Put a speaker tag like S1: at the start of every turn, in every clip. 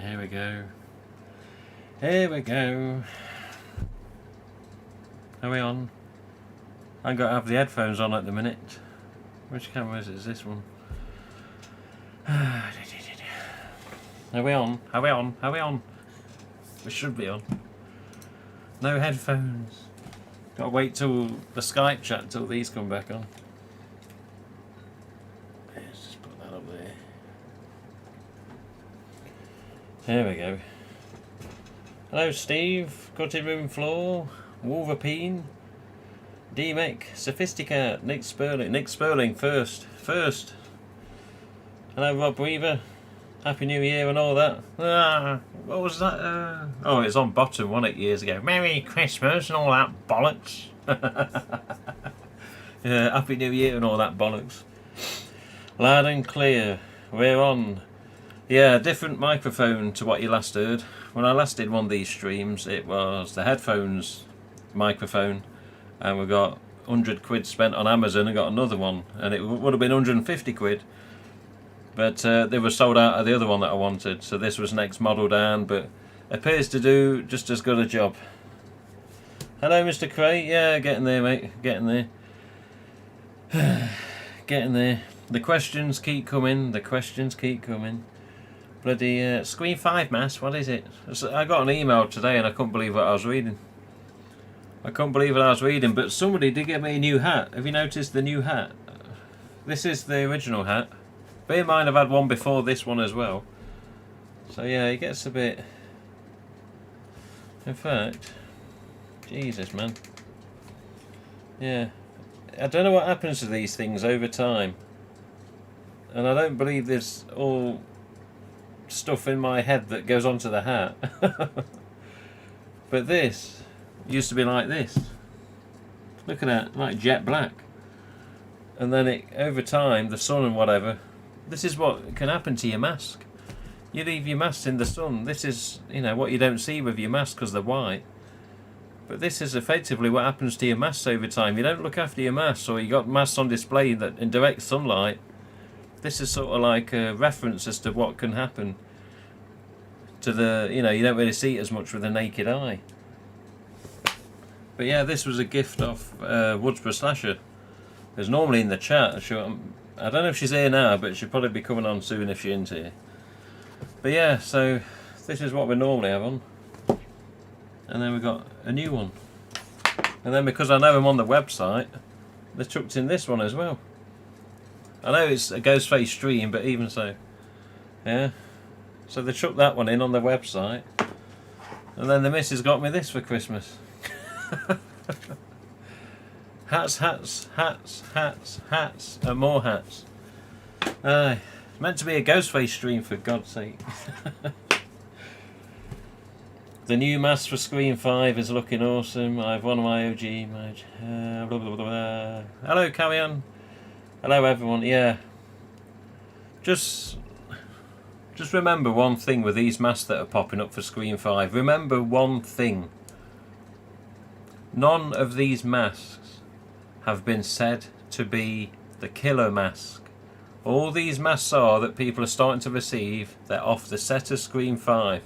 S1: Here we go. Here we go. Are we on? I've got to have the headphones on at the minute. Which camera is it? Is this one? Are we on? Are we on? Are we on? We should be on. No headphones. Gotta wait till the Skype chat till these come back on. Let's just put that up there. There we go. Hello Steve, Gutted Room Floor, Wolverine, D-Mec, Sophisticat, Nick Sperling first. Hello Rob Weaver, Happy New Year and all that. What was that? Oh, it's on bottom, wasn't it, years ago. Merry Christmas and all that bollocks. Yeah, Happy New Year and all that bollocks. Loud and clear, we're on. Yeah, different microphone to what you last heard. When I last did one of these streams, it was the headphones microphone, and we got 100 quid spent on Amazon and got another one, and it would have been 150 quid, but they were sold out of the other one that I wanted, so this was next model down, but appears to do just as good a job. Hello Mr. Cray, yeah, getting there mate, getting there. Getting there. The questions keep coming, Bloody Screen 5 mass, what is it? I got an email today and I couldn't believe what I was reading. But somebody did get me a new hat. Have you noticed the new hat? This is the original hat. Bear in mind I've had one before this one as well. So yeah, it gets a bit... In fact... Jesus man. Yeah. I don't know what happens to these things over time. And I don't believe there's all... stuff in my head that goes onto the hat. But this used to be like this. Look at that, like jet black. And then it, over time, the sun and whatever, this is what can happen to your mask. You leave your mask in the sun. This is, you know, what you don't see with your mask because they're white. But this is effectively what happens to your masks over time. You don't look after your masks, or you got masks on display that in direct sunlight. This is sort of like a reference as to what can happen to the, you know, you don't really see it as much with the naked eye. But yeah, this was a gift off Woodsboro Slasher. There's normally in the chat. I don't know if she's here now, but she'll probably be coming on soon if she's into here. But yeah, so this is what we normally have on. And then we've got a new one. And then because I know I'm on the website, they chucked in this one as well. I know it's a GhostFace stream, but even so. Yeah. So they chucked that one in on the website. And then the missus got me this for Christmas. Hats, and more hats. Meant to be a GhostFace stream, for God's sake. The new mask for Screen 5 is looking awesome. I have one of my OG images. Blah, blah, blah. Hello, carry on. Hello everyone, yeah. Just remember one thing with these masks that are popping up for Screen 5. Remember one thing. None of these masks have been said to be the killer mask. All these masks are that people are starting to receive, they're off the set of Screen 5.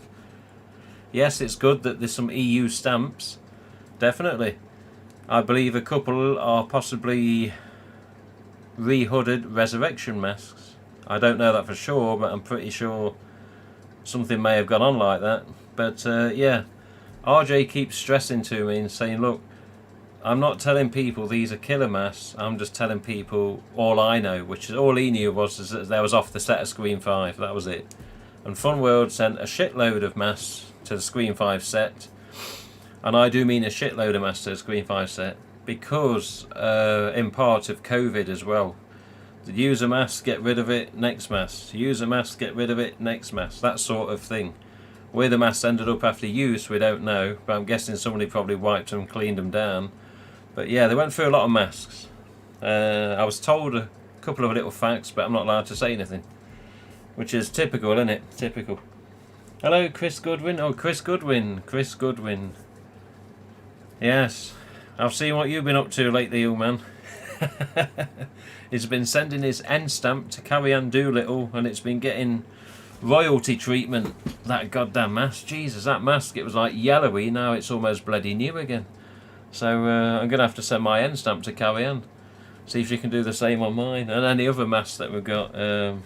S1: Yes, it's good that there's some EU stamps. Definitely. I believe a couple are possibly re-hooded resurrection masks. I don't know that for sure, but I'm pretty sure something may have gone on like that. But yeah, RJ keeps stressing to me and saying, look, I'm not telling people these are killer masks, I'm just telling people all I know, which is all he knew was that they was off the set of Screen 5, that was it. And Funworld sent a shitload of masks to the Screen 5 set, and I do mean a shitload of masks to the Screen 5 set, because in part of COVID as well. Use a mask, get rid of it, next mask. Use a mask, get rid of it, next mask. That sort of thing. Where the masks ended up after use, we don't know, but I'm guessing somebody probably wiped them, cleaned them down. But yeah, they went through a lot of masks. I was told a couple of little facts, but I'm not allowed to say anything. Which is typical, isn't it? Typical. Hello, Chris Goodwin. Oh, Chris Goodwin. Chris Goodwin. Yes. I've seen what you've been up to lately, you man. He's been sending his end stamp to Carrie Ann Doolittle, and it's been getting royalty treatment. That goddamn mask, Jesus, that mask, it was like yellowy, now it's almost bloody new again. So I'm going to have to send my end stamp to Carrie Ann. See if she can do the same on mine, and any other masks that we've got that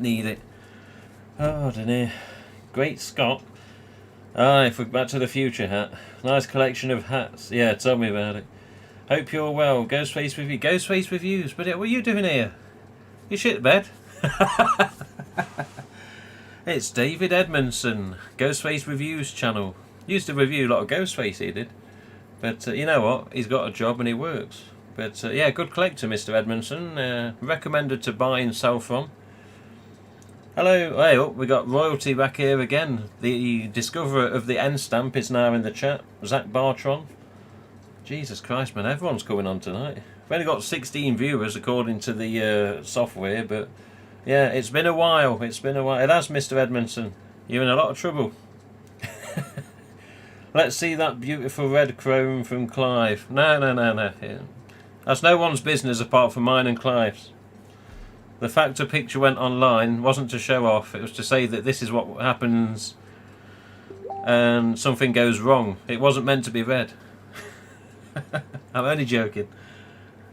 S1: need it. Oh, I don't know. Great Scott. Aye, for Back to the Future hat. Nice collection of hats. Yeah, tell me about it. Hope you're well. Ghostface Review. Ghostface Reviews. But what are you doing here? You shit the bed? It's David Edmondson, Ghostface Reviews channel. Used to review a lot of Ghostface, he did. But you know what? He's got a job and he works. But yeah, good collector, Mr. Edmondson. Recommended to buy and sell from. Hello, hey, oh, we got royalty back here again. The discoverer of the end stamp is now in the chat, Zach Bartron. Jesus Christ, man, everyone's coming on tonight. We've only got 16 viewers according to the software, but yeah, it's been a while. It's been a while. It has, Mr. Edmondson. You're in a lot of trouble. Let's see that beautiful red chrome from Clive. No. Yeah. That's no one's business apart from mine and Clive's. The fact a picture went online wasn't to show off, it was to say that this is what happens and something goes wrong. It wasn't meant to be read. I'm only joking.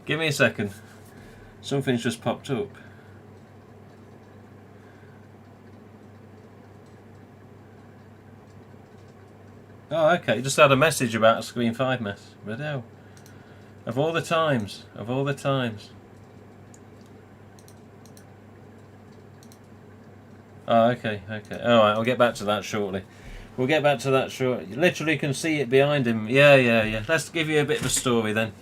S1: Give me a second. Something's just popped up. Oh, okay, just had a message about a Screen 5 mess. But hell. Of all the times. Oh, okay. Alright, I'll get back to that shortly. We'll get back to that shortly. You literally can see it behind him. Yeah. Let's give you a bit of a story then.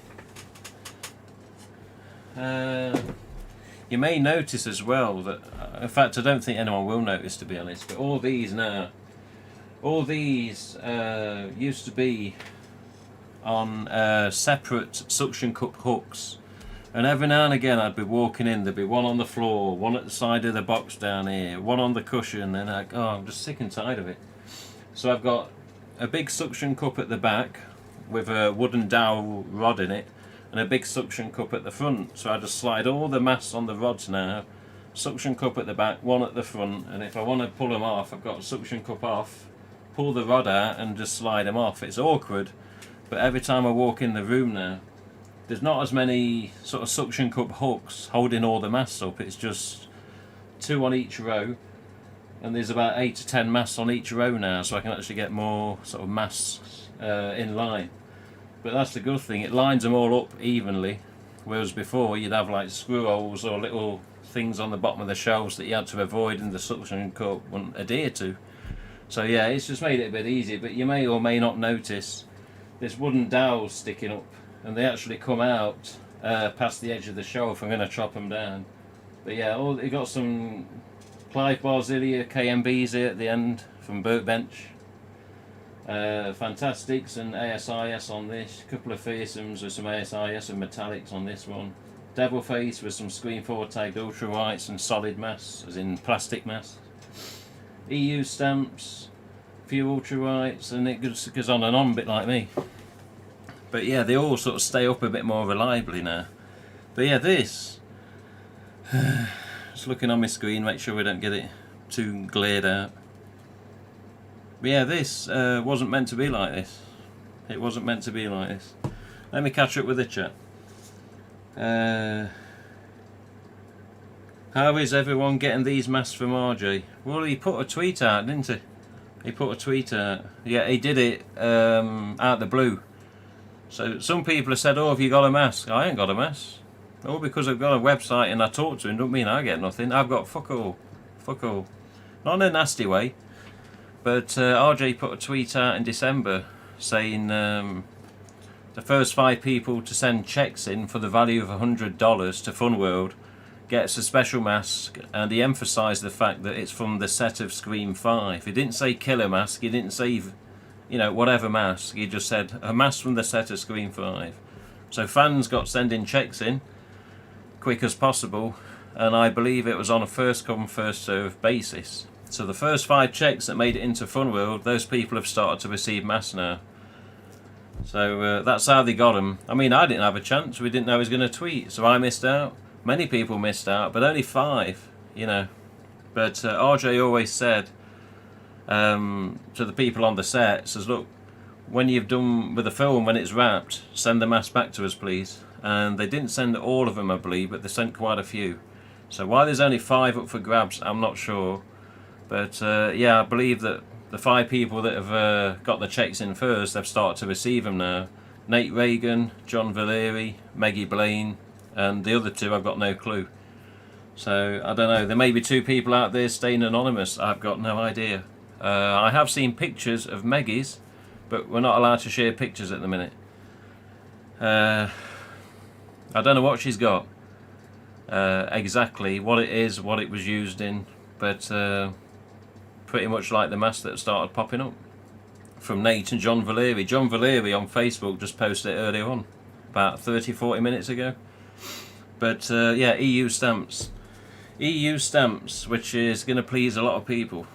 S1: You may notice as well that, in fact, I don't think anyone will notice, to be honest, but all these used to be on separate suction cup hooks. And every now and again I'd be walking in, there'd be one on the floor, one at the side of the box down here, one on the cushion, and I'm just sick and tired of it. So I've got a big suction cup at the back with a wooden dowel rod in it, and a big suction cup at the front. So I just slide all the masts on the rods now, suction cup at the back, one at the front, and if I want to pull them off, I've got a suction cup off, pull the rod out and just slide them off. It's awkward, but every time I walk in the room now, there's not as many sort of suction cup hooks holding all the masts up. It's just 2 on each row, and there's about 8 to 10 masts on each row now, so I can actually get more sort of masts in line. But that's the good thing, it lines them all up evenly, whereas before you'd have like screw holes or little things on the bottom of the shelves that you had to avoid and the suction cup wouldn't adhere to. So yeah, it's just made it a bit easier, but you may or may not notice this wooden dowels sticking up, and they actually come out past the edge of the shelf. I'm going to chop them down. But yeah, you got some Clive Barzilia KMBs here at the end from Burtbench. Fantastics and ASIS on this. A couple of fearsomes with some ASIS and metallics on this one. Devil Face with some Screen 4 tagged ultra whites and solid masks, as in plastic masks. EU stamps, a few ultra whites, and it goes on and on a bit like me. But yeah, they all sort of stay up a bit more reliably now. But yeah, this, just looking on my screen, make sure we don't get it too glared out. But yeah, this wasn't meant to be like this. It wasn't meant to be like this. Let me catch up with the chat. How is everyone getting these masks from RJ? Well, he put a tweet out, didn't he? He put a tweet out. Yeah, he did it out the blue. So some people have said, oh, have you got a mask? I ain't got a mask. Oh, because I've got a website and I talk to him, don't mean I get nothing. I've got fuck all. Not in a nasty way. But RJ put a tweet out in December saying the first 5 people to send checks in for the value of $100 to Funworld gets a special mask, and he emphasised the fact that it's from the set of Scream 5. He didn't say killer mask, he didn't say, you know, whatever mask, he just said a mask from the set of Scream 5. So fans got sending checks in quick as possible, and I believe it was on a first come first served basis. So the first 5 checks that made it into Funworld, those people have started to receive masks now. So that's how they got them. I mean, I didn't have a chance, we didn't know he was going to tweet, so I missed out. Many people missed out, but only 5, you know. But RJ always said to the people on the set, says, look, when you've done with the film, when it's wrapped, send the mask back to us, please. And they didn't send all of them, I believe, but they sent quite a few. So why there's only 5 up for grabs, I'm not sure. But yeah, I believe that the 5 people that have got the checks in first, they've started to receive them now. Nate Reagan, John Valeri, Maggie Blaine, and the other 2 I've got no clue. So I don't know, there may be 2 people out there staying anonymous, I've got no idea. I have seen pictures of Maggie's, but we're not allowed to share pictures at the minute. I don't know what she's got, exactly what it is, what it was used in, but pretty much like the mask that started popping up from Nate and John Valeri. John Valeri on Facebook just posted it earlier on, about 30-40 minutes ago. But yeah, EU stamps, which is going to please a lot of people.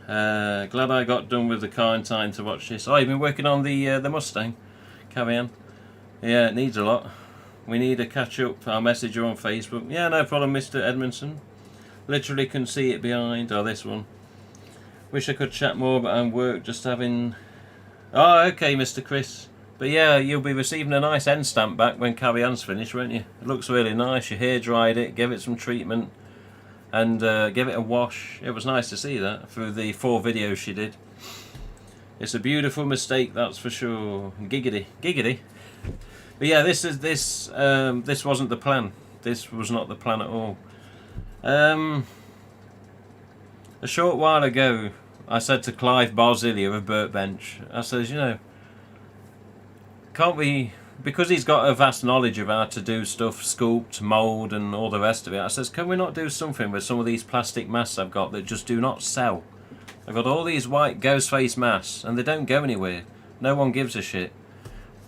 S1: Glad I got done with the car in time to watch this. Oh, you've been working on the Mustang? Carry on. Yeah, it needs a lot. We need to catch up. I'll message you on Facebook. Yeah, no problem, Mr. Edmondson. Literally can see it behind. Oh, this one. Wish I could chat more, but I'm work just having... Oh, okay, Mr. Chris. But yeah, you'll be receiving a nice end stamp back when Carrie Ann's finished, won't you? It looks really nice. You hair dried it, gave it some treatment, and gave it a wash. It was nice to see that through the 4 videos she did. It's a beautiful mistake, that's for sure. Giggity, giggity. But yeah, this wasn't the plan. This was not the plan at all. A short while ago, I said to Clive Barzilia of Burt Bench, I says, you know, can't we, because he's got a vast knowledge of how to do stuff, sculpt, mould and all the rest of it, I says, can we not do something with some of these plastic masks I've got that just do not sell? I've got all these white GhostFace masks and they don't go anywhere. No one gives a shit.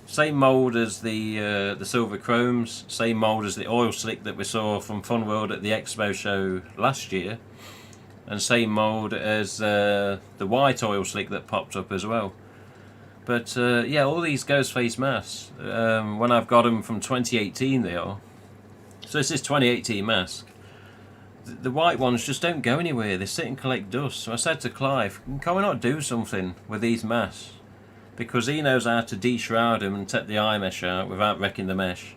S1: Same mould as the silver chromes, same mould as the oil slick that we saw from Fun World at the Expo show last year, and same mould as the white oil slick that popped up as well. But yeah, all these GhostFace masks, when I've got them from 2018 they are. So this is 2018 mask. The white ones just don't go anywhere, they sit and collect dust. So I said to Clive, can we not do something with these masks? Because he knows how to de-shroud them and take the eye mesh out without wrecking the mesh.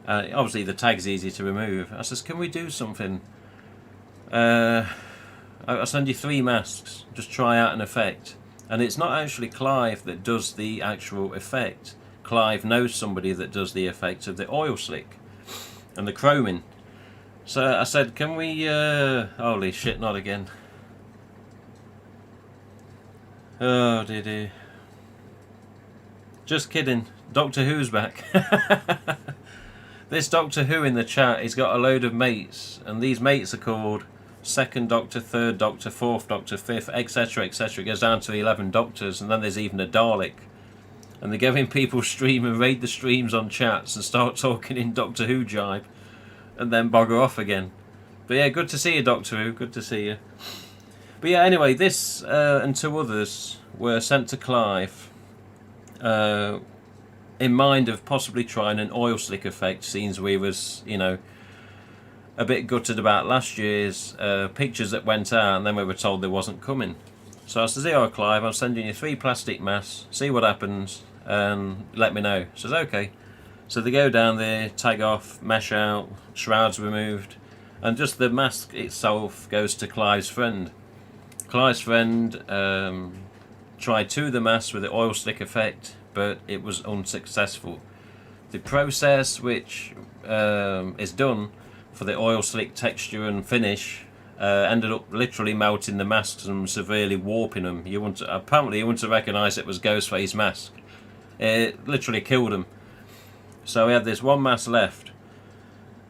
S1: Obviously the tag's easy to remove. I says, can we do something? I'll send you 3 masks, just try out an effect. And it's not actually Clive that does the actual effect. Clive knows somebody that does the effect of the oil slick and the chroming. So I said, can we, holy shit, not again. Oh dear. Just kidding, Doctor Who's back. This Doctor Who in the chat, he's got a load of mates, and these mates are called 2nd Doctor, 3rd Doctor, 4th Doctor, 5th, etc, etc. It goes down to 11 Doctors, and then there's even a Dalek. And they're giving people stream and raid the streams on chats and start talking in Doctor Who jibe, and then bugger off again. But yeah, good to see you, Doctor Who, good to see you. But yeah, anyway, this and 2 others were sent to Clive in mind of possibly trying an oil slick effect, since we was, you know, a bit gutted about last year's pictures that went out, and then we were told they wasn't coming. So I says, here, Clive, I'm sending you 3 plastic masks, see what happens, and let me know. He says, okay. So they go down there, tag off, mesh out, shrouds removed, and just the mask itself goes to Clive's friend. Clive's friend tried 2 of the masks with the oil slick effect, but it was unsuccessful. The process which is done for the oil slick texture and finish ended up literally melting the masks and severely warping them. Apparently you wouldn't have recognised it was GhostFace mask. It literally killed them. So we had this 1 mask left.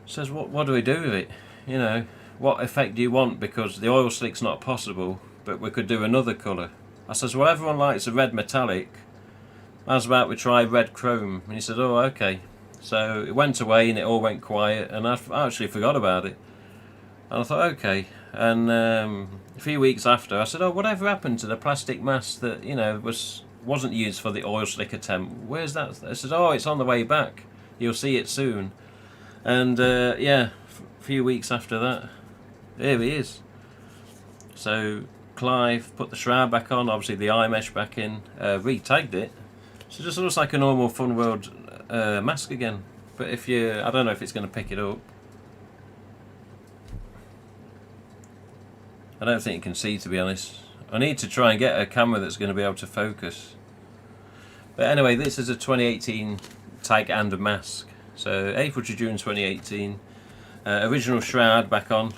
S1: Says, what do we do with it? You know, what effect do you want? Because the oil slick's not possible, but we could do another colour. I says, well, everyone likes a red metallic. How's about we try red chrome? And he said, oh, okay. So it went away and it all went quiet, and I actually forgot about it. And I thought, okay. And a few weeks after, I said, oh, whatever happened to the plastic mask that, you know, wasn't used for the oil slick attempt? Where's that? I said, oh, it's on the way back. You'll see it soon. And yeah, a few weeks after that, here he is. So Clive put the shroud back on, obviously the eye mesh back in, re-tagged it, so it just looks like a normal Fun World mask again. But if you, I don't know if it's going to pick it up. I don't think you can see, to be honest. I need to try and get a camera that's going to be able to focus. But anyway, this is a 2018 tag and a mask. So April to June 2018. Original shroud back on.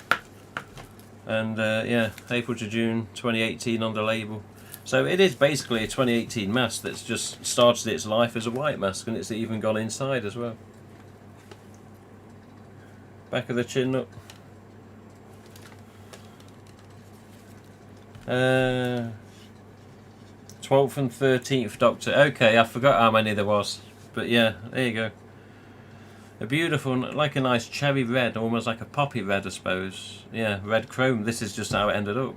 S1: And yeah, April to June 2018 on the label. So it is basically a 2018 mask that's just started its life as a white mask, and it's even gone inside as well. Back of the chin up. 12th and 13th Doctor. Okay, I forgot how many there was. But yeah, there you go. A beautiful, like a nice cherry red, almost like a poppy red, I suppose. Yeah, red chrome. This is just how it ended up.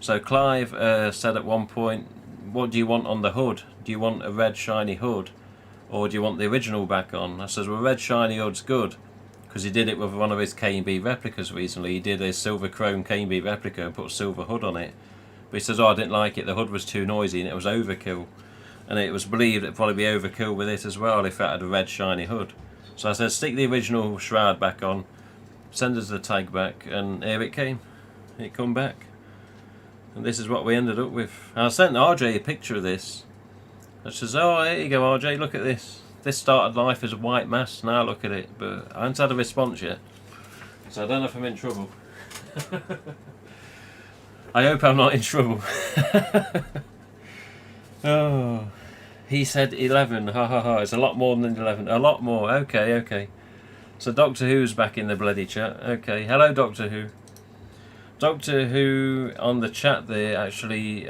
S1: So Clive said at one point, what do you want on the hood? Do you want a red shiny hood? Or do you want the original back on? I says, well, red shiny hood's good. Because he did it with one of his K&B replicas recently. He did a silver chrome K&B replica and put a silver hood on it. But he says, oh, I didn't like it. The hood was too noisy and it was overkill. And it was believed it'd probably be overkill with it as well if it had a red shiny hood. So I said, stick the original shroud back on, send us the tag back, and here it came. It come back. And this is what we ended up with. And I sent RJ a picture of this. I says, oh, here you go, RJ, look at this. This started life as a white mask, now look at it. But I haven't had a response yet. So I don't know if I'm in trouble. I hope I'm not in trouble. Oh, he said 11. Ha ha ha. It's a lot more than 11. A lot more. Okay, okay. So Doctor Who's back in the bloody chat. Okay. Hello, Doctor Who. Doctor Who on the chat there actually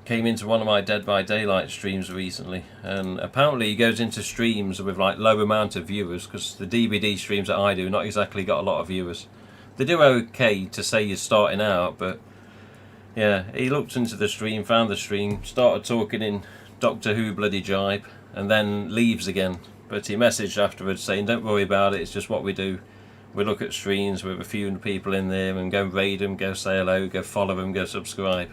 S1: came into one of my Dead by Daylight streams recently, and apparently he goes into streams with like low amount of viewers, because the DVD streams that I do not exactly got a lot of viewers. They do okay to say you're starting out, but yeah, he looked into the stream, found the stream, started talking in Doctor Who bloody jibe, and then leaves again. But he messaged afterwards saying, don't worry about it, it's just what we do. We look at streams with a few people in there and go raid them, go say hello, go follow them, go subscribe.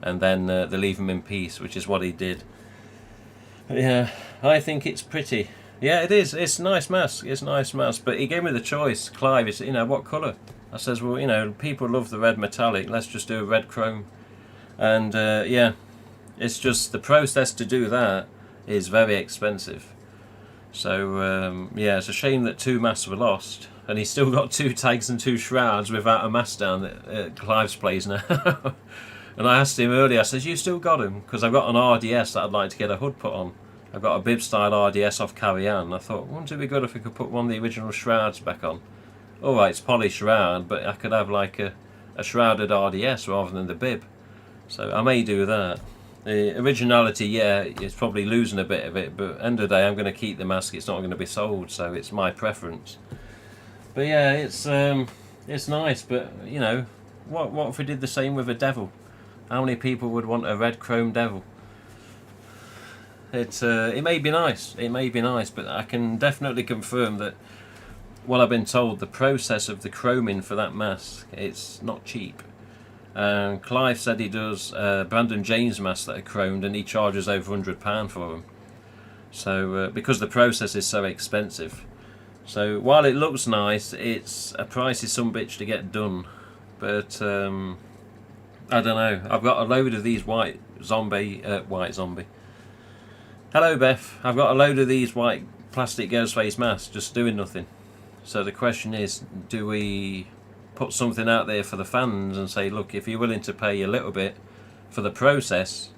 S1: And then they leave them in peace, which is what he did. But yeah, I think it's pretty. Yeah, it is. It's a nice mask. It's a nice mask. But he gave me the choice, Clive. It's, you know, what colour? I says, well, you know, people love the red metallic. Let's just do a red chrome. And yeah, it's just the process to do that is very expensive. So yeah, it's a shame that 2 masks were lost, and he's still got 2 tags and 2 shrouds without a mask down at Clive's place now. And I asked him earlier, I says, you still got him? Because I've got an RDS that I'd like to get a hood put on. I've got a bib style RDS off Carry On. I thought, wouldn't it be good if we could put one of the original shrouds back on? Alright, it's polished shroud, but I could have like a shrouded RDS rather than the bib. So I may do that. The originality, yeah, it's probably losing a bit of it, but end of the day I'm going to keep the mask. It's not going to be sold, so it's my preference. But yeah, it's nice, but you know, what if we did the same with a devil? How many people would want a red chrome devil? It may be nice, but I can definitely confirm that, well, I've been told the process of the chroming for that mask, it's not cheap. And Clive said he does Brandon James masks that are chromed, and he charges over £100 for them. So because the process is so expensive. So while it looks nice, it's a pricey sumbitch to get done. But I don't know. I've got a load of these white zombie. Hello, Beth. I've got a load of these white plastic GhostFace masks just doing nothing. So the question is, do we put something out there for the fans and say, look, if you're willing to pay a little bit for the process,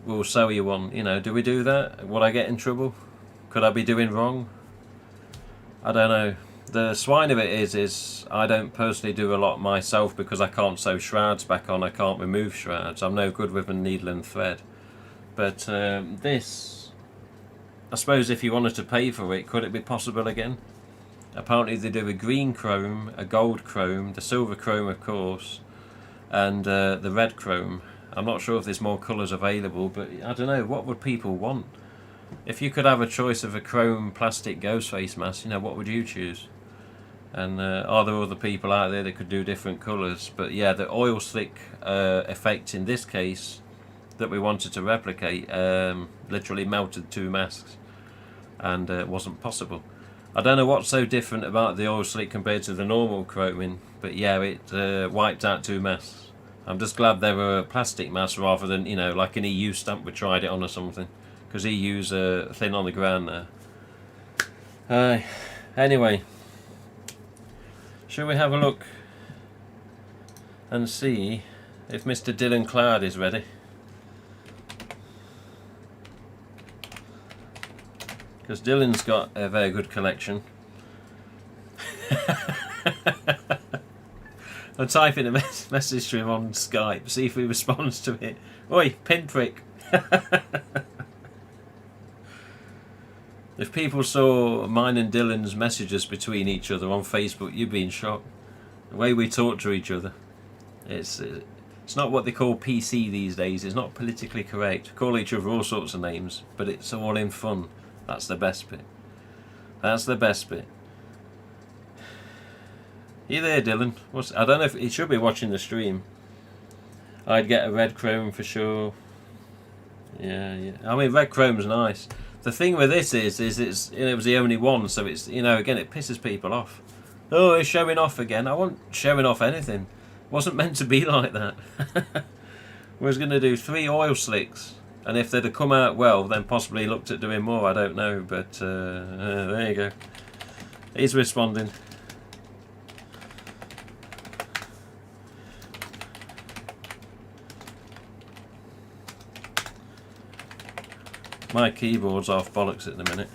S1: we'll sell you one? You know, do we do that? Would I get in trouble? Could I be doing wrong? I don't know. The swine of it is I don't personally do a lot myself because I can't sew shrouds back on. I can't remove shrouds. I'm no good with a needle and thread. But this, I suppose if you wanted to pay for it, could it be possible again? Apparently they do a green chrome, a gold chrome, the silver chrome of course, and the red chrome. I'm not sure if there's more colours available, but I don't know, what would people want? If you could have a choice of a chrome plastic GhostFace mask, you know, what would you choose? And are there other people out there that could do different colours? But yeah, the oil slick effect in this case that we wanted to replicate literally melted 2 masks, and it wasn't possible. I don't know what's so different about the oil slick compared to the normal chroming, but yeah, it wiped out 2 masks. I'm just glad they were plastic masks rather than, you know, like an EU stamp we tried it on or something, because EU's thin on the ground now. Anyway, shall we have a look and see if Mr. Dylan Cloud is ready? Because Dylan's got a very good collection. I'm typing a message to him on Skype, see if he responds to it. Oi, pinprick. If people saw mine and Dylan's messages between each other on Facebook, you'd be in shock. The way we talk to each other. It's not what they call PC these days. It's not politically correct. We call each other all sorts of names, but it's all in fun. That's the best bit. That's the best bit. You there, Dylan? I don't know if he should be watching the stream. I'd get a red chrome for sure. Yeah. I mean, red chrome's nice. The thing with this is it's, you know, it was the only one, so it's, you know, again, it pisses people off. Oh, it's showing off again. I wasn't showing off anything. It wasn't meant to be like that. We was going to do 3 oil slicks, and if they'd have come out well, then possibly looked at doing more. I don't know, but there you go. He's responding. My keyboard's off bollocks at the minute.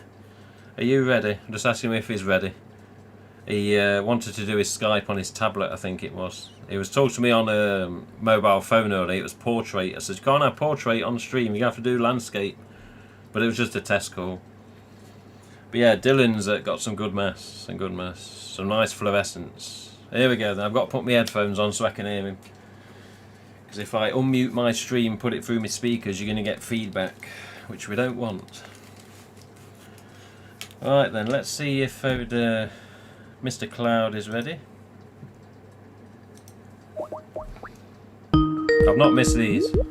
S1: Are you ready? I'm just asking him if he's ready. He wanted to do his Skype on his tablet, I think it was. He was talking to me on a mobile phone earlier. It was portrait. I said, you can't have portrait on stream. You have to do landscape. But it was just a test call. But yeah, Dylan's got some good masks. Some nice fluorescence. Here we go then. I've got to put my headphones on so I can hear him. Because if I unmute my stream, put it through my speakers, you're going to get feedback, which we don't want. Alright then, let's see if Mr. Cloud is ready. I've not missed these. There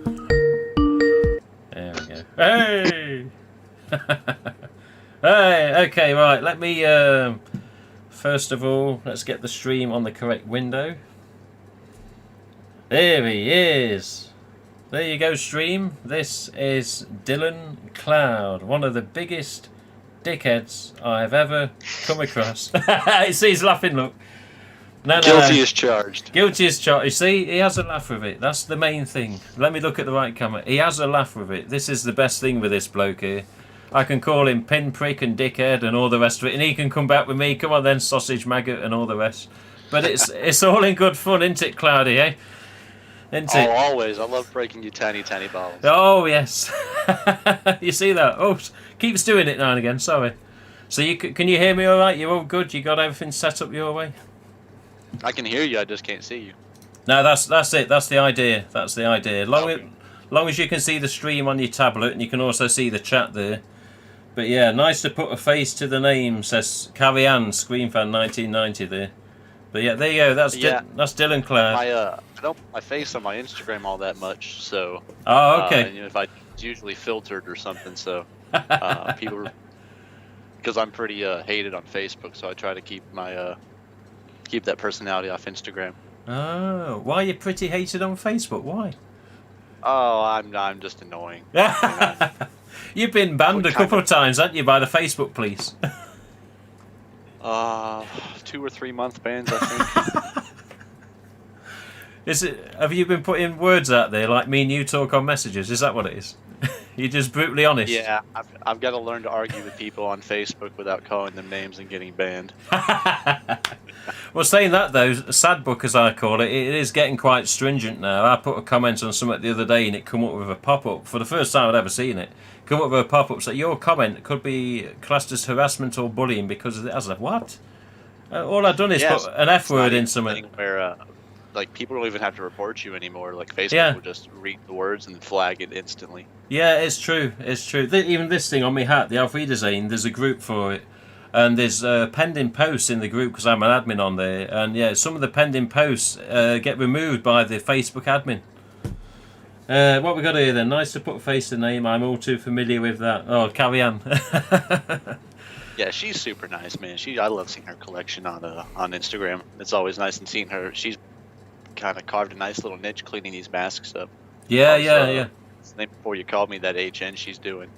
S1: we go. Hey! Hey, okay, right, let me first of all, let's get the stream on the correct window. There he is. There you go, stream. This is Dylan Cloud, one of the biggest dickheads I've ever come across. See, he's laughing, look. No.
S2: Guilty as charged.
S1: Guilty as charged. You see, he has a laugh with it. That's the main thing. Let me look at the right camera. He has a laugh with it. This is the best thing with this bloke here. I can call him pinprick and dickhead and all the rest of it, and he can come back with me. Come on then, sausage maggot and all the rest. But it's all in good fun, isn't it, Cloudy, eh? Isn't it?
S2: Oh, always. I love breaking you tiny balls.
S1: Oh, yes. You see that? Oh, keeps doing it now and again. Sorry. So can you hear me all right? You're all good? You got everything set up your way?
S2: I can hear you. I just can't see you.
S1: No, that's it. That's the idea. That's the idea. Long as you can see the stream on your tablet and you can also see the chat there. But yeah, nice to put a face to the name, says Carrie Ann, ScreenFan 1990 there. But yeah, there you go. That's Dylan Cloud.
S2: I don't put my face on my Instagram all that much, so.
S1: Oh, okay.
S2: If it's usually filtered or something, so people, because I'm pretty hated on Facebook, so I try to keep my keep that personality off Instagram.
S1: Oh, why are you pretty hated on Facebook? Why?
S2: Oh, I'm just annoying.
S1: You've been banned a couple of times, haven't you, by the Facebook police?
S2: 2 or 3 month bans, I think.
S1: Have you been putting words out there like me and you talk on messages? Is that what it is? You're just brutally honest.
S2: Yeah, I've got to learn to argue with people on Facebook without calling them names and getting banned.
S1: Well, saying that though, sad book as I call it, it is getting quite stringent now. I put a comment on something the other day and it come up with a pop-up for the first time I'd ever seen it. Come up with a pop-up that your comment could be classed as harassment or bullying because of it. I was like, what? All I've done is put an F word in something.
S2: Where like people don't even have to report you anymore. Like Facebook will just read the words and flag it instantly.
S1: Yeah, it's true. It's true. Even this thing on my hat, the Auf Wiedersehen, there's a group for it. And there's pending posts in the group because I'm an admin on there, and yeah, some of the pending posts get removed by the Facebook admin. What we got here then? Nice to put face to name. I'm all too familiar with that. Oh, carry on.
S2: Yeah, she's super nice, man. I love seeing her collection on Instagram. It's always nice and seeing her. She's kind of carved a nice little niche cleaning these masks up.
S1: Yeah, yeah.
S2: Before you called me, that HN she's doing.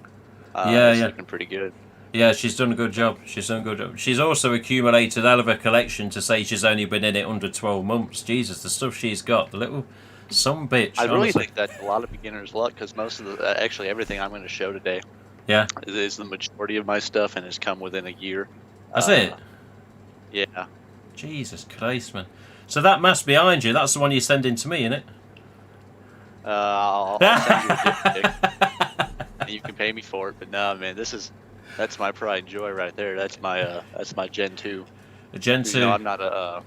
S1: Yeah.
S2: Looking pretty good.
S1: Yeah, she's done a good job. She's also accumulated a hell of a collection to say she's only been in it under 12 months. Jesus, the stuff she's got, the little some bitch.
S2: I really
S1: honestly.
S2: think that's a lot of beginner's luck because most of the, actually everything I'm going to show today,
S1: yeah,
S2: is the majority of my stuff and has come within a year.
S1: That's it.
S2: Yeah.
S1: Jesus Christ, man. So that mask behind you, that's the one you're sending to me, isn't it?
S2: I'll send you a dick pic. And you can pay me for it, but no, man, that's my pride and joy right there. That's my Gen 2.
S1: A Gen 2.
S2: You know, I'm not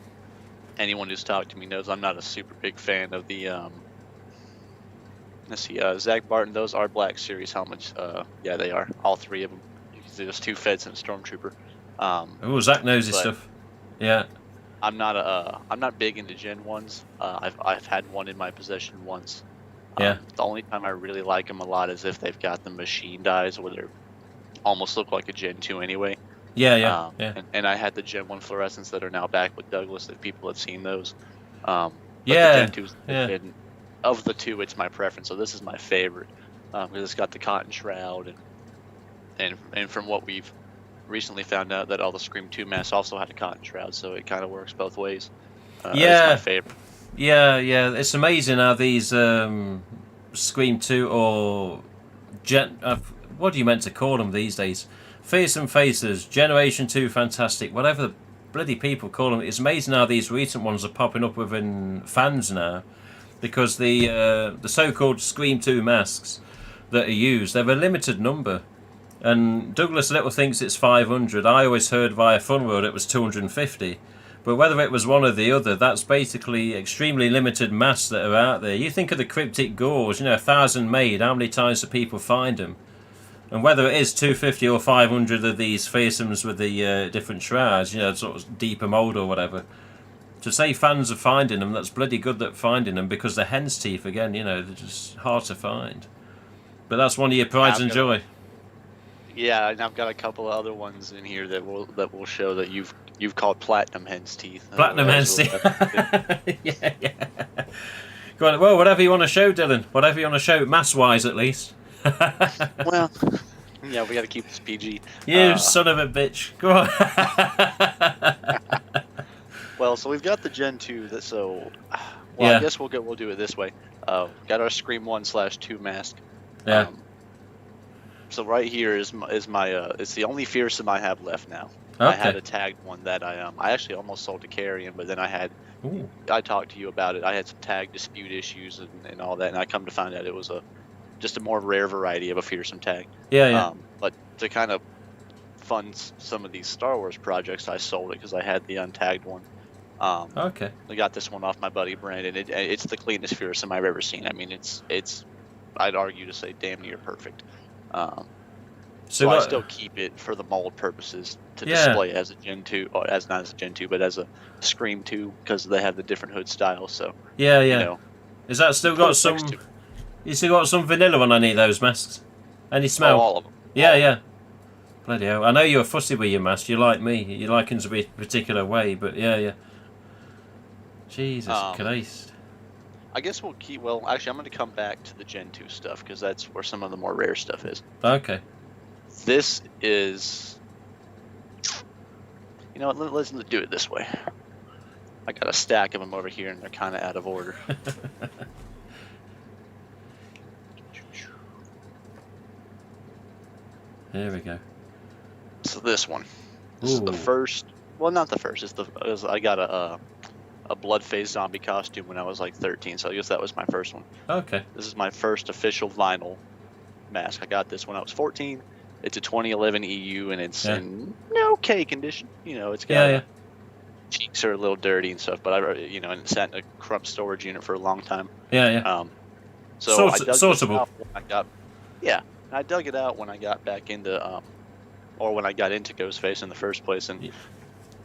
S2: anyone who's talked to me knows I'm not a super big fan of the let's see, Zach Barton. Those are Black Series helmets. Yeah, they are, all three of them. There's 2 Feds and a Stormtrooper.
S1: Oh, Zach knows his stuff. Yeah.
S2: I'm not big into Gen 1s. I've had one in my possession once.
S1: Yeah.
S2: The only time I really like them a lot is if they've got the machine dies where they almost look like a Gen 2 anyway.
S1: Yeah.
S2: And I had the Gen 1 fluorescents that are now back with Douglas, if people have seen those. But
S1: yeah.
S2: The Gen 2s, of the two, it's my preference. So this is my favorite because it's got the cotton shroud, and from what we've recently found out, that all the Scream 2 masks also had a cotton shroud, so it kind of works both ways. It's my favorite.
S1: Yeah. It's amazing how these Scream 2 or what do you meant to call them these days? Fearsome Faces, Generation 2 Fantastic, whatever the bloody people call them. It's amazing how these recent ones are popping up within fans now, because the so-called Scream 2 masks that are used, they're a limited number. And Douglas Little thinks it's 500. I always heard via Funworld it was 250. But whether it was one or the other, that's basically extremely limited masks that are out there. You think of the cryptic gores, 1,000 made, how many times do people find them? And whether it is 250 or 500 of these fearsomes with the different shrouds, sort of deeper mould or whatever, to say fans are finding them, that's bloody good that finding them, because the hen's teeth, again, they're just hard to find. But that's one of your prides and joy.
S2: Yeah, and I've got a couple of other ones in here that will show that you've called platinum hen's teeth.
S1: Platinum hen's teeth. Yeah. Go on, well, whatever you want to show, Dylan. Whatever you want to show, mass-wise at least.
S2: Well, yeah, we got to keep this PG.
S1: You son of a bitch. Go on.
S2: Well, so we've got the Gen 2.
S1: Yeah.
S2: I guess we'll do it this way. Got our Scream 1/2 mask.
S1: Yeah.
S2: So right here is my it's the only fearsome I have left now.
S1: Okay.
S2: I had a tagged one that I actually almost sold to Carrion, but then I talked to you about it. I had some tag dispute issues and all that, and I come to find out it was just a more rare variety of a fearsome tag.
S1: Yeah.
S2: But to kind of fund some of these Star Wars projects, I sold it because I had the untagged one.
S1: Okay.
S2: I got this one off my buddy Brandon. It's the cleanest fearsome I've ever seen. I mean, it's I'd argue to say damn near perfect. So I still keep it for the mold purposes to display as a Gen 2, or not as a Gen 2, but as a Scream 2, because they have the different hood styles. So
S1: is that still got some? You still got some vanilla on any of those masks? Any smell?
S2: Oh, all of them.
S1: Yeah. Bloody hell! I know you're fussy with your mask. You're like me. You like them to be a particular way, but yeah. Jesus Christ.
S2: I guess we'll keep. Well, actually, I'm going to come back to the Gen 2 stuff because that's where some of the more rare stuff is.
S1: Okay.
S2: This is. You know what? Let's do it this way. I got a stack of them over here, and they're kind of out of order.
S1: There we go.
S2: So this one. This is the first. Well, not the first. I got a blood-faced zombie costume when I was like 13, so I guess that was my first one.
S1: Okay.
S2: This is my first official vinyl mask. I got this when I was 14. It's a 2011 EU, and it's in okay condition. It's got cheeks are a little dirty and stuff, but and it sat in a crump storage unit for a long time.
S1: Yeah.
S2: So I dug this out when I dug it out when I got back into or when I got into GhostFace in the first place, and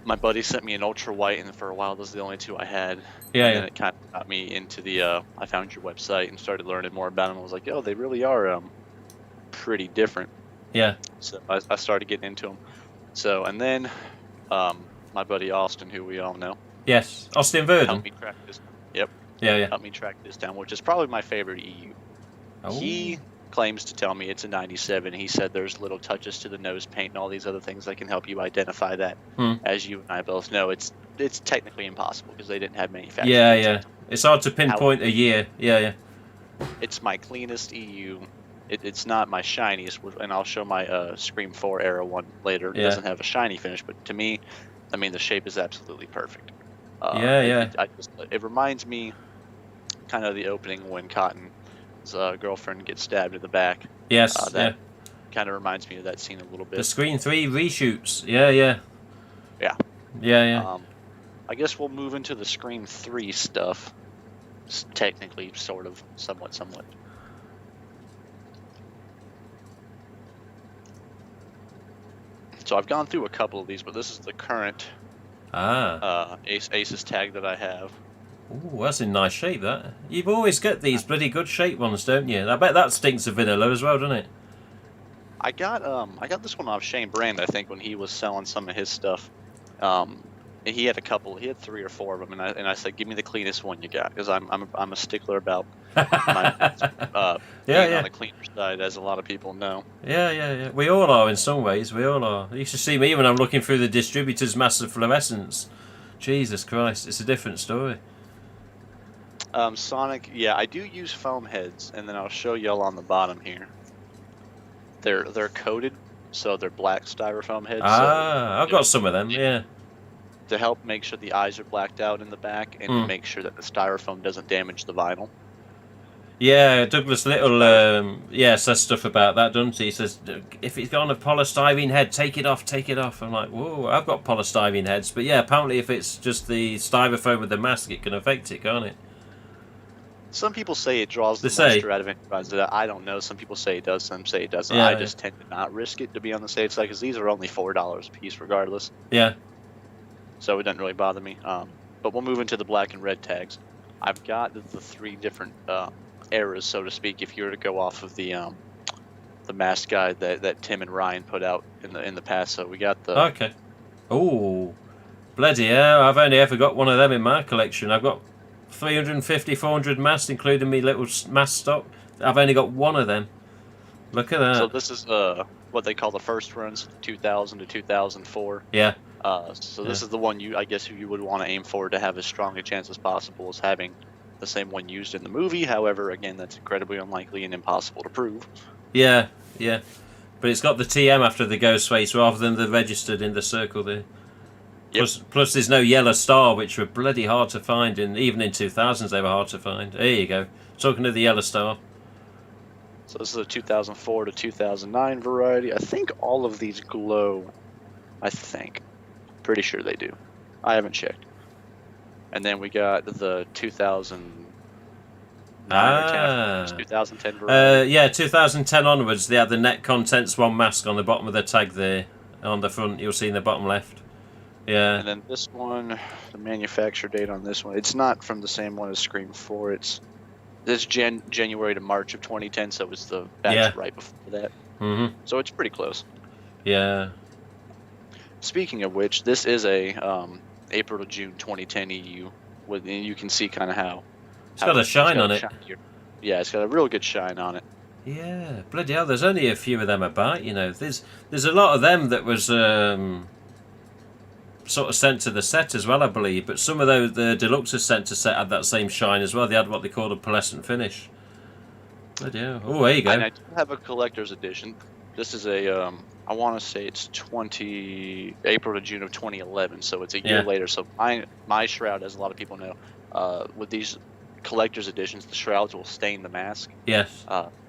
S2: my buddy sent me an ultra white, and for a while those are the only two I had.
S1: Yeah,
S2: and then it kind of got me into the. I found your website and started learning more about them. I was like, oh, they really are pretty different.
S1: Yeah.
S2: So I started getting into them. So and then my buddy Austin, who we all know.
S1: Yes, Austin Verdon.
S2: Helped me track this. Yep.
S1: Yeah, yeah.
S2: Helped me track this down, which is probably my favorite EU.
S1: Oh.
S2: He claims to tell me it's a 97. He said there's little touches to the nose paint and all these other things that can help you identify that. As you and I both know, it's technically impossible because they didn't have manufacturing.
S1: Yeah, yeah. It's hard to pinpoint a year. Yeah, yeah.
S2: It's my cleanest EU. It's not my shiniest, and I'll show my Scream 4 era one later. It doesn't have a shiny finish, but to me, I mean, the shape is absolutely perfect. It reminds me kind of the opening when Cotton's girlfriend gets stabbed in the back.
S1: Yes,
S2: that kind of reminds me of that scene a little bit.
S1: The Scream 3 reshoots. Yeah, yeah.
S2: Yeah.
S1: Yeah, yeah.
S2: I guess we'll move into the Scream 3 stuff. Technically, sort of, somewhat. So I've gone through a couple of these, but this is the current Aces tag that I have.
S1: Ooh, that's in nice shape, that. You've always got these bloody good shape ones, don't you? I bet that stinks of vanilla as well, doesn't it?
S2: I got this one off Shane Brand, I think, when he was selling some of his stuff. He had 3 or 4 of them, and I said, give me the cleanest one you got, because I'm a stickler about my being on the cleaner side, as a lot of people know.
S1: Yeah. We all are in some ways. We all are. You should see me when I'm looking through the distributor's massive fluorescence. Jesus Christ, it's a different story.
S2: Sonic, yeah, I do use foam heads, and then I'll show y'all on the bottom here. They're coated, so they're black styrofoam heads.
S1: I've got some of them, yeah.
S2: To help make sure the eyes are blacked out in the back, and to make sure that the styrofoam doesn't damage the vinyl.
S1: Yeah, Douglas Little says stuff about that, doesn't he? He says, if it's got a polystyrene head, take it off. I'm like, whoa, I've got polystyrene heads. But yeah, apparently if it's just the styrofoam with the mask, it can affect it, can't it?
S2: Some people say it draws the moisture out of it. I don't know. Some people say it does, some say it doesn't. I just tend to not risk it, to be on the safe side, because these are only $4 a piece regardless.
S1: Yeah.
S2: So it doesn't really bother me. But we'll move into the black and red tags. I've got the 3 different eras, so to speak, if you were to go off of the mask guide that Tim and Ryan put out in the past. So we got the...
S1: Okay. Oh, bloody hell. I've only ever got one of them in my collection. I've got 350, 400 masks, including me little mask stock. I've only got one of them. Look at that.
S2: So this is what they call the first runs, 2000 to 2004.
S1: Yeah.
S2: So this is the one you would want to aim for to have as strong a chance as possible as having the same one used in the movie. However, again, that's incredibly unlikely and impossible to prove.
S1: Yeah. But it's got the TM after the GhostFace rather than the registered in the circle there. Yep. Plus there's no yellow star, which were bloody hard to find, and even in 2000s they were hard to find. There you go. Talking of the yellow star.
S2: So this is a 2004 to 2009 variety. I think all of these glow. I think. Pretty sure they do. I haven't checked. And then we got the 2009 or 10, 2010 variety.
S1: Yeah, 2010 onwards, they had the net contents one mask on the bottom of the tag there. On the front, you'll see in the bottom left. Yeah.
S2: And then this one, the manufacture date on this one, it's not from the same one as Scream 4. It's January to March of 2010, so it's the batch right before that.
S1: Mm-hmm.
S2: So it's pretty close.
S1: Yeah.
S2: Speaking of which, this is a April to June 2010 EU. And you can see kind of how...
S1: It's got a shine on it.
S2: Yeah, it's got a real good shine on it.
S1: Yeah, bloody hell, there's only a few of them about, you know. There's a lot of them that was... sort of sent to the set as well, I believe, but some of the deluxes sent to set had that same shine as well. They had what they called a pearlescent finish. Bloody hell. Oh, there you go.
S2: And I do have a collector's edition. This is a, I want to say it's April to June of 2011, so it's a year later. So my shroud, as a lot of people know, with these collector's editions, the shrouds will stain the mask.
S1: Yes.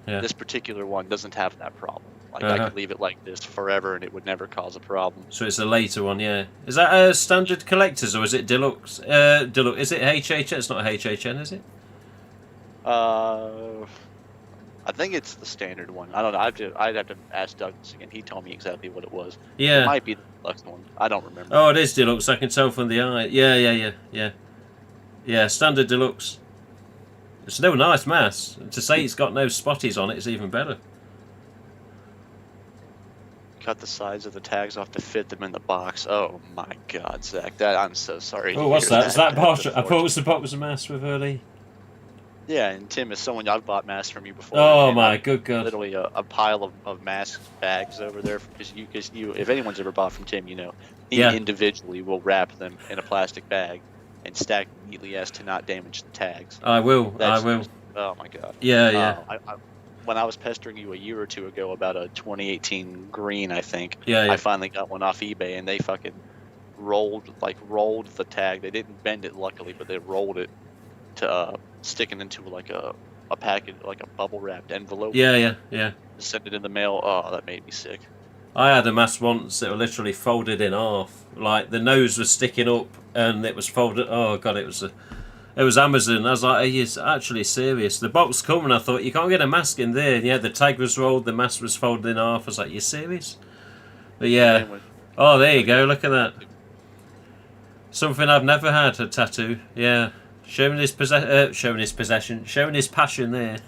S2: This particular one doesn't have that problem. Like, I could leave it like this forever and it would never cause a problem.
S1: So it's a later one, yeah. Is that a standard collector's or is it deluxe? Deluxe. Is it HHN? It's not HHN, is it?
S2: I think it's the standard one. I don't know. I'd have to ask Douglas again. He told me exactly what it was.
S1: Yeah.
S2: It might be the deluxe one. I don't remember.
S1: Oh, it is deluxe. I can tell from the eye. Yeah, standard deluxe. It's no nice mass. To say it's got no spotties on it is even better.
S2: Cut the sides of the tags off to fit them in the box. Oh my God, Zach! I'm so sorry.
S1: Oh, what's that? Is that Bosch? I thought it was the box of mass with early.
S2: Yeah, and Tim is someone I've bought masks from you before.
S1: Oh my good God!
S2: Literally a pile of mask bags over there because you if anyone's ever bought from Tim, he individually will wrap them in a plastic bag and stack them neatly as to not damage the tags.
S1: I will.
S2: Oh my God.
S1: Yeah.
S2: When I was pestering you a year or two ago about a 2018 green, I think.
S1: Yeah.
S2: I finally got one off eBay, and they fucking rolled the tag. They didn't bend it, luckily, but they rolled it to stick it into like a package, like a bubble wrapped envelope.
S1: Yeah.
S2: Send it in the mail. Oh, that made me sick.
S1: I had a mask once that were literally folded in half. Like the nose was sticking up, and it was folded. Oh God, it was Amazon. I was like, are you actually serious? The box come and I thought, you can't get a mask in there. And yeah, the tag was rolled, the mask was folded in half. I was like, you serious? But yeah. Oh, there you go. Look at that. Something I've never had, a tattoo. Yeah. Showing his passion there.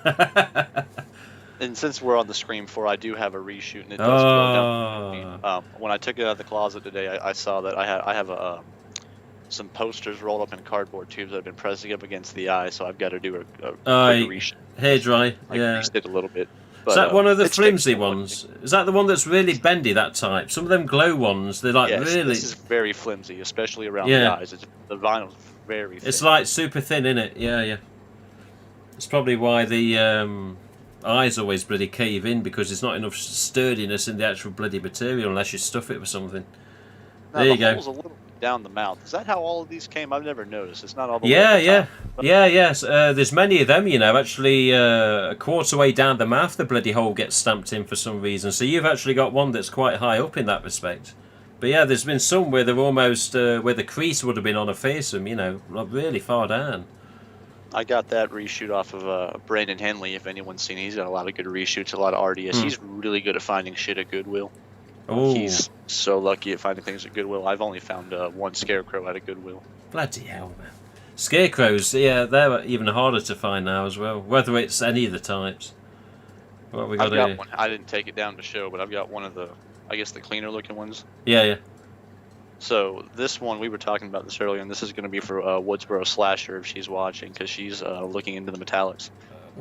S2: And since we're on the Scream 4, I do have a reshoot, and it does go down. When I took it out of the closet today, I saw that I have some posters rolled up in cardboard tubes that have been pressing up against the eye, so I've got to do a reshoot.
S1: Hair dry,
S2: I greased it a little bit. But,
S1: is that one of the flimsy ones? Is that the one that's really bendy, that type? Some of them glow ones, they're like really...
S2: this is very flimsy, especially around the eyes. The vinyl's very thin.
S1: It's like super thin, innit? Yeah. It's probably why the eyes always bloody cave in, because there's not enough sturdiness in the actual bloody material unless you stuff it with something.
S2: Now,
S1: there you go.
S2: Hole's a little down the mouth. Is that how all of these came? I've never noticed. It's not all the way
S1: top, yes. There's many of them, actually a quarter way down the mouth the bloody hole gets stamped in for some reason. So you've actually got one that's quite high up in that respect. But yeah, there's been some where they're almost where the crease would have been on a face, really far down.
S2: I got that reshoot off of Brandon Henley. If anyone's seen, he's got a lot of good reshoots, a lot of RDS. He's really good at finding shit at Goodwill.
S1: Oh.
S2: He's so lucky at finding things at Goodwill. I've only found one scarecrow at a Goodwill.
S1: Bloody hell, man. Scarecrows, they're even harder to find now as well, whether it's any of the types. What we got here?
S2: One. I didn't take it down to show, but I've got one of the, I guess, the cleaner looking ones.
S1: Yeah.
S2: So this one, we were talking about this earlier, and this is going to be for Woodsboro Slasher if she's watching, because she's looking into the metallics.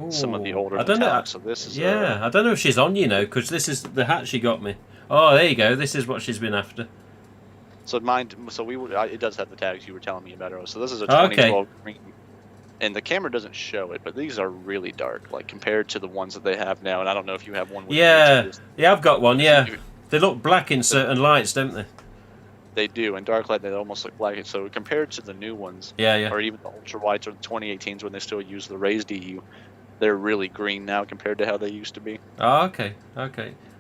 S1: Ooh,
S2: some of the older
S1: I don't
S2: metallics.
S1: know.
S2: So this is
S1: I don't know if she's on, because this is the hat she got me. Oh, there you go. This is what she's been after.
S2: So mine. So it does have the tags you were telling me about earlier. So this is a 2012 green, and the camera doesn't show it, but these are really dark, like compared to the ones that they have now. And I don't know if you have one. With
S1: I've got one. Yeah, they look black in certain lights, don't they?
S2: They do. In dark light, they almost look black. So compared to the new ones, or even the ultra whites or the 2018s when they still use the raised EU, they're really green now compared to how they used to be.
S1: Oh, okay.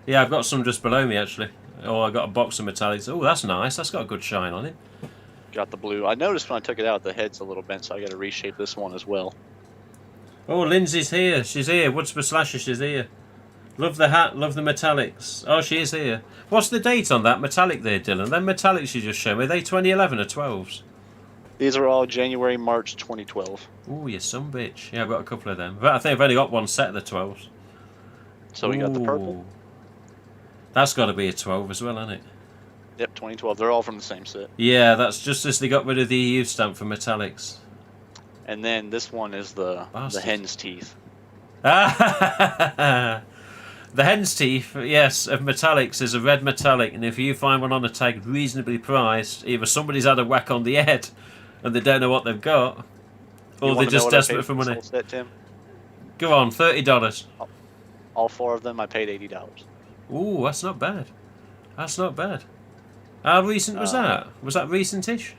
S1: Yeah, I've got some just below me actually. Oh, I got a box of metallics. Oh, that's nice. That's got a good shine on it.
S2: Got the blue. I noticed when I took it out, the head's a little bent, so I got to reshape this one as well.
S1: Oh, Lindsay's here. She's here. Woodsboro Slasher, she's here. Love the hat. Love the metallics. Oh, she is here. What's the date on that metallic there, Dylan? Them metallics you just showed me, are they 2011 or 12s?
S2: These are all January, March 2012.
S1: Oh, you some bitch. Yeah, I've got a couple of them. But I think I've only got one set of the 12s.
S2: So we got the purple.
S1: That's got to be a 12 as well, hasn't it?
S2: Yep, 2012. They're all from the same set.
S1: Yeah, that's just as they got rid of the EU stamp for metallics.
S2: And then this one is the hen's teeth.
S1: The hen's teeth, yes, of metallics is a red metallic, and if you find one on a tag reasonably priced, either somebody's had a whack on the head and they don't know what they've got, or they're just desperate for money.
S2: Set, Tim?
S1: Go on, $30.
S2: All four of them, I paid $80.
S1: Ooh, that's not bad. That's not bad. How recent was that? Was that recent-ish?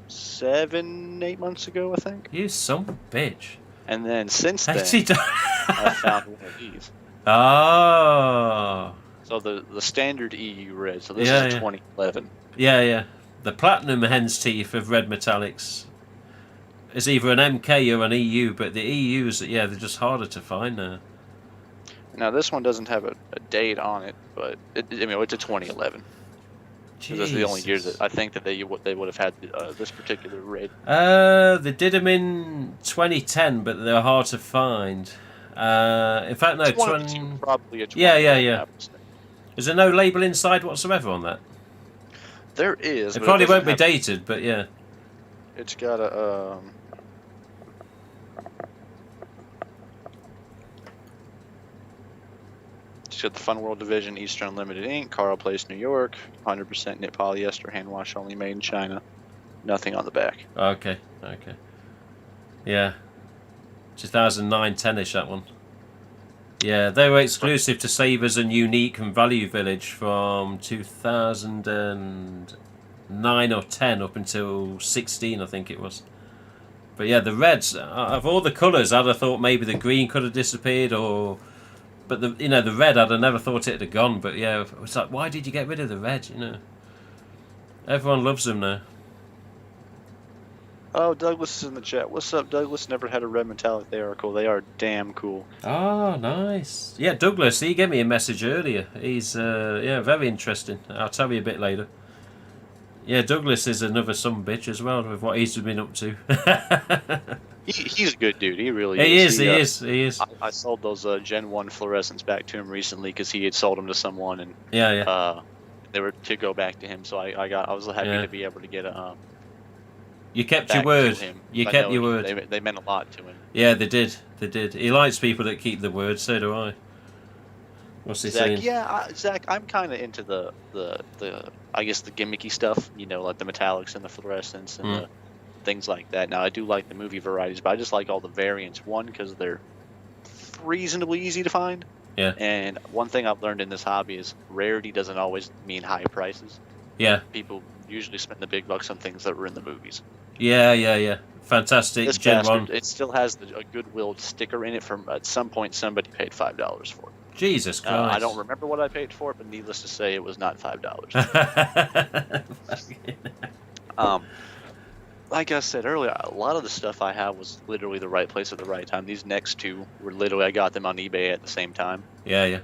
S2: 7-8 months ago, I think.
S1: You some bitch.
S2: And then since then, I found one of these.
S1: Oh.
S2: So the standard EU red. So this is 2011.
S1: Yeah. The platinum hen's teeth of red metallics. it's either an MK or an EU, but the EUs, they're just harder to find now.
S2: Now this one doesn't have a date on it, but it's a 2011. That's the only year that I think that they would have had this particular red.
S1: They did them in 2010, but they're hard to find. In fact, no,
S2: probably a 20.
S1: Yeah. Is there no label inside whatsoever on that?
S2: There is.
S1: It probably won't be dated, but yeah.
S2: It's got a. It's got the Fun World Division, Eastern Unlimited Inc., Carl Place, New York, 100% knit polyester, hand wash only, made in China. Nothing on the back.
S1: Okay. Yeah. 2009, 10-ish, that one. Yeah, they were exclusive to Savers and Unique and Value Village from 2009 or 10 up until 16, I think it was. But yeah, the reds, of all the colours, I'd have thought maybe the green could have disappeared, but the red, I'd have never thought it'd have gone. But yeah, it's like, why did you get rid of the red? Everyone loves them now.
S2: Oh, Douglas is in the chat. What's up, Douglas? Never had a red metallic. They are cool. They are damn cool.
S1: Oh, nice. Yeah, Douglas, he gave me a message earlier. He's, very interesting. I'll tell you a bit later. Yeah, Douglas is another bitch as well with what he's been up to.
S2: He's a good dude. He really is.
S1: He is.
S2: I sold those Gen 1 fluorescents back to him recently because he had sold them to someone, and they were to go back to him. So I was happy to be able to get a.
S1: You kept your word. You kept your word.
S2: They meant a lot to him.
S1: Yeah, they did. He likes people that keep the word. So do I. What's he saying?
S2: Yeah, Zach, I'm kind of into the I guess the gimmicky stuff. Like the metallics and the fluorescents and the things like that. Now I do like the movie varieties, but I just like all the variants. One, because they're reasonably easy to find.
S1: Yeah.
S2: And one thing I've learned in this hobby is rarity doesn't always mean high prices.
S1: Yeah.
S2: People usually spend the big bucks on things that were in the movies.
S1: Yeah. Fantastic.
S2: This
S1: Gen
S2: bastard,
S1: 1.
S2: it still has a Goodwill sticker in it from at some point somebody paid $5 for it.
S1: Jesus Christ.
S2: I don't remember what I paid for it, but needless to say, it was not $5. Like I said earlier, a lot of the stuff I have was literally the right place at the right time. These next two were literally, I got them on eBay at the same time.
S1: Yeah.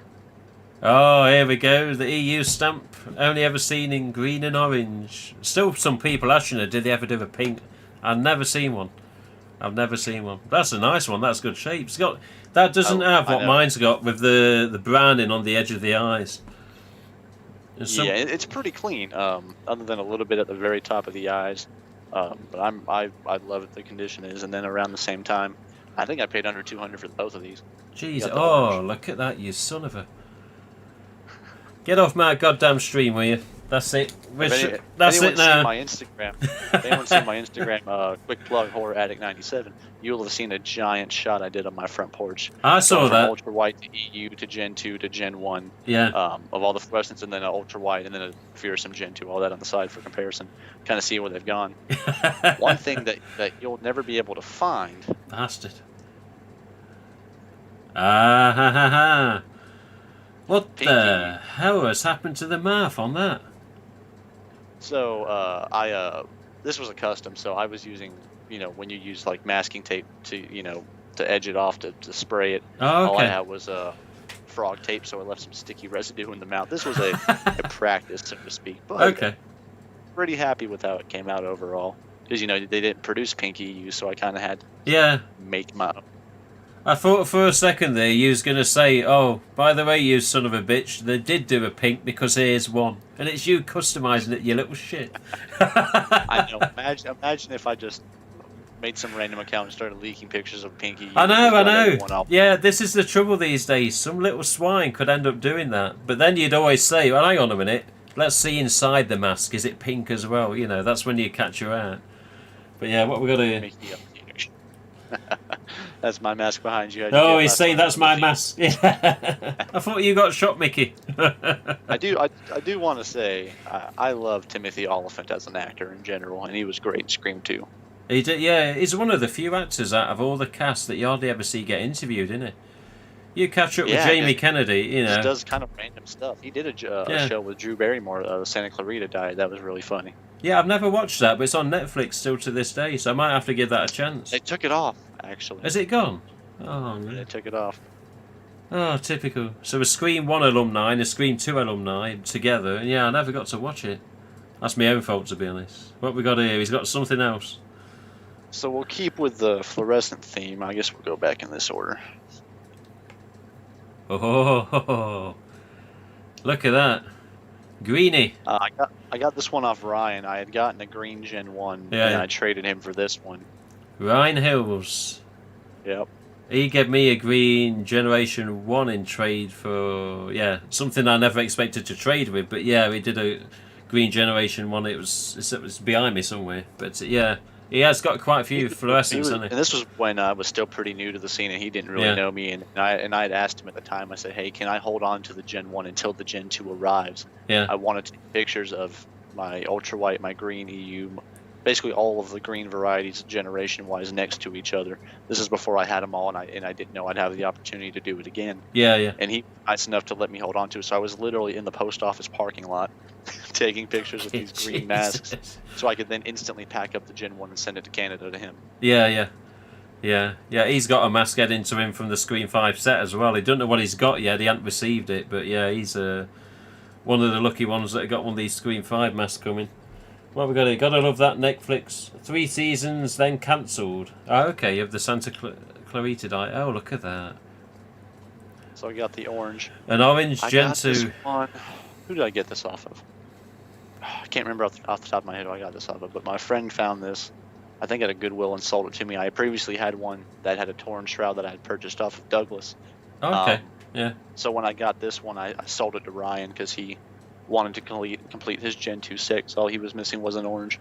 S1: Oh, here we go. The EU stamp, only ever seen in green and orange. Still some people asking her, did they ever do a pink? I've never seen one. That's a nice one. That's good shape. That doesn't have what mine's got with the browning on the edge of the eyes.
S2: Yeah, it's pretty clean, other than a little bit at the very top of the eyes. But I love the condition is, and then around the same time, I think I paid under $200 for both of these.
S1: Jeez, look at that, you son of a... Get off my goddamn stream, will you? That's it. That's it now.
S2: My Instagram. If anyone's seen my Instagram, quick plug, Horror Addict 97, you'll have seen a giant shot I did on my front porch.
S1: I saw that.
S2: Ultra white to EU to Gen 2 to Gen 1.
S1: Yeah.
S2: Of all the fluorescents, and then an ultra white, and then a fearsome Gen 2, all that on the side for comparison. Kind of see where they've gone. One thing that you'll never be able to find.
S1: Bastard. Ah ha ha ha. What the hell has happened to the mouth on that?
S2: So this was a custom, so I was using, when you use like masking tape to edge it off to spray it.
S1: Oh, okay.
S2: All I had was frog tape, so I left some sticky residue in the mouth. This was a practice, so to speak. But
S1: okay.
S2: Pretty happy with how it came out overall, because they didn't produce pink EU, so I kind of had
S1: to
S2: make my own.
S1: I thought for a second there you was going to say, oh, by the way, you son of a bitch, they did do a pink because here's one. And it's you customising it, you little shit.
S2: I know. Imagine if I just made some random account and started leaking pictures of Pinky.
S1: I know. Yeah, this is the trouble these days. Some little swine could end up doing that. But then you'd always say, well, hang on a minute. Let's see inside the mask. Is it pink as well? That's when you catch her out. But yeah, what we got here?
S2: That's my mask behind you.
S1: Oh, he's saying that's my mask. I thought you got shot, Mickey.
S2: I do want to say I love Timothy Oliphant as an actor in general, and he was great in Scream 2.
S1: He did, yeah. He's one of the few actors out of all the cast that you hardly ever see get interviewed, isn't he? You catch up with
S2: Yeah,
S1: Jamie Kennedy, you
S2: he
S1: know.
S2: does kind of random stuff. He did a
S1: Yeah.
S2: show with Drew Barrymore, the Santa Clarita Diet. That was really funny.
S1: Yeah, I've never watched that, but it's on Netflix still to this day, so I might have to give that a chance.
S2: They took it off, actually.
S1: Has it gone? Oh, no.
S2: They took it off.
S1: Oh, typical. So a Scream 1 alumni and a Scream 2 alumni together, and yeah, I never got to watch it. That's my own fault, to be honest. What we got here? He's got something else.
S2: So we'll keep with the fluorescent theme. I guess we'll go back in this order.
S1: Oh, look at that. Greenie.
S2: I got this one off Ryan. I had gotten a green Gen 1,
S1: Yeah,
S2: and
S1: yeah.
S2: I traded him for this one.
S1: Ryan Hills.
S2: Yep.
S1: He gave me a green Generation 1 in trade for, yeah, something I never expected to trade with, but yeah, he did a green Generation 1. It was behind me somewhere, but yeah, he has got quite a few fluorescents, hasn't he?
S2: And this was when I was still pretty new to the scene, and he didn't really know me. And I had asked him at the time. I said, "Hey, can I hold on to the Gen 1 until the Gen 2 arrives?
S1: Yeah.
S2: I want to take pictures of my ultra white, my green EU, basically all of the green varieties, generation wise, next to each other. This is before I had them all, and I didn't know I'd have the opportunity to do it again.
S1: Yeah, yeah.
S2: And he was nice enough to let me hold on to it. So I was literally in the post office parking lot." Taking pictures of these green masks, so I could then instantly pack up the Gen 1 and send it to Canada to him.
S1: Yeah. He's got a mask heading to him from the Screen 5 set as well. He doesn't know what he's got yet. He hasn't received it, but yeah, he's one of the lucky ones that got one of these Screen 5 masks coming. What have we got here? Gotta love that Netflix. 3 seasons, then cancelled. Oh, okay, you have the Santa Clarita Diet. Oh, look at that.
S2: So I got the orange.
S1: An orange
S2: I
S1: Gen
S2: got
S1: 2.
S2: this one. Who did I get this off of? I can't remember off the top of my head who I got this off of, but my friend found this, I think at a Goodwill, and sold it to me. I previously had one that had a torn shroud that I had purchased off of Douglas.
S1: Oh, okay, yeah.
S2: So when I got this one, I sold it to Ryan because he wanted to complete his Gen 2 6. All he was missing was an orange.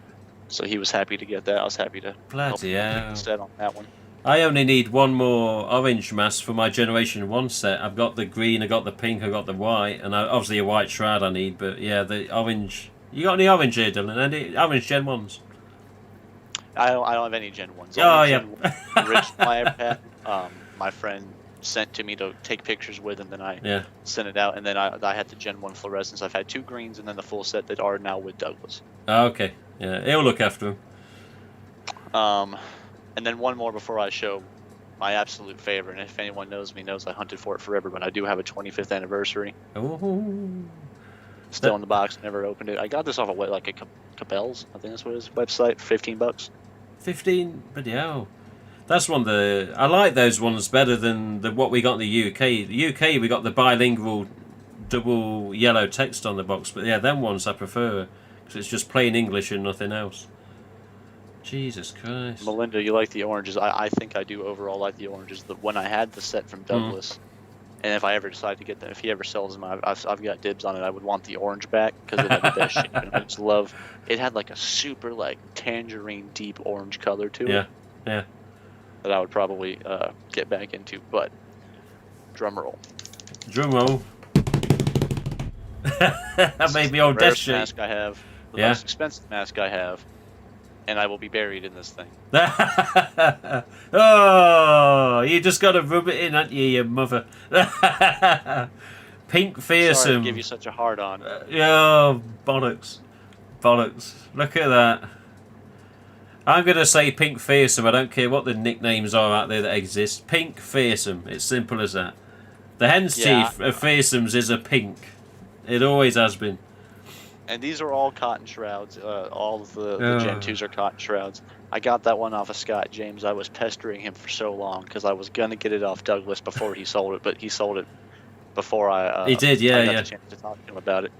S2: So he was happy to get that. I was happy to help
S1: Bloody
S2: him
S1: hell.
S2: instead on that one.
S1: I only need one more orange mask for my Generation 1 set. I've got the green, I've got the pink, I've got the white, and obviously a white shroud I need, but yeah, the orange. You got any orange here, Dylan? Any orange Gen 1s?
S2: I don't have any Gen 1s.
S1: Oh, yeah.
S2: Original I had, my friend sent to me to take pictures with, and then I sent it out, and then I had the Gen 1 fluorescence. I've had 2 greens and then the full set that are now with Douglas.
S1: Oh, okay. Yeah, he'll look after him.
S2: And then one more before I show my absolute favorite, and if anyone knows me knows I hunted for it forever, but I do have a 25th anniversary.
S1: Oh.
S2: Still in the box, never opened it. I got this off of like a Cabela's, I think that's what it is, website, for $15.
S1: 15, but yeah. That's one of the. I like those ones better than what we got in the UK. The UK, we got the bilingual double yellow text on the box, but yeah, them ones I prefer because it's just plain English and nothing else. Jesus Christ.
S2: Melinda, you like the oranges? I think I do overall like the oranges. When I had the set from Douglas, and if I ever decide to get them, if he ever sells them, I've got dibs on it. I would want the orange back because it had the best shape. And I just love. It had like a super like tangerine deep orange color to it.
S1: Yeah.
S2: That I would probably get back into, but drum roll.
S1: Drum roll. That made me old death shit.
S2: Mask I have, the most expensive mask I have, and I will be buried in this thing.
S1: Oh, you just got to rub it in, haven't you, your mother? Pink fearsome.
S2: Sorry to give you such a hard on.
S1: Oh, bollocks. Look at that. I'm going to say Pink Fearsome. I don't care what the nicknames are out there that exist. Pink Fearsome. It's simple as that. The hen's teeth of Fearsomes is a pink. It always has been.
S2: And these are all cotton shrouds. All of the Gen 2s are cotton shrouds. I got that one off of Scott James. I was pestering him for so long because I was going to get it off Douglas before he sold it, but he sold it before I...
S1: he did,
S2: I got the chance to talk to him about it.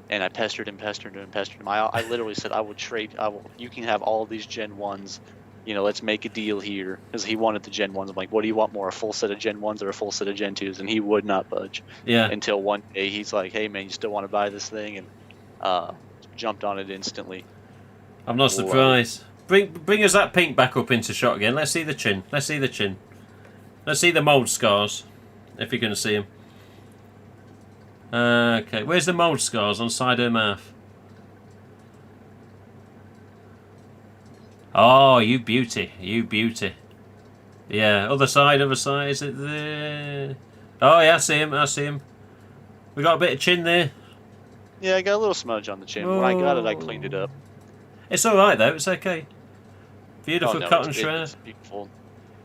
S2: And I pestered him. I literally said, you can have all these Gen 1s. You know, let's make a deal here. Because he wanted the Gen 1s. I'm like, what do you want more, a full set of Gen 1s or a full set of Gen 2s? And he would not budge.
S1: Yeah.
S2: Until one day he's like, hey, man, you still want to buy this thing? And jumped on it instantly.
S1: I'm not surprised. Bring us that pink back up into shot again. Let's see the chin. Let's see the mould scars. If you can see them. Okay, where's the mould scars on side of her mouth? Oh, you beauty. Yeah, other side, is it there? Oh yeah, I see him. I see him. We got a bit of chin there.
S2: Yeah, I got a little smudge on the chin. When I got it, I cleaned it up.
S1: It's all right though. It's okay.
S2: Oh
S1: Beautiful
S2: no,
S1: cotton
S2: it's
S1: shroud.
S2: beautiful.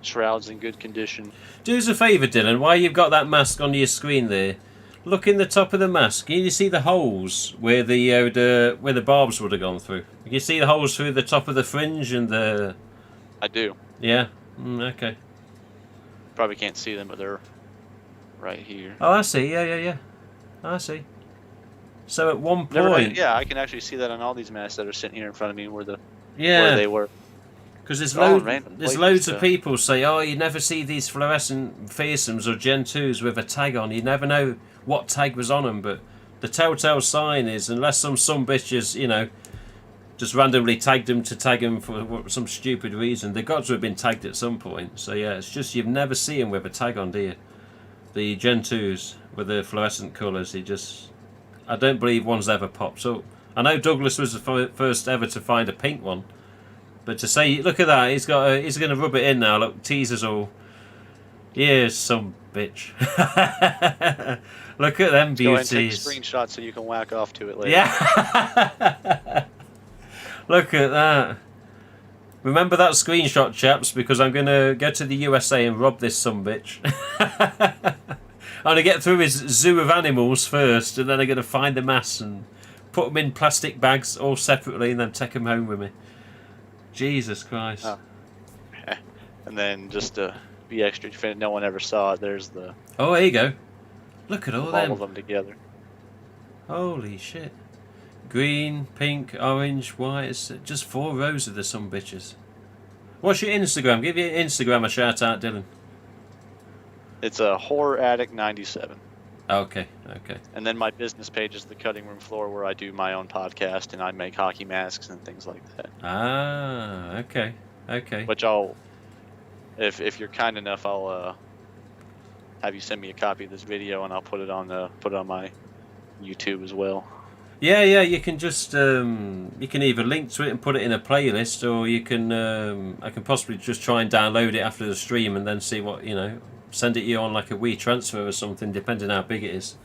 S2: Shroud's in good condition.
S1: Do us a favour, Dylan. While you've got that mask on your screen there, look in the top of the mask. Can you see the holes where the barbs would have gone through? Can you see the holes through the top of the fringe and the?
S2: I do.
S1: Yeah. Okay.
S2: Probably can't see them, but they're right here.
S1: Oh, I see. Yeah. I see. So at one point,
S2: yeah, I can actually see that on all these masks that are sitting here in front of me where
S1: yeah,
S2: they were.
S1: because there's
S2: There's
S1: loads of people say, oh, you never see these fluorescent fearsomes or Gen 2s with a tag on. You never know what tag was on them, but the telltale sign is, unless some bitches, just randomly tagged them to tag them for some stupid reason, they've got to have been tagged at some point. So yeah, it's just you've never seen them with a tag on, do you? The Gen 2s with the fluorescent colours, I don't believe one's ever popped up. I know Douglas was the first ever to find a pink one. But to say, look at that, he's going to rub it in now. Look, teasers all. Here's some bitch. Look at them beauties.
S2: Go ahead and take a screenshot so you can whack off to it later.
S1: Yeah. Look at that. Remember that screenshot, chaps, because I'm going to go to the USA and rob this sumbitch. I'm going to get through his zoo of animals first, and then I'm going to find the mass and put them in plastic bags all separately and then take them home with me. Jesus Christ.
S2: Oh. And then just to be extra definitive, no one ever saw it. There's the...
S1: Oh, there you go. Look at all
S2: of them together.
S1: Holy shit. Green, pink, orange, white. It's just 4 rows of the some bitches. What's your Instagram? Give your Instagram a shout out, Dylan.
S2: It's a Horror Addict 97.
S1: Okay.
S2: And then my business page is the Cutting Room Floor, where I do my own podcast and I make hockey masks and things like that.
S1: Ah, okay.
S2: Which if you're kind enough, I'll have you send me a copy of this video and I'll put it on my YouTube as well.
S1: Yeah, you can just you can either link to it and put it in a playlist, or you can I can possibly just try and download it after the stream and then see what send it you on like a WeTransfer or something, depending how big it is.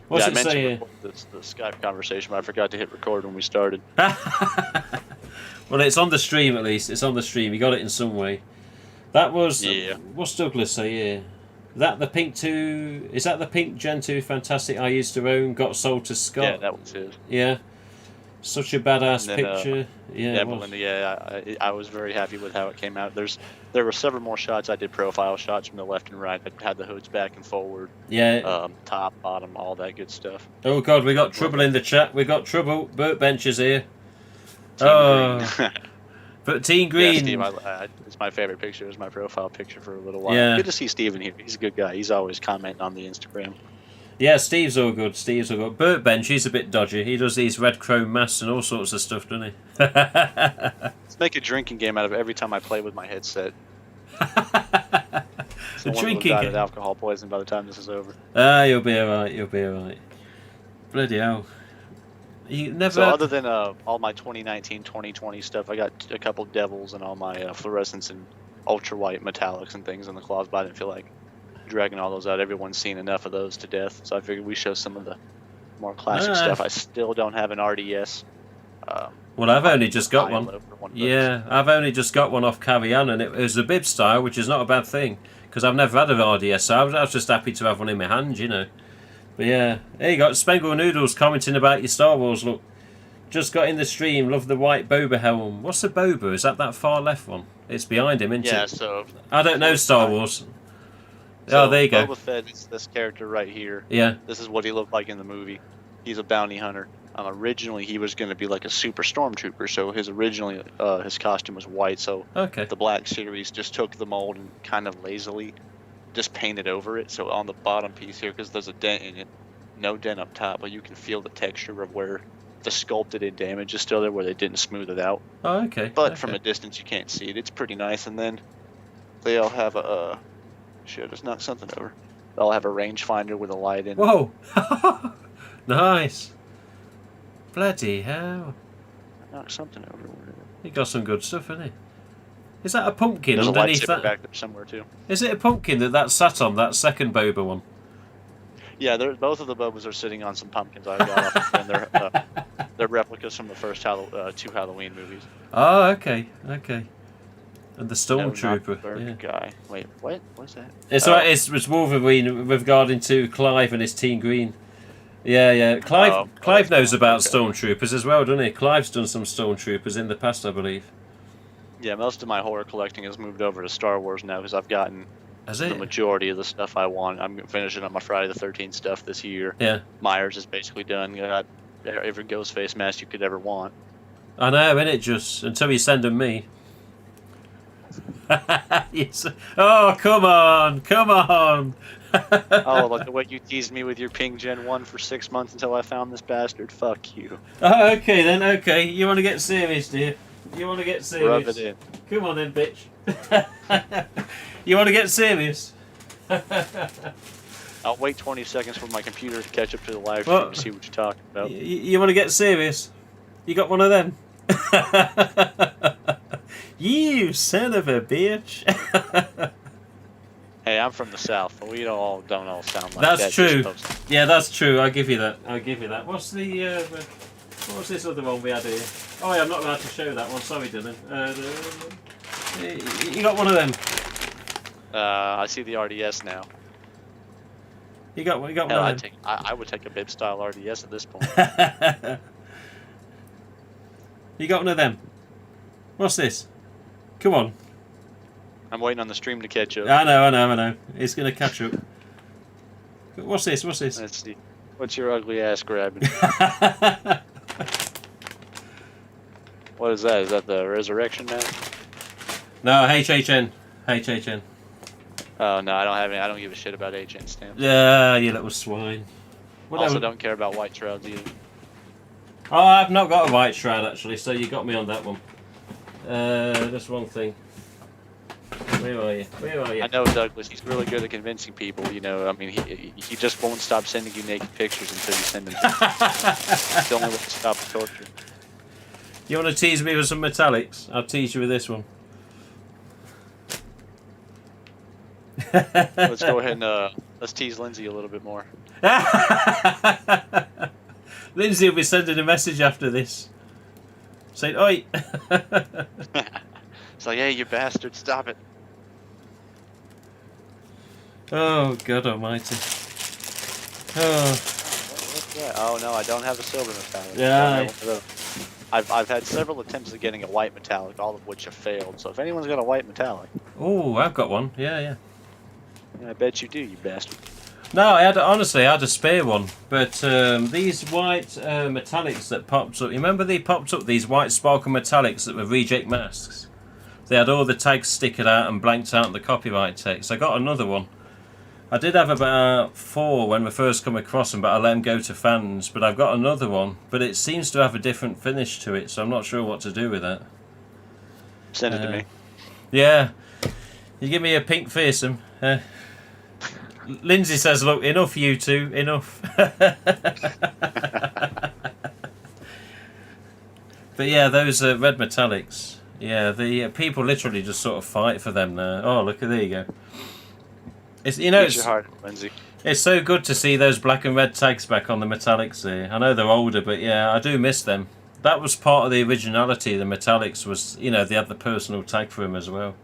S1: What's
S2: I
S1: it say?
S2: the Skype conversation, but I forgot to hit record when we started.
S1: Well, it's on the stream at least. It's on the stream. You got it in some way. That was.
S2: Yeah.
S1: What's Douglas say here? The pink 2? Is that the pink Gen 2 Fantastic I used to own? Got sold to Scott.
S2: Yeah, that was his.
S1: Yeah. Such a badass picture.
S2: Yeah, Melinda, I was very happy with how it came out. There were several more shots. I did profile shots from the left and right. I had the hoods back and forward.
S1: Yeah.
S2: Top, bottom, all that good stuff.
S1: Oh God, we got trouble in the chat. We got trouble. Burt Bench is here.
S2: Green.
S1: But Team Green.
S2: Yeah, Steve, it's my favorite picture. It was my profile picture for a little while.
S1: Yeah.
S2: Good to see Steven here. He's a good guy. He's always commenting on the Instagram.
S1: Yeah, Steve's all good. Burt Bench, he's a bit dodgy. He does these red chrome masks and all sorts of stuff, doesn't he?
S2: Let's make a drinking game out of every time I play with my headset.
S1: The drinking game.
S2: Of alcohol poison by the time this is over.
S1: You'll be alright. Bloody hell. You never.
S2: So other than all my 2019, 2020 stuff, I got a couple devils and all my fluorescents and ultra white metallics and things in the closet, but I didn't feel like dragging all those out. Everyone's seen enough of those to death, so I figured we show some of the more classic stuff. I still don't have an RDS.
S1: Well, I've only just got one. I've only just got one off Carrion, and it was a bib style, which is not a bad thing, because I've never had an RDS, so I was just happy to have one in my hand, But yeah, there you got Spangle Noodles commenting about your Star Wars look. Just got in the stream, love the white Boba helm. What's the Boba? Is that far left one? It's behind him, isn't it?
S2: Yeah, so...
S1: I don't know Star Wars.
S2: So
S1: there you go.
S2: Boba Fett is this character right here.
S1: Yeah.
S2: This is what he looked like in the movie. He's a bounty hunter. Originally, he was going to be like a super stormtrooper, so his costume was white. So the Black Series just took the mold and kind of lazily just painted over it. So on the bottom piece here, because there's a dent in it, no dent up top, but you can feel the texture of where the sculpted in damage is still there, where they didn't smooth it out.
S1: Oh, okay.
S2: But from a distance, you can't see it. It's pretty nice. And then they all have a... Shit, just knocked something over. They all have a rangefinder with a light in it.
S1: Whoa! Nice. Bloody hell.
S2: Knocked something over.
S1: He got some good stuff, hasn't he? Is that a pumpkin
S2: There's
S1: underneath
S2: a
S1: that?
S2: back there somewhere too.
S1: Is it a pumpkin that sat on, that second Boba one?
S2: Yeah, both of the Bobas are sitting on some pumpkins I got off a friend. They're replicas from the first two Halloween movies.
S1: Oh, okay, okay. And the
S2: No, not the
S1: Stormtrooper.
S2: burger
S1: Yeah.
S2: guy. Wait, what? What's that?
S1: It's right. It's Wolverine with regarding to Clive and his Team Green. Yeah, yeah. Clive knows about Stormtroopers as well, doesn't he? Clive's done some Stormtroopers in the past, I believe.
S2: Yeah, most of my horror collecting has moved over to Star Wars now because I've gotten the majority of the stuff I want. I'm finishing up my Friday the 13th stuff this year.
S1: Yeah.
S2: Myers is basically done. Got every GhostFace mask you could ever want.
S1: I know, innit? Just until you send them me. Yes. Oh, come on, come on.
S2: Oh, like the way you teased me with your Ping Gen 1 for 6 months until I found this bastard. Fuck you.
S1: Oh, okay then, okay. You want to get serious, dear? You want to get serious?
S2: Rub it in.
S1: Come on then, bitch. You want to get serious?
S2: I'll wait 20 seconds for my computer to catch up to the live stream to see what you're talking about.
S1: You want to get serious? You got one of them? You son of a bitch.
S2: Hey, I'm from the South, but we don't all sound like
S1: that's
S2: that.
S1: True. Yeah, that's true. I'll give you that. I'll give you that. What's the what was this other one we had here? Oh, yeah, I'm not allowed to show that one. Sorry, Dylan. You got one of them.
S2: I see the RDS now.
S1: You got one of them.
S2: I would take a bib style RDS at this point.
S1: You got one of them. What's this? Come on.
S2: I'm waiting on the stream to catch up.
S1: I know. It's going to catch up. What's this?
S2: Let's see. What's your ugly ass grabbing? What is that? Is that the resurrection now?
S1: No, HHN.
S2: Oh, no, I don't have any. I don't give a shit about HN stamps.
S1: Yeah, you little swine.
S2: Also don't care about white shrouds either.
S1: Oh, I've not got a white shroud actually, so you got me on that one. Just one thing. Where are you?
S2: I know Douglas. He's really good at convincing people. You know, I mean, he just won't stop sending you naked pictures until you send them to him. It's the only way to stop the torture.
S1: You want to tease me with some metallics? I'll tease you with this one.
S2: Let's go ahead and let's tease Lindsay a little bit more.
S1: Lindsay will be sending a message after this, saying, "Oi."
S2: It's like, hey, you bastard, stop it.
S1: Oh, God almighty. Oh.
S2: What's that? Oh, no, I don't have a silver metallic.
S1: Yeah.
S2: I've had several attempts at getting a white metallic, all of which have failed. So if anyone's got a white metallic...
S1: Oh, I've got one. Yeah.
S2: I bet you do, you bastard.
S1: No, I had a spare one, but these white metallics that popped up. You remember they popped up, these white sparkle metallics that were reject masks? They had all the tags sticking out and blanked out the copyright text. I got another one. I did have about 4 when we first come across them, but I let them go to fans. But I've got another one, but it seems to have a different finish to it, so I'm not sure what to do with that.
S2: Send it to me.
S1: Yeah. You give me a pink fearsome. Lindsay says, look, enough you two, enough. But yeah, those red metallics. Yeah, the people literally just sort of fight for them now. Oh, look, there you go. It's
S2: your heart, Lindsay.
S1: It's so good to see those black and red tags back on the metallics there. I know they're older, but yeah, I do miss them. That was part of the originality. The metallics was, they had the personal tag for them as well.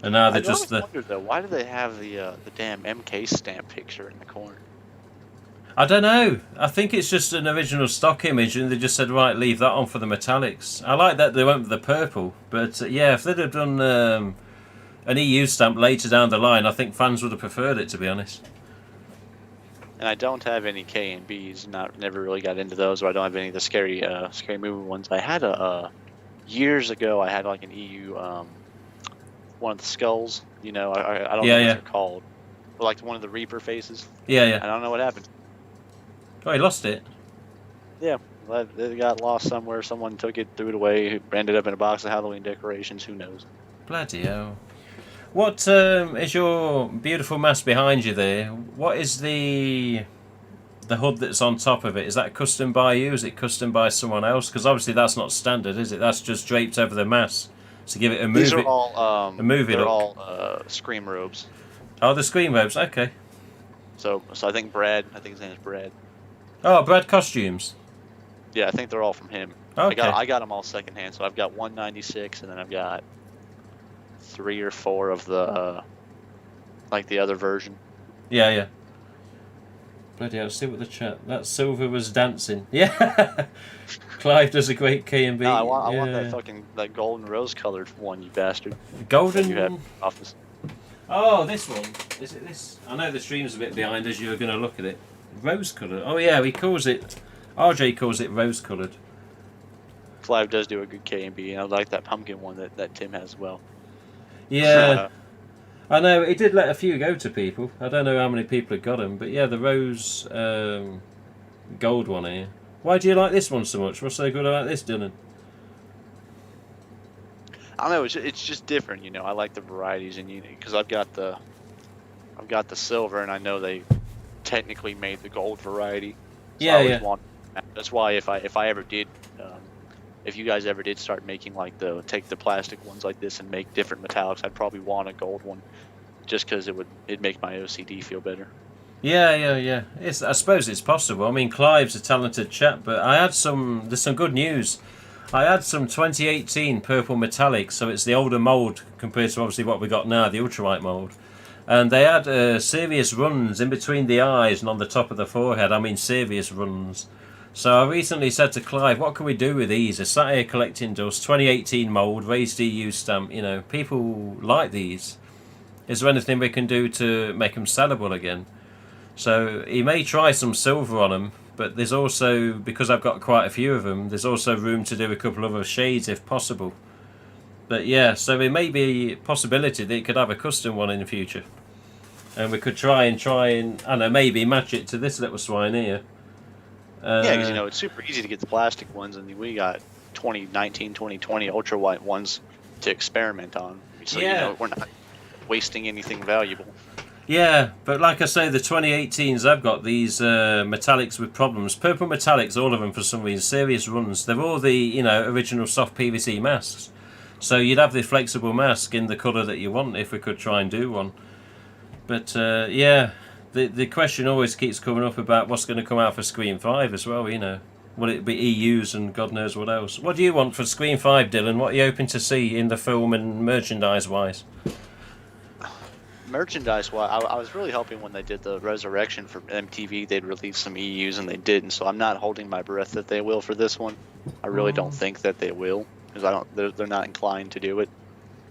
S1: And now they're just the.
S2: I wonder though, why do they have the damn MK stamp picture in the corner?
S1: I don't know. I think it's just an original stock image, and they just said, right, leave that on for the metallics. I like that they went with the purple, but yeah, if they'd have done an EU stamp later down the line, I think fans would have preferred it, to be honest.
S2: And I don't have any K and Bs. Never really got into those, or I don't have any of the scary movie ones. I had years ago. I had like an EU one of the skulls. I don't know what they're called, but like one of the Reaper faces.
S1: Yeah.
S2: I don't know what happened.
S1: Oh, he lost it.
S2: Yeah, it got lost somewhere. Someone took it, threw it away. It ended up in a box of Halloween decorations. Who knows?
S1: Bloody hell. What is your beautiful mask behind you there? What is the hood that's on top of it? Is that custom by you? Is it custom by someone else? Because obviously that's not standard, is it? That's just draped over the mask to give it a move.
S2: These are all
S1: a movie
S2: they're
S1: look.
S2: all scream robes.
S1: Oh, the scream robes. Okay.
S2: So I think Brad. I think his name is Brad.
S1: Oh, Brad Costumes.
S2: Yeah, I think they're all from him.
S1: Okay.
S2: I got them all secondhand. So I've got 196, and then I've got 3 or 4 of the like the other version.
S1: Yeah. Bloody hell, see what the chat. That Silver was dancing. Yeah. Clive does a great K&B.
S2: No, I want that fucking golden rose colored one, you bastard.
S1: Golden.
S2: You have office.
S1: Oh, this one. Is it this? I know the stream's a bit behind as you were going to look at it. Rose coloured. Oh yeah, he calls it. RJ calls it rose coloured.
S2: Clive does do a good K&B, and I like that pumpkin one that Tim has as well.
S1: Yeah. I know, he did let a few go to people. I don't know how many people have got them, but yeah, the rose gold one here. Why do you like this one so much? What's so good about this, Dylan?
S2: I don't know. It's just different, you know. I like the varieties, and because I've got the silver, and I know they technically made the gold variety. So
S1: Yeah.
S2: That's why if I ever did, if you guys ever did start making take the plastic ones like this and make different metallics, I'd probably want a gold one, just because it'd make my OCD feel better.
S1: Yeah. I suppose it's possible. I mean, Clive's a talented chap, but there's some good news. I had some 2018 purple metallics, so it's the older mould compared to obviously what we got now, the ultralight mould. And they had serious runs in between the eyes and on the top of the forehead. I mean, serious runs. So I recently said to Clive, what can we do with these? I sat here collecting dust, 2018 mould, raised EU stamp. You know, people like these. Is there anything we can do to make them sellable again? So he may try some silver on them, but there's also, because I've got quite a few of them, there's also room to do a couple of other shades if possible. But yeah, so there may be a possibility that he could have a custom one in the future. And we could try and I don't know, maybe match it to this little swine here.
S2: Yeah, because it's super easy to get the plastic ones, and we got 2019, 2020 ultra white ones to experiment on. So we're not wasting anything valuable.
S1: Yeah, but like I say, the 2018s, I've got these metallics with problems. Purple metallics, all of them for some reason, serious runs. They're all the original soft PVC masks. So you'd have the flexible mask in the colour that you want if we could try and do one. But the question always keeps coming up about what's going to come out for Screen 5 as well, Will it be EUs and God knows what else? What do you want for Screen 5, Dylan? What are you hoping to see in the film and merchandise-wise?
S2: Merchandise-wise, I was really hoping when they did the Resurrection for MTV, they'd release some EUs, and they didn't. So I'm not holding my breath that they will for this one. I really don't think that they will, because they're not inclined to do it.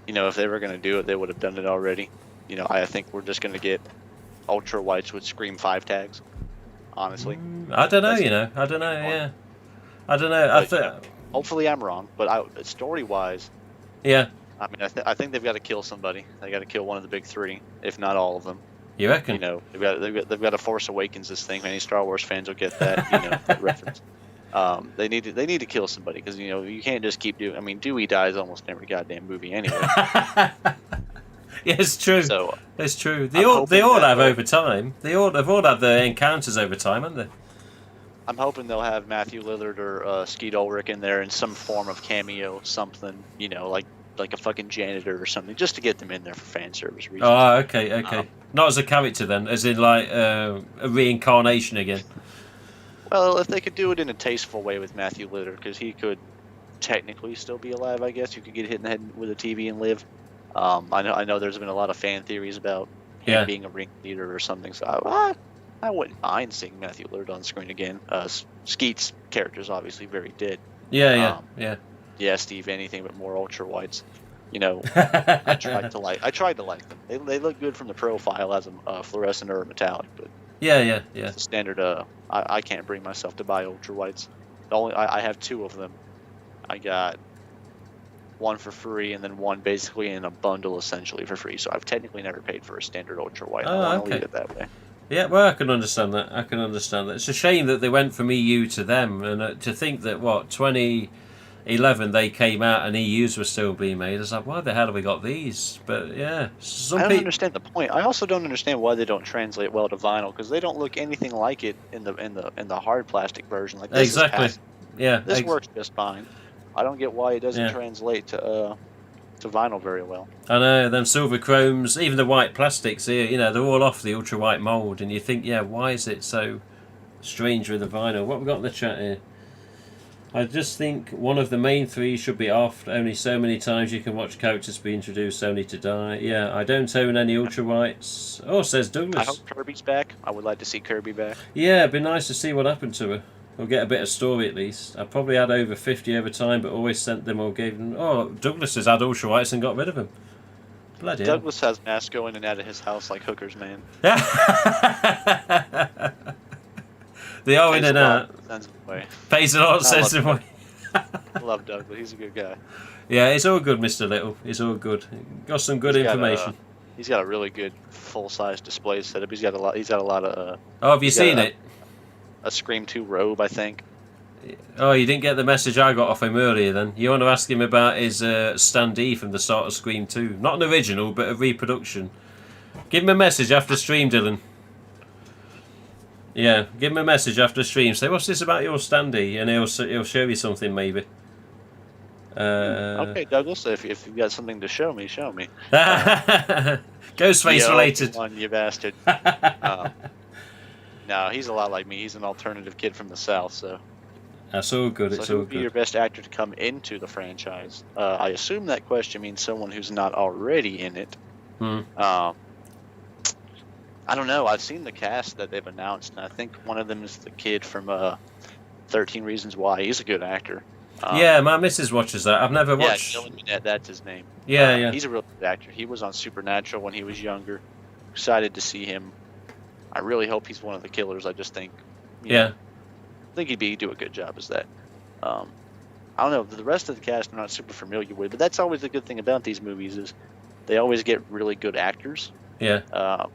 S2: If they were going to do it, they would have done it already. I think we're just going to get ultra whites with Scream 5 tags. Honestly,
S1: I don't know. I don't know. Yeah, I don't know.
S2: Hopefully, I'm wrong, but story-wise,
S1: yeah.
S2: I mean, I think they've got to kill somebody. They got to kill one of the big 3, if not all of them.
S1: You reckon?
S2: They've got to Force Awakens this thing. Any Star Wars fans will get that, that reference. They need to kill somebody, because you can't just keep doing. I mean, Dewey dies almost every goddamn movie anyway.
S1: Yeah, it's true.
S2: So
S1: it's true. They all have over time. They've all had their encounters over time, haven't they?
S2: I'm hoping they'll have Matthew Lillard or Skeet Ulrich in there in some form of cameo, something, like a fucking janitor or something, just to get them in there for fan service reasons.
S1: Oh, okay. Not as a character then, as in like a reincarnation again.
S2: Well, if they could do it in a tasteful way with Matthew Lillard, because he could technically still be alive, I guess. You could get hit in the head with a TV and live. I know there's been a lot of fan theories about him being a ringleader or something, so I wouldn't mind seeing Matthew Lillard on screen again. Skeet's character's obviously very dead.
S1: Yeah.
S2: Yeah, Steve, anything but more ultra whites. I tried to like them. They look good from the profile as a fluorescent or a metallic, but
S1: yeah.
S2: The standard. I can't bring myself to buy ultra whites. I have 2 of them. I got one for free, and then one basically in a bundle essentially for free. So I've technically never paid for a standard ultra white. I want to leave it that way.
S1: Yeah, well, I can understand that. It's a shame that they went from EU to them, and to think that 2011 they came out and EUs were still being made. I was like, why the hell have we got these? But yeah,
S2: I don't understand the point. I also don't understand why they don't translate well to vinyl, because they don't look anything like it in the hard plastic version. Like this
S1: exactly.
S2: This works just fine. I don't get why it doesn't translate to to vinyl very well.
S1: I know, them silver chromes, even the white plastics here, you know, they're all off the ultra white mould, and you think, yeah, why is it so strange with the vinyl? What have we got in the chat here? I just think one of the main three should be off. Only so many times you can watch characters be introduced only to die. Yeah, I don't own any ultra whites. Oh, says Douglas.
S2: I hope Kirby's back. I would like to see Kirby back.
S1: Yeah, it'd be nice to see what happened to her. Or get a bit of story at least. I probably had over 50 over time, but always sent them or gave them. Oh, Douglas has had ultra whites and got rid of them. Bloody hell.
S2: Douglas has masks going in and out of his house like hookers, man.
S1: They are in and out. Pays a lot, sends them away.
S2: I love Douglas. He's a good guy.
S1: Yeah, it's all good, Mr. Little. It's all good. Got some good information.
S2: He's got a really good full-size display setup. He's got a lot of.
S1: Oh, have you seen it?
S2: A Scream 2 robe, I think.
S1: Oh, you didn't get the message I got off him earlier then. You want to ask him about his standee from the start of Scream 2. Not an original, but a reproduction. Give him a message after stream, Dylan. Yeah, give him a message after stream. Say, what's this about your standee? And he'll show you something, maybe.
S2: Okay, Douglas, if you've got something to show me, show me.
S1: GhostFace related.
S2: One, you bastard. No, he's a lot like me. He's an alternative kid from the South, so...
S1: That's all good, it's
S2: who
S1: all
S2: would be
S1: good.
S2: your best actor to come into the franchise? I assume that question means someone who's not already in it. I don't know. I've seen the cast that they've announced, and I think one of them is the kid from 13 Reasons Why. He's a good actor.
S1: Yeah, my missus watches that. I've never watched...
S2: Yeah, Dylan Minnette, that's his name.
S1: Yeah, yeah.
S2: He's a real good actor. He was on Supernatural when he was younger. Excited to see him. I really hope he's one of the killers. I just think... I think he'd do a good job as that. I don't know. The rest of the cast I'm not super familiar with, but that's always the good thing about these movies is they always get really good actors.
S1: Yeah.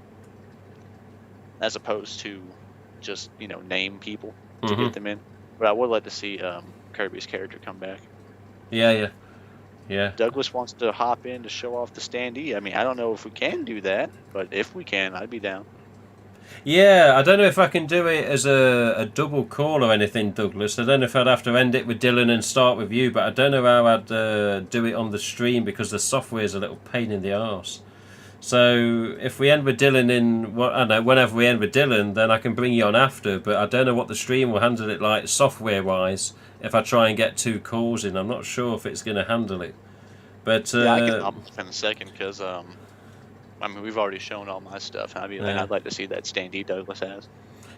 S2: As opposed to just, name people to get them in. But I would like to see Kirby's character come back.
S1: Yeah.
S2: Douglas wants to hop in to show off the standee. I mean, I don't know if we can do that, but if we can, I'd be down.
S1: Yeah, I don't know if I can do it as a double call or anything, Douglas. I don't know if I'd have to end it with Dylan and start with you, but I don't know how I'd do it on the stream because the software's a little pain in the arse. So if we end with Dylan whenever we end with Dylan, then I can bring you on after, but I don't know what the stream will handle it like software-wise if I try and get 2 calls in. I'm not sure if it's going to handle it. But
S2: I can hop up in a second because... we've already shown all my stuff. I mean, I'd like to see that standee Douglas has.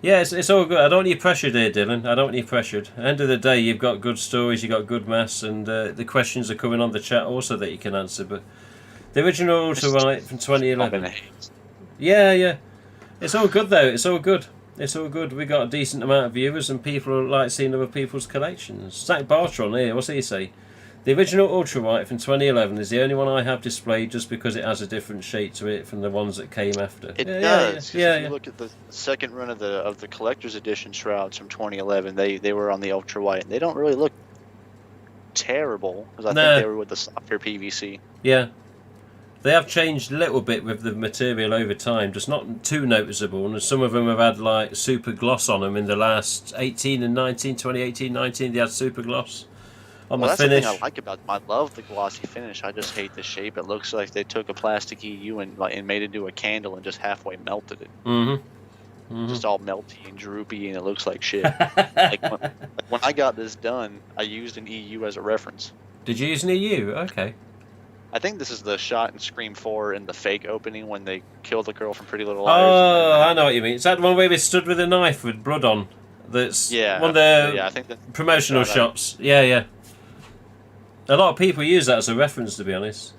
S1: Yeah, it's all good. I don't want you pressured here, Dylan. I don't want you pressured. At the end of the day, you've got good stories, you've got good maths, and the questions are coming on the chat also that you can answer. But the original to write from 2011. Yeah. It's all good, though. It's all good. We got a decent amount of viewers, and people like seeing other people's collections. Zach Bartron here, what's he say? The original Ultrawhite from 2011 is the only one I have displayed just because it has a different shape to it from the ones that came after.
S2: It does. If you look at the second run of the collector's edition shrouds from 2011, they were on the Ultrawhite, and they don't really look terrible because I think they were with the softer PVC.
S1: Yeah. They have changed a little bit with the material over time, just not too noticeable, and some of them have had like super gloss on them in the last 2018, 19, they had super gloss.
S2: That's the thing I like about them. I love the glossy finish. I just hate the shape. It looks like they took a plastic EU and made it into a candle and just halfway melted it. Just all melty and droopy, and it looks like shit. When I got this done, I used an EU as a reference.
S1: Did you use an EU? Okay.
S2: I think this is the shot in Scream 4 in the fake opening when they kill the girl from Pretty Little Liars.
S1: Oh, I know what you mean. Is that the one where they stood with a knife with blood on? That's one of the
S2: I think
S1: promotional shots. Yeah. A lot of people use that as a reference, to be honest.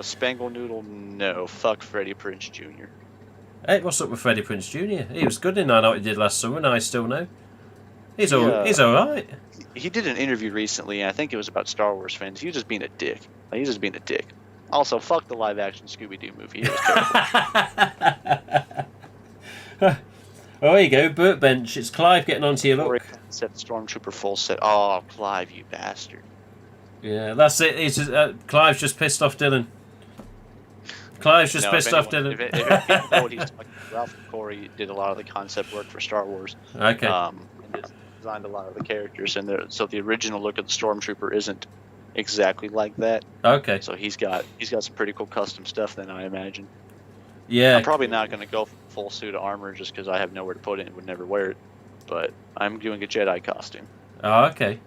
S2: Spangle Noodle, no. Fuck Freddie Prinze Jr.
S1: Hey, what's up with Freddie Prinze Jr.? He was good in I Know What He Did Last Summer, and I Still Know. He's alright.
S2: He did an interview recently, and I think it was about Star Wars fans. He was just being a dick. He's just being a dick. Also, fuck the live-action Scooby-Doo movie. It was terrible.
S1: Oh, there you go, Burt Bench. It's Clive getting onto your look.
S2: Set Stormtrooper full set. Oh, Clive, you bastard.
S1: Yeah, that's it. Clive's just pissed off Dylan. Dylan.
S2: If know what he's talking about, Ralph Corey did a lot of the concept work for Star Wars.
S1: Okay.
S2: And designed a lot of the characters, and so the original look of the Stormtrooper isn't exactly like that.
S1: Okay.
S2: So he's got some pretty cool custom stuff. Then I imagine.
S1: Yeah.
S2: I'm probably not going to go full suit of armor just because I have nowhere to put it and would never wear it. But I'm doing a Jedi costume.
S1: Oh, okay.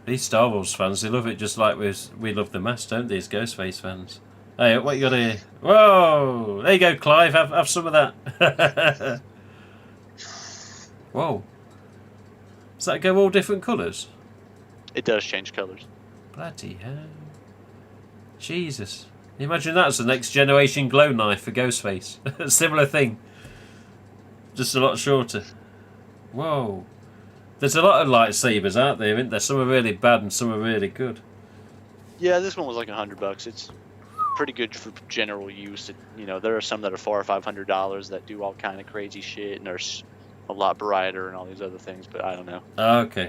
S1: These Star Wars fans, they love it just like we love the mask, don't they? These GhostFace fans. Hey, what you got here? Whoa! There you go, Clive. Have some of that. Whoa. Does that go all different colours?
S2: It does change colours.
S1: Bloody hell. Jesus. Imagine that's the next generation glow knife for Ghostface. Similar thing. Just a lot shorter. Whoa. There's a lot of lightsabers out there, isn't there? Some are really bad and some are really good.
S2: Yeah, this one was like $100. It's pretty good for general use. There are some that are $400 or $500 that do all kind of crazy shit, and there's a lot brighter and all these other things. But I don't know.
S1: Okay.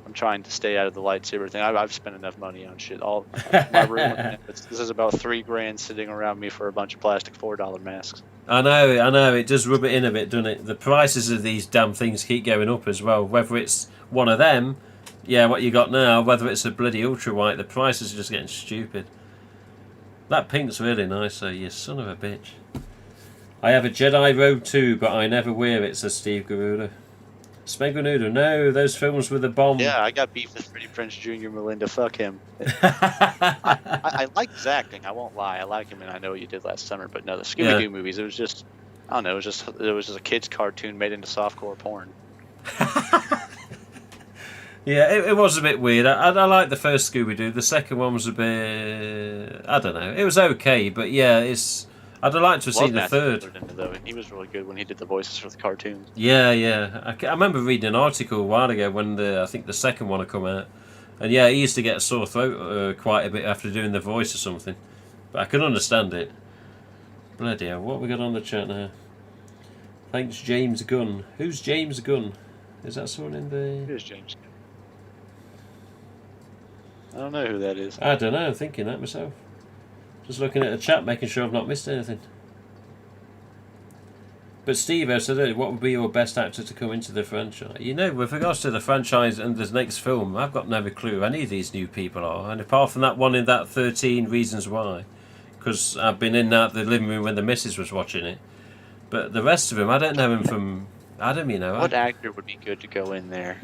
S2: I'm trying to stay out of the lightsaber thing. I've spent enough money on shit. All my room. This is about $3,000 sitting around me for a bunch of plastic $4 masks.
S1: I know. It does rub it in a bit, doesn't it? The prices of these damn things keep going up as well. Whether it's one of them, yeah, what you got now, whether it's a bloody ultra white, the prices are just getting stupid. That pink's really nice, though. You son of a bitch. I have a Jedi robe too, but I never wear it, says Steve Garuda. Spengunudo, no, those films with the bomb.
S2: Yeah, I got beef with Freddie Prinze Jr. Melinda. Fuck him. I like his acting. I won't lie. I like him, and I know what you did last summer. But no, the Scooby-Doo movies. It was just, I don't know. It was just a kids' cartoon made into softcore porn.
S1: Yeah, it was a bit weird. I liked the first Scooby-Doo. The second one was a bit, I don't know. It was okay, but yeah, I'd have liked to have seen the third.
S2: Though. He was really good when he did the voices for the cartoons.
S1: Yeah. I remember reading an article a while ago when I think the second one had come out. And yeah, he used to get a sore throat quite a bit after doing the voice or something. But I can understand it. Bloody hell, what have we got on the chat now? Thanks, James Gunn. Who's James Gunn? Is that someone in the...
S2: Who's James Gunn? I don't know who that is.
S1: I don't know, I'm thinking that myself. Just looking at the chat, making sure I've not missed anything. But Steve, I said, what would be your best actor to come into the franchise? With regards to the franchise and the next film, I've got no clue any of these new people are. And apart from that one in that 13 Reasons Why, because I've been in the living room when the missus was watching it. But the rest of them, I don't know him from Adam,
S2: What actor would be good to go in there?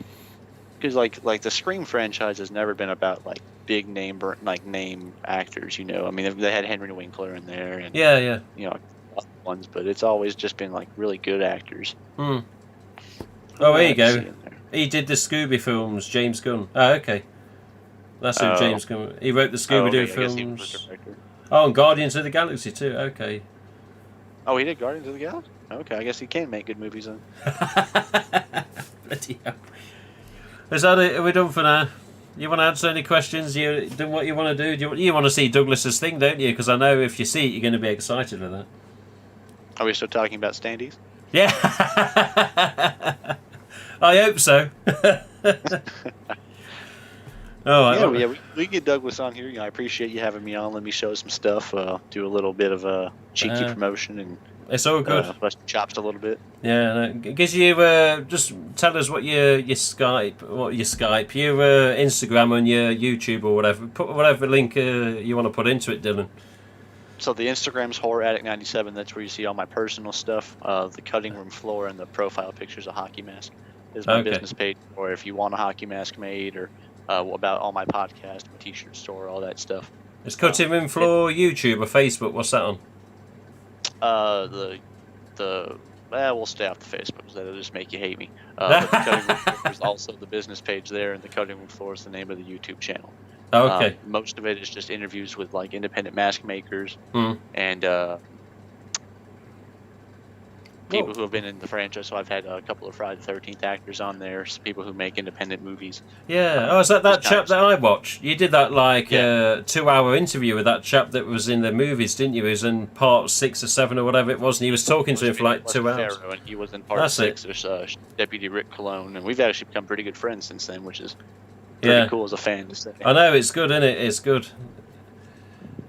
S2: Because like the Scream franchise has never been about like big name actors, I mean, they had Henry Winkler in there, and
S1: yeah,
S2: other ones, but it's always just been like really good actors.
S1: Oh, there you go. He did the Scooby films, James Gunn. Oh, okay. That's who James Gunn. He wrote the Scooby-Doo films. Oh, and Guardians of the Galaxy too. Okay.
S2: Oh, he did Guardians of the Galaxy. Okay, I guess he can make good movies then.
S1: Bloody hell. Is that it? Are we done for now? You want to answer any questions? You done what you want to do? You want to see Douglas's thing, don't you? Because I know if you see it, you're going to be excited with that.
S2: Are we still talking about standees?
S1: Yeah. I hope so.
S2: We get Douglas on here. I appreciate you having me on. Let me show some stuff. Do a little bit of a cheeky promotion and.
S1: It's all good.
S2: Bust chops a little bit.
S1: Yeah, gives you just tell us what your Skype, your Instagram and your YouTube or whatever. Put whatever link you want to put into it, Dylan.
S2: So the Instagram's Horror Addict 97. That's where you see all my personal stuff. The cutting room floor and the profile pictures of hockey mask is my business page. Or if you want a hockey mask made, or about all my podcast, my T-shirt store, all that stuff.
S1: Is cutting room floor YouTube or Facebook? What's that on?
S2: We'll stay off the Facebook because that'll just make you hate me. But the cutting room floor is also the business page there, and the cutting room floor is the name of the YouTube channel.
S1: Okay.
S2: Most of it is just interviews with like independent mask makers and people who have been in the franchise. So I've had a couple of Friday the 13th actors on there, some people who make independent movies.
S1: Yeah. Is that chap that I watched? You did that 2-hour interview with that chap that was in the movies, didn't you? He was in part 6 or 7 or whatever it was, and he was talking to him for like 2 hours.
S2: And he was in part 6. There's Deputy Rick Cologne, and we've actually become pretty good friends since then, which is pretty cool as a fan to say.
S1: I know, it's good, isn't it? It's good.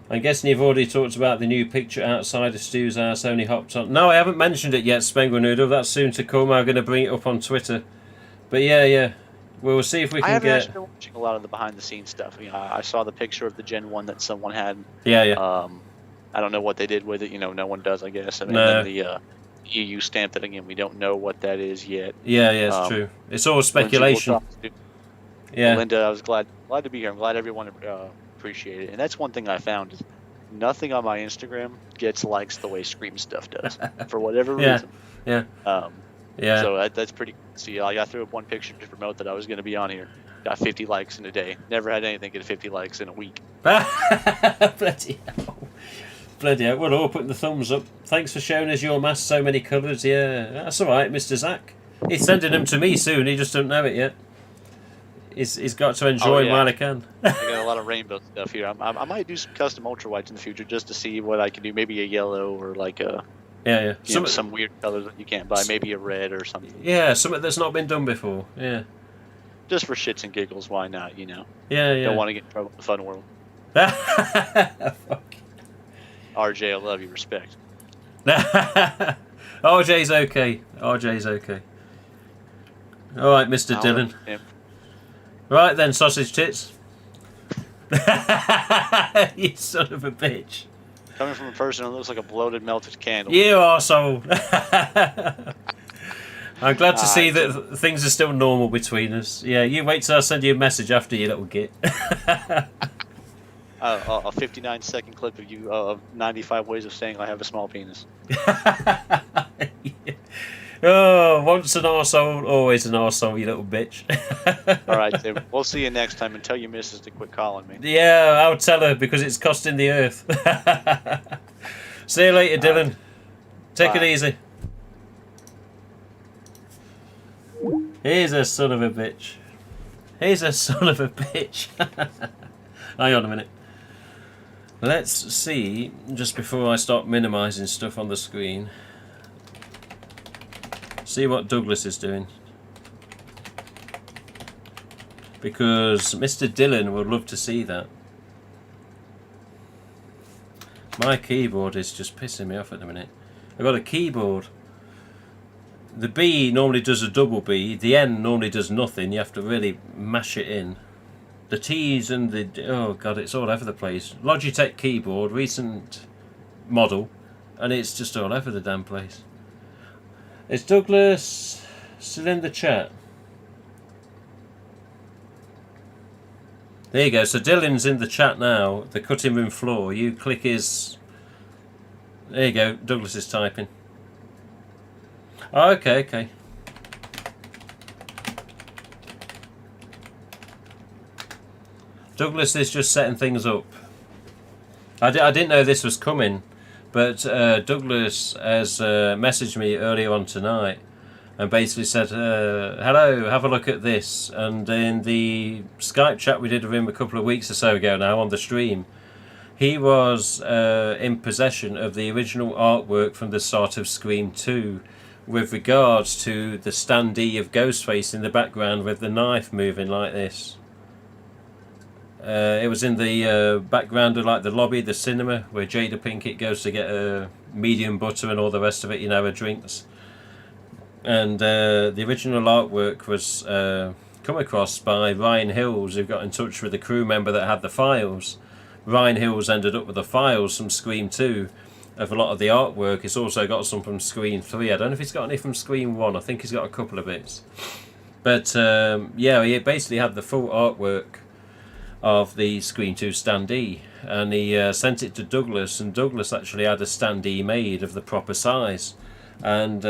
S1: I'm guessing you've already talked about the new picture outside of Stu's house, only hopped on. No, I haven't mentioned it yet, Spengunudo. That's soon to come. I'm going to bring it up on Twitter. But yeah. we'll see if we
S2: I
S1: can
S2: haven't
S1: get.
S2: actually been watching a lot of the behind-the-scenes stuff. You know, I saw the picture of the Gen 1 that someone had.
S1: Yeah.
S2: I don't know what they did with it. You know, no one does, I guess. I mean,
S1: No.
S2: then the EU stamped it again. We don't know what that is yet.
S1: Yeah, it's true. It's all speculation. Yeah.
S2: Linda, I was glad to be here. I'm glad everyone appreciated it. And that's one thing I found is nothing on my Instagram gets likes the way Scream stuff does for whatever reason.
S1: Yeah. Yeah.
S2: So that's pretty. See, I threw up one picture to promote that I was going to be on here. Got 50 likes in a day. Never had anything get 50 likes in a week.
S1: Bloody hell. Bloody hell. We're all putting the thumbs up. Thanks for showing us your mask, so many colours. Yeah, that's all right, Mr. Zach. He's sending them to me soon. He just don't know it yet. He's got to enjoy them while he can.
S2: I got a lot of rainbow stuff here. I might do some custom ultra whites in the future just to see what I can do. Maybe a yellow or like a some weird colors that you can't buy. Maybe a red or something.
S1: Yeah, something that's not been done before. Yeah.
S2: Just for shits and giggles, why not? You know.
S1: Yeah.
S2: Don't want to get in trouble in the fun world.
S1: Fuck.
S2: RJ, I love you. Respect.
S1: RJ's okay. RJ's okay. All right, Mr. Dillon. Right then, sausage tits. You son of a bitch.
S2: Coming from a person who looks like a bloated melted candle.
S1: You arsehole. I'm glad to see that things are still normal between us. Yeah, you wait till I send you a message after, you little git.
S2: A 59-second clip of you of 95 ways of saying I have a small penis.
S1: Oh, once an arsehole, always an arsehole, you little bitch.
S2: All right, Tim. We'll see you next time and tell your missus to quit calling me.
S1: Yeah, I'll tell her because it's costing the earth. See you later, Dylan. Take it easy. He's a son of a bitch. He's a son of a bitch. Hang on a minute. Let's see, just before I start minimising stuff on the screen, see what Douglas is doing. Because Mr. Dillon would love to see that. My keyboard is just pissing me off at the minute. I've got a keyboard. The B normally does a double B, the N normally does nothing, you have to really mash it in. The T's and the... oh god, it's all over the place. Logitech keyboard, recent model, and it's just all over the damn place. Is Douglas still in the chat? There you go, so Dylan's in the chat now, the cutting room floor. You click his... there you go, Douglas is typing. Oh, okay. Douglas is just setting things up. I didn't know this was coming, but Douglas has messaged me earlier on tonight and basically said, hello, have a look at this. And in the Skype chat we did with him a couple of weeks or so ago now on the stream, he was in possession of the original artwork from the start of Scream 2 with regards to the standee of Ghostface in the background with the knife moving like this. It was in the background of like the lobby, the cinema, where Jada Pinkett goes to get a medium butter and all the rest of it, you know, her drinks. And the original artwork was come across by Ryan Hills, who got in touch with the crew member that had the files. Ryan Hills ended up with the files from Scream 2 of a lot of the artwork. He's also got some from Scream 3. I don't know if he's got any from Scream 1. I think he's got a couple of bits. But yeah, he basically had the full artwork of the Scream 2 standee, and he sent it to Douglas, and Douglas actually had a standee made of the proper size. And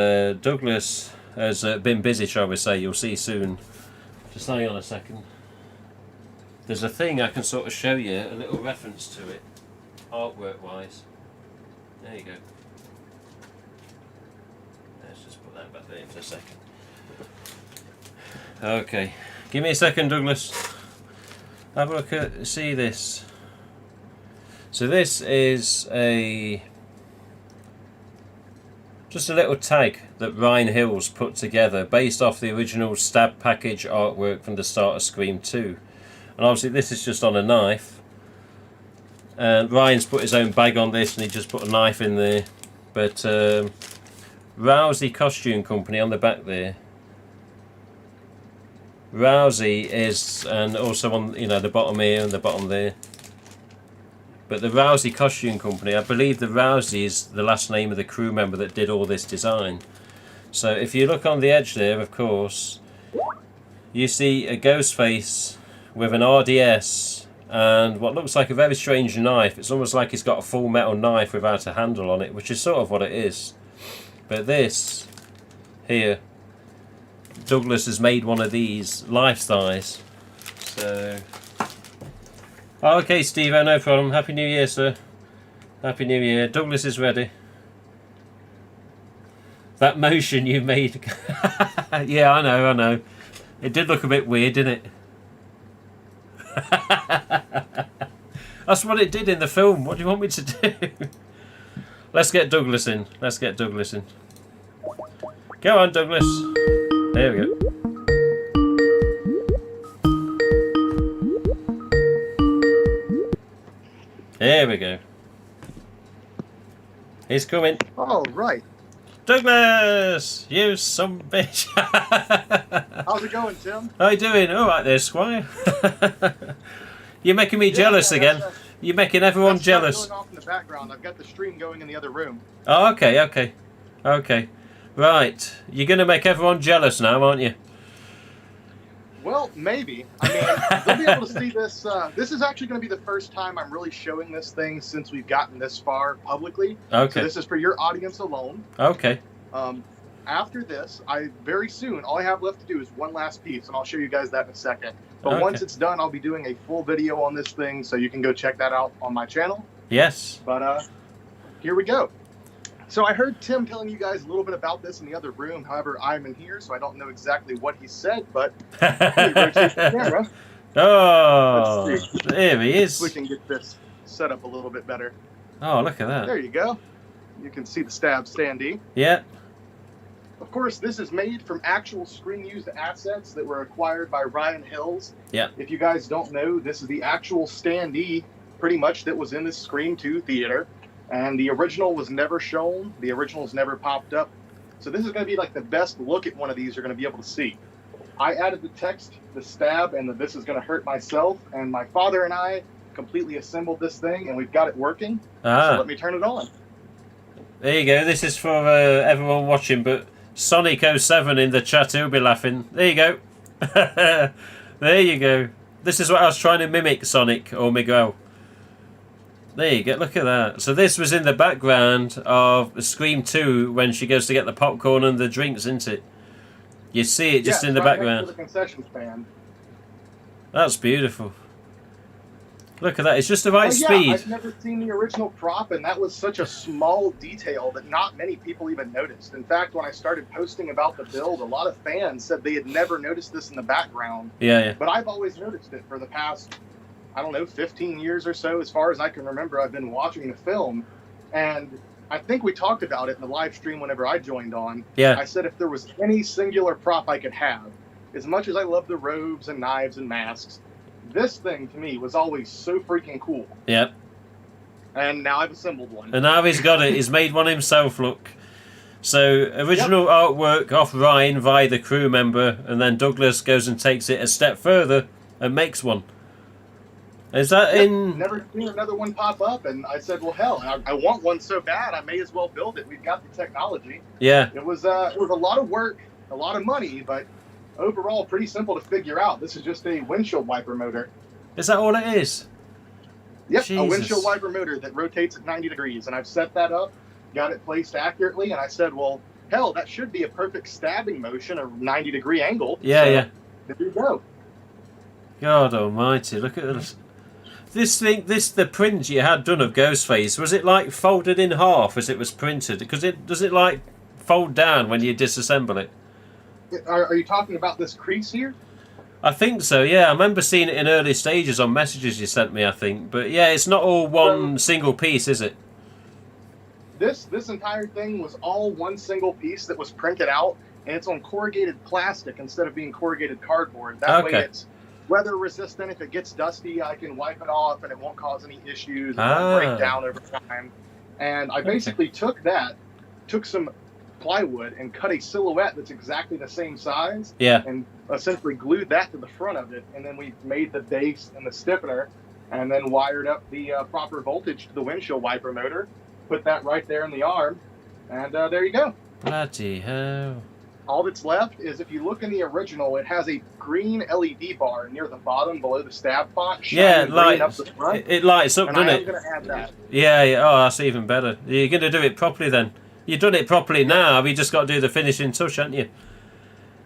S1: Douglas has been busy, shall we say. You'll see soon. Just hang on a second. There's a thing I can sort of show you, a little reference to it, artwork wise. There you go. Let's just put that back there for a second. Okay, give me a second, Douglas. Have a look at, see this. So this is just a little tag that Ryan Hills put together based off the original stab package artwork from the start of Scream 2. And obviously this is just on a knife. And Ryan's put his own bag on this and he just put a knife in there. But Rousey Costume Company on the back there Rousey is, and also on the bottom here and the bottom there. But the Rousey Costume Company, I believe the Rousey is the last name of the crew member that did all this design. So if you look on the edge there, of course, you see a Ghostface with an RDS and what looks like a very strange knife. It's almost like he's got a full metal knife without a handle on it, which is sort of what it is. But this here, Douglas has made one of these life-size. So... Okay, Steve, no problem. Happy New Year, sir. Happy New Year. Douglas is ready. That motion you made. Yeah, I know. It did look a bit weird, didn't it? That's what it did in the film. What do you want me to do? Let's get Douglas in. Go on, Douglas. There we go. There we go. He's coming.
S3: All right.
S1: Douglas! You some bitch.
S3: How's it going, Tim?
S1: How you doing? All right there, Squire. You're making me jealous again. You're making everyone jealous.
S3: Going off in the background. I've got the stream going in the other room.
S1: Oh, okay. Right. You're going to make everyone jealous now, aren't you?
S3: Well, maybe. I mean, they'll be able to see this. This is actually going to be the first time I'm really showing this thing since we've gotten this far publicly.
S1: Okay.
S3: So this is for your audience alone.
S1: Okay.
S3: After this, very soon, all I have left to do is one last piece, and I'll show you guys that in a second. But
S1: Okay.
S3: once it's done, I'll be doing a full video on this thing, so you can go check that out on my channel.
S1: Yes.
S3: But here we go. So I heard Tim telling you guys a little bit about this in the other room. However, I'm in here, so I don't know exactly what he said, but let me rotate the camera.
S1: Oh,
S3: Let's see.
S1: there he is.
S3: We can get this set up a little bit better.
S1: Oh, look at that.
S3: There you go. You can see the stab standee.
S1: Yeah.
S3: Of course, this is made from actual screen-used assets that were acquired by Ryan Hills.
S1: Yeah.
S3: If you guys don't know, this is the actual standee, pretty much, that was in the Scream 2 theater. And the original was never shown. The original's never popped up. So this is going to be like the best look at one of these you're going to be able to see. I added the text, the stab, and the "this is going to hurt myself." And my father and I completely assembled this thing, and we've got it working. So let me turn it on.
S1: There you go. This is for everyone watching, but Sonic07 in the chat, he'll be laughing. There you go. There you go. This is what I was trying to mimic, Sonic or Miguel. There you go, look at that. So this was in the background of Scream 2 when she goes to get the popcorn and the drinks, isn't it? You see it just in the background.
S3: The concession stand.
S1: That's beautiful. Look at that, it's just the right speed.
S3: I've never seen the original prop, and that was such a small detail that not many people even noticed. In fact, when I started posting about the build, a lot of fans said they had never noticed this in the background.
S1: Yeah.
S3: But I've always noticed it for the past, 15 years or so. As far as I can remember, I've been watching the film, and I think we talked about it in the live stream whenever I joined on.
S1: Yeah.
S3: I said if there was any singular prop I could have, as much as I love the robes and knives and masks, this thing to me was always so freaking cool.
S1: Yep.
S3: And now I've assembled one.
S1: And now he's got it. He's made one himself, look. So, original artwork off Ryan via the crew member, and then Douglas goes and takes it a step further and makes one. Is that in...
S3: Never seen another one pop up, and I said, well, hell, I want one so bad, I may as well build it. We've got the technology.
S1: Yeah.
S3: It was a lot of work, a lot of money, but overall pretty simple to figure out. This is just a windshield wiper motor.
S1: Is that all it is?
S3: Yep,
S1: Jesus.
S3: A windshield wiper motor that rotates at 90 degrees, and I've set that up, got it placed accurately, and I said, well, hell, that should be a perfect stabbing motion, a 90-degree angle.
S1: Yeah,
S3: so,
S1: yeah.
S3: There you go.
S1: God almighty, look at this. This thing, the print you had done of Ghostface, was it like folded in half as it was printed? Because does it like fold down when you disassemble it?
S3: Are you talking about this crease here?
S1: I think so, yeah. I remember seeing it in early stages on messages you sent me, I think. But yeah, it's not all one single piece, is it?
S3: This entire thing was all one single piece that was printed out, and it's on corrugated plastic instead of being corrugated cardboard. That way it's weather resistant. If it gets dusty, I can wipe it off and it won't cause any issues. It won't break down over time. And I basically took some plywood and cut a silhouette that's exactly the same size.
S1: Yeah.
S3: And essentially glued that to the front of it, and then we made the base and the stiffener, and then wired up the proper voltage to the windshield wiper motor. Put that right there in the arm, and there you go.
S1: Bloody hell.
S3: All that's left is, if you look in the original, it has a green LED bar near the bottom below the stab font.
S1: Yeah,
S3: up the front,
S1: it lights up,
S3: and
S1: doesn't
S3: I am
S1: it?
S3: going to add that.
S1: Yeah, yeah. Oh, that's even better. You're going to do it properly then. You've done it properly now. You just got to do the finishing touch, haven't you?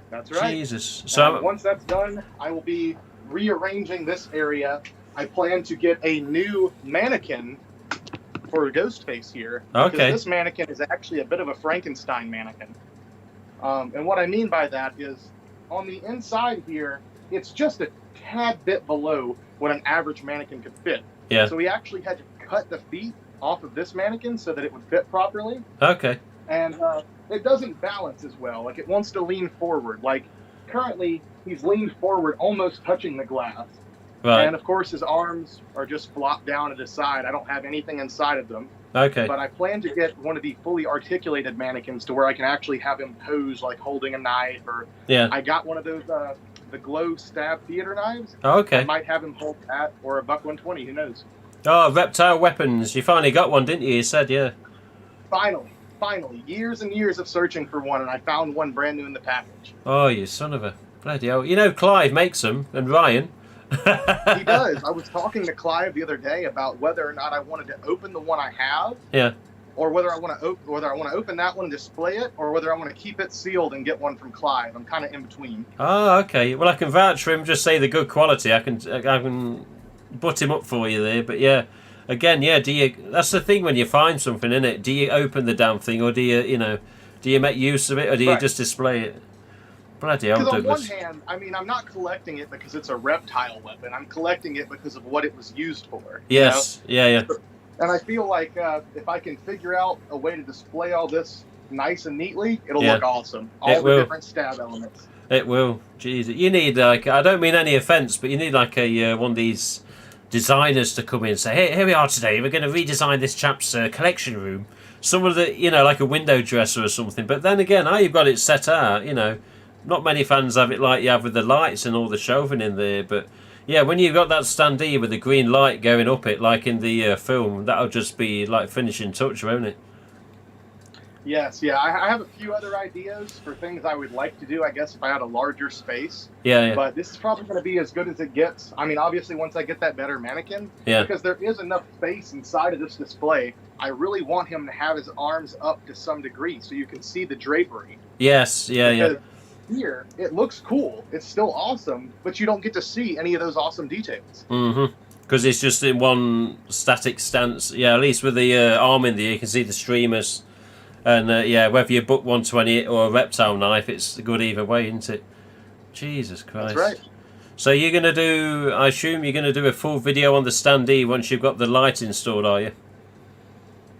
S3: That's right.
S1: Jesus. So
S3: once that's done, I will be rearranging this area. I plan to get a new mannequin for GhostFace here.
S1: Okay.
S3: Because this mannequin is actually a bit of a Frankenstein mannequin. And what I mean by that is, on the inside here, it's just a tad bit below what an average mannequin could fit.
S1: Yeah.
S3: So we actually had to cut the feet off of this mannequin so that it would fit properly.
S1: Okay.
S3: And it doesn't balance as well. Like, it wants to lean forward. Like, currently, he's leaned forward almost touching the glass.
S1: Right.
S3: And, of course, his arms are just flopped down at his side. I don't have anything inside of them.
S1: Okay.
S3: But I plan to get one of the fully articulated mannequins to where I can actually have him pose like holding a knife, or
S1: Yeah.
S3: I got one of those the glow stab theater knives.
S1: Okay.
S3: I might have him hold that, or a buck 120. Who knows?
S1: Oh, reptile weapons. You finally got one, didn't you? You said, yeah.
S3: Finally, years and years of searching for one, and I found one brand new in the package.
S1: Oh, you son of a bloody hell! You know Clive makes them, and Ryan.
S3: He does. I was talking to Clive the other day about whether or not I wanted to open the one I have.
S1: Yeah.
S3: Or whether I want to open that one and display it, or whether I want to keep it sealed and get one from Clive. I'm kind of in between.
S1: Oh, okay. Well, I can vouch for him. Just say the good quality. I can butt him up for you there. But yeah, again, yeah. Do you? That's the thing when you find something, isn't it? Do you open the damn thing, or do you make use of it, or do you just display it? Bloody hell,
S3: Because on
S1: Douglas.
S3: one hand, I mean, I'm not collecting it because it's a reptile weapon. I'm collecting it because of what it was used for.
S1: Yes.
S3: You know?
S1: Yeah.
S3: And I feel like if I can figure out a way to display all this nice and neatly, it'll look awesome. All the different stab elements.
S1: It will. Jeez, you need like, I don't mean any offence, but you need like a one of these designers to come in and say, hey, here we are today. We're going to redesign this chap's collection room. Some of the, like a window dresser or something. But then again, how you've got it set out, not many fans have it like you have with the lights and all the shelving in there. But yeah, when you've got that standee with the green light going up it, like in the film, that'll just be like finishing touch, won't it?
S3: Yes, yeah. I have a few other ideas for things I would like to do, I guess, if I had a larger space.
S1: Yeah.
S3: But this is probably going to be as good as it gets. I mean, obviously, once I get that better mannequin, because there is enough space inside of this display, I really want him to have his arms up to some degree so you can see the drapery.
S1: Yes, yeah.
S3: Here, it looks cool. It's still awesome, but you don't get to see any of those awesome details.
S1: Mm-hmm. Because it's just in one static stance. Yeah, at least with the arm in there, you can see the streamers. And whether you book 120 or a reptile knife, it's good either way, isn't it? Jesus Christ.
S3: That's right.
S1: So you're going to do, I assume you're going to do a full video on the standee once you've got the light installed, are you?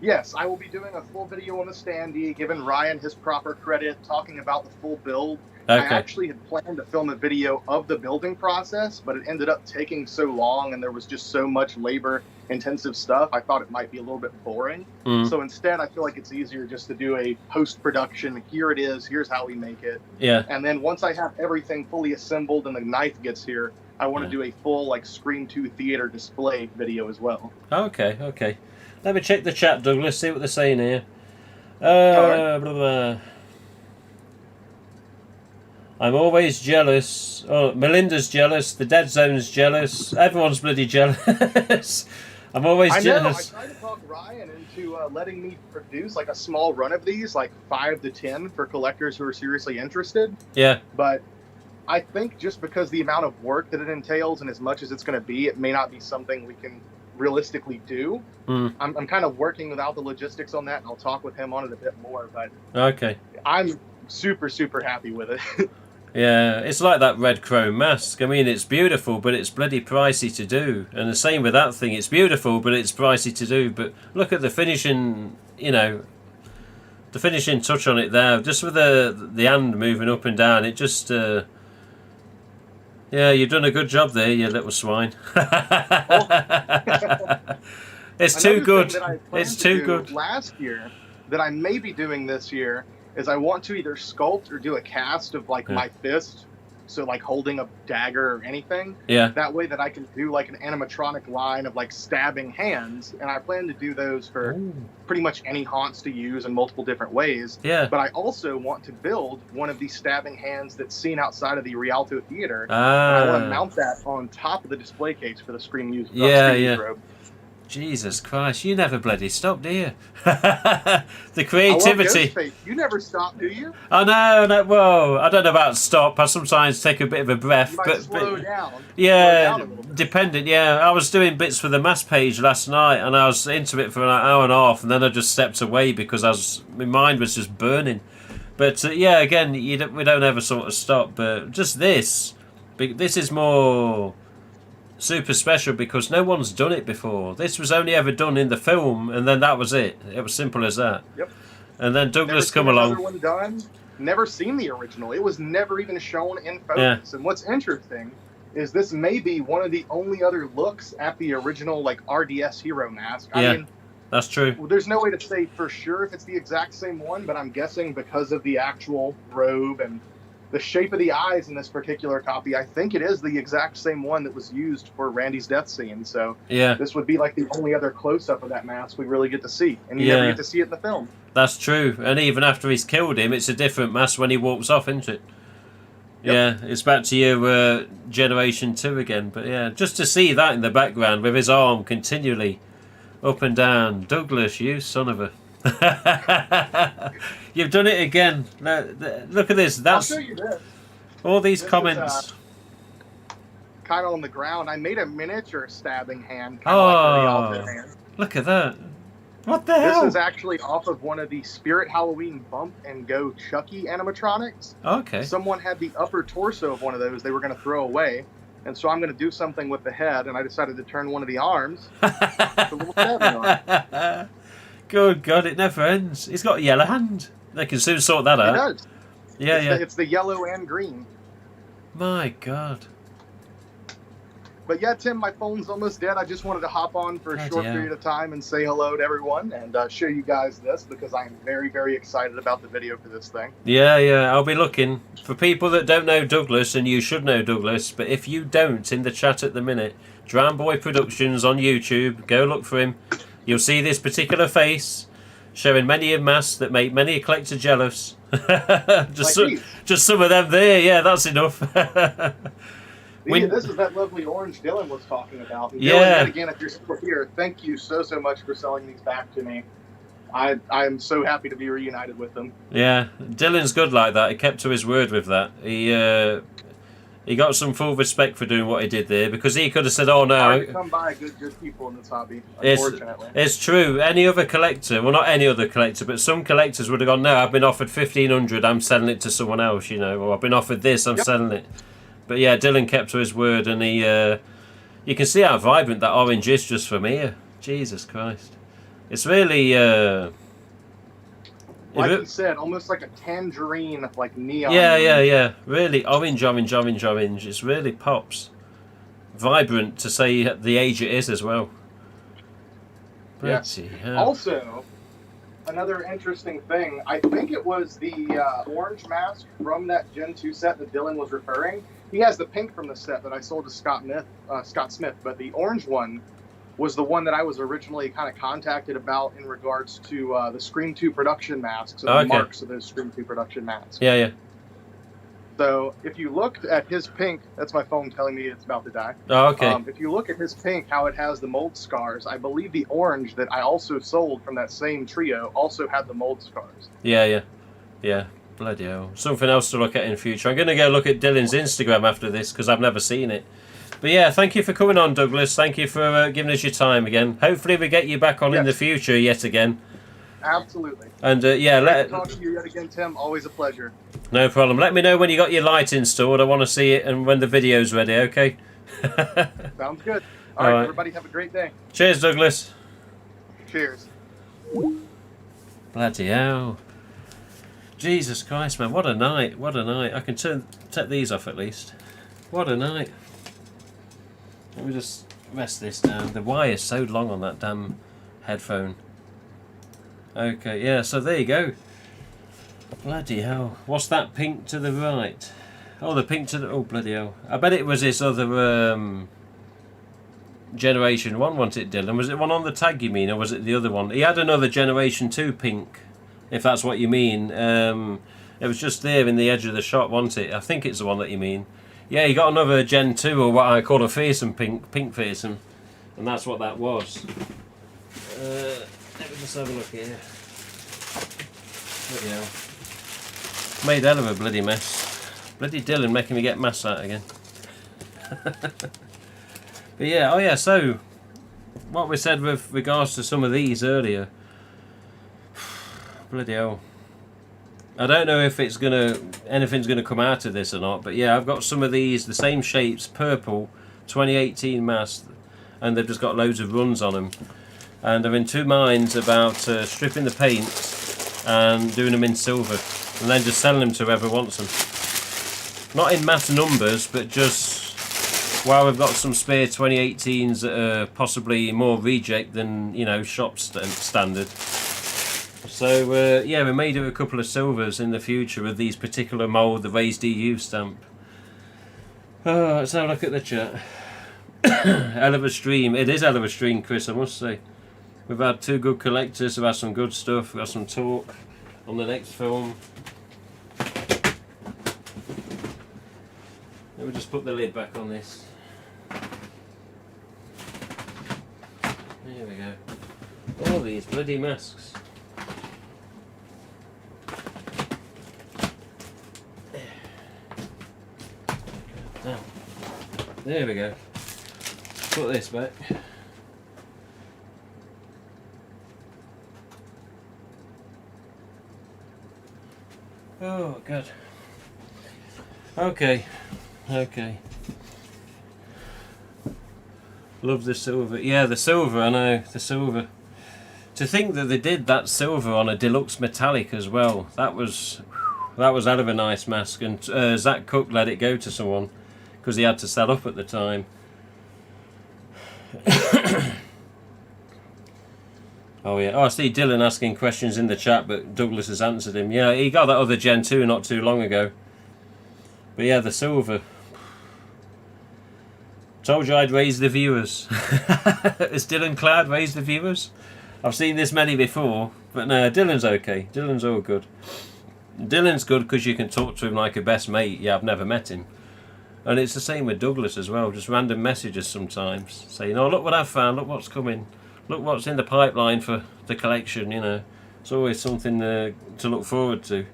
S3: Yes, I will be doing a full video on the standee, giving Ryan his proper credit, talking about the full build.
S1: Okay.
S3: I actually had planned to film a video of the building process, but it ended up taking so long and there was just so much labor-intensive stuff, I thought it might be a little bit boring. So instead, I feel like it's easier just to do a post-production, here it is, here's how we make it.
S1: Yeah.
S3: And then once I have everything fully assembled and the knife gets here, I want to do a full, like, Scream 2 theater display video as well.
S1: Okay. Let me check the chat, Douglas, see what they're saying here.
S3: Alright.
S1: Blah, blah. I'm always jealous. Oh, Melinda's jealous. The Dead Zone's jealous. Everyone's bloody jealous. I'm always jealous.
S3: I tried to talk Ryan into letting me produce like a small run of these, like 5 to 10 for collectors who are seriously interested.
S1: Yeah.
S3: But I think just because the amount of work that it entails and as much as it's going to be, it may not be something we can realistically do. I'm kind of working without the logistics on that, and I'll talk with him on it a bit more. But
S1: okay.
S3: I'm super, super happy with it.
S1: Yeah, it's like that red chrome mask. I mean, it's beautiful, but it's bloody pricey to do. And the same with that thing. It's beautiful, but it's pricey to do. But look at the finishing, the finishing touch on it there. Just with the hand moving up and down, it just... yeah, you've done a good job there, you little swine. It's too good. It's too good.
S3: Last year, that I may be doing this year, is I want to either sculpt or do a cast of like my fist, so like holding a dagger or anything.
S1: Yeah.
S3: That way that I can do like an animatronic line of like stabbing hands, and I plan to do those for pretty much any haunts to use in multiple different ways.
S1: Yeah.
S3: But I also want to build one of these stabbing hands that's seen outside of the Rialto Theater.
S1: Ah.
S3: And I want to mount that on top of the display case for the Scream News.
S1: Yeah. Jesus Christ, you never bloody stop, do you? The creativity.
S3: I love GhostFace. You never stop, do you?
S1: I know, no, well, I don't know about stop. I sometimes take a bit of a breath.
S3: You might
S1: but
S3: slow down.
S1: Yeah,
S3: slow down a little bit.
S1: Dependent, yeah. I was doing bits for the mass page last night, and I was into it for an hour and a half, and then I just stepped away because my mind was just burning. But yeah, again, we don't ever sort of stop. But just this is more super special because no one's done it before. This was only ever done in the film, and then that was it. It was simple as that.
S3: Yep.
S1: And then Douglas come
S3: along.
S1: along.
S3: One done. Never seen the original. It was never even shown in focus. Yeah. And what's interesting is this may be one of the only other looks at the original like RDS hero mask.
S1: I mean, that's true.
S3: Well, there's no way to say for sure if it's the exact same one, but I'm guessing because of the actual robe and the shape of the eyes in this particular copy, I think it is the exact same one that was used for Randy's death scene. So
S1: yeah,
S3: this would be like the only other close-up of that mask we really get to see. And you never get to see it in the film.
S1: That's true. And even after he's killed him, it's a different mask when he walks off, isn't it? Yep. Yeah, it's back to your Generation 2 again. But yeah, just to see that in the background with his arm continually up and down. Douglas, you son of a... You've done it again. Look at this.
S3: I'll show you this.
S1: All these comments.
S3: Is, kind of on the ground. I made a miniature stabbing hand. Like the hand.
S1: Look at that. What the hell?
S3: This is actually off of one of the Spirit Halloween Bump and Go Chucky animatronics.
S1: Okay.
S3: Someone had the upper torso of one of those they were going to throw away. And so I'm going to do something with the head, and I decided to turn one of the arms. A little stabbing arm.
S1: Good God, it never ends. He's got a yellow hand. They can soon sort that out.
S3: It does.
S1: Yeah,
S3: it's the yellow and green.
S1: My God.
S3: But yeah, Tim, my phone's almost dead. I just wanted to hop on for a short period of time and say hello to everyone and show you guys this because I'm very, very excited about the video for this thing.
S1: Yeah, I'll be looking. For people that don't know Douglas, and you should know Douglas, but if you don't, in the chat at the minute, Drown Boy Productions on YouTube, go look for him. You'll see this particular face showing many a mask that make many a collector jealous. just some of them there, yeah, that's enough.
S3: This is that lovely orange Dylan was talking about. And Dylan, again, if you're still here, thank you so much for selling these back to me. I am so happy to be reunited with them. Yeah,
S1: Dylan's good like that. He kept to his word with that. He got some full respect for doing what he did there because he could have said, "Oh no."
S3: Hard to come by good people in this hobby. Unfortunately,
S1: it's true. Any other collector, well, not any other collector, but some collectors would have gone, "No, I've been offered 1,500. I'm selling it to someone else," or "I've been offered this. I'm selling it." But yeah, Dylan kept to his word, and he. You can see how vibrant that orange is just from here. Jesus Christ, it's really.
S3: Like you said, almost like a tangerine, like neon.
S1: Yeah. Really orange. It really pops. Vibrant to say the age it is as well.
S3: Yes. Also, another interesting thing, I think it was the orange mask from that Gen 2 set that Dylan was referring. He has the pink from the set that I sold to Scott Smith, but the orange one was the one that I was originally kind of contacted about in regards to the Scream 2 production masks and the marks of those Scream 2 production masks.
S1: Yeah.
S3: So if you looked at his pink, that's my phone telling me it's about to die.
S1: Oh, okay.
S3: If you look at his pink, how it has the mold scars, I believe the orange that I also sold from that same trio also had the mold scars.
S1: Yeah. Bloody hell. Something else to look at in the future. I'm going to go look at Dylan's Instagram after this because I've never seen it. But yeah, thank you for coming on, Douglas. Thank you for giving us your time again. Hopefully we get you back on in the future yet again.
S3: Absolutely.
S1: And
S3: Great to talk to you yet again, Tim. Always a pleasure.
S1: No problem. Let me know when you got your light installed. I want to see it and when the video's ready, okay?
S3: Sounds good. All right, everybody have a great day.
S1: Cheers, Douglas.
S3: Cheers.
S1: Bloody hell. Jesus Christ, man. What a night. I can take these off at least. What a night. Let me just rest this down. The wire's so long on that damn headphone. Okay, yeah, so there you go. Bloody hell. What's that pink to the right? Oh, the pink to the... Oh, bloody hell. I bet it was this other Generation 1, wasn't it, Dylan? Was it one on the tag, you mean? Or was it the other one? He had another Generation 2 pink, if that's what you mean. It was just there in the edge of the shot, wasn't it? I think it's the one that you mean. Yeah, he got another Gen 2, or what I call a fearsome pink fearsome. And that's what that was. Let me just have a look here. Bloody hell. Made hell of a bloody mess. Bloody Dylan making me get mass out again. But yeah, oh yeah, so what we said with regards to some of these earlier. Bloody hell. I don't know if anything's gonna come out of this or not, but yeah, I've got some of these, the same shapes, purple, 2018 mask, and they've just got loads of runs on them. And I'm in two minds about stripping the paint and doing them in silver, and then just selling them to whoever wants them. Not in mass numbers, but just while we've got some spare 2018s that are possibly more reject than, you know, shop standard. So yeah, we may do a couple of silvers in the future with these particular mould, the raised EU stamp. Oh, let's have a look at the chat. Hell of a stream. It is hell of a stream, Chris, I must say. We've had two good collectors, we've had some good stuff, we've got some talk on the next film. Let me just put the lid back on this. There we go. All these bloody masks. Now, there we go. Put this back. Oh god. Okay. Love the silver. Yeah, the silver, I know, the silver. To think that they did that silver on a deluxe metallic as well. That was hell of a nice mask, and Zach Cook let it go to someone because he had to sell up at the time. Oh yeah. Oh, I see Dylan asking questions in the chat, but Douglas has answered him. Yeah, he got that other Gen 2 not too long ago. But yeah, the silver. Told you I'd raise the viewers. Has Dylan Cloud raised the viewers? I've seen this many before, but no, Dylan's okay. Dylan's all good. Dylan's good because you can talk to him like a best mate. Yeah, I've never met him. And it's the same with Douglas as well. Just random messages sometimes saying, "Oh, look what I've found. Look what's coming. Look what's in the pipeline for the collection." You know, it's always something to look forward to.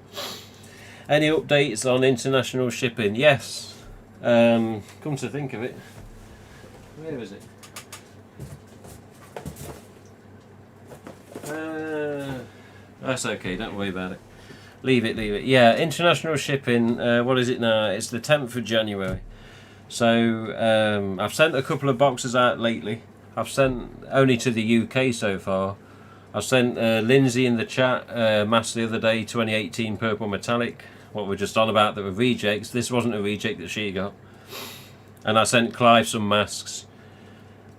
S1: Any updates on international shipping? Yes. Come to think of it, where is it? That's okay. Don't worry about it. Leave it. Yeah, international shipping. What is it now? It's the 10th of January. So I've sent a couple of boxes out lately. I've sent only to the UK so far. I've sent Lindsay in the chat mask the other day, 2018 purple metallic. What we're just on about that were rejects. This wasn't a reject that she got. And I sent Clive some masks.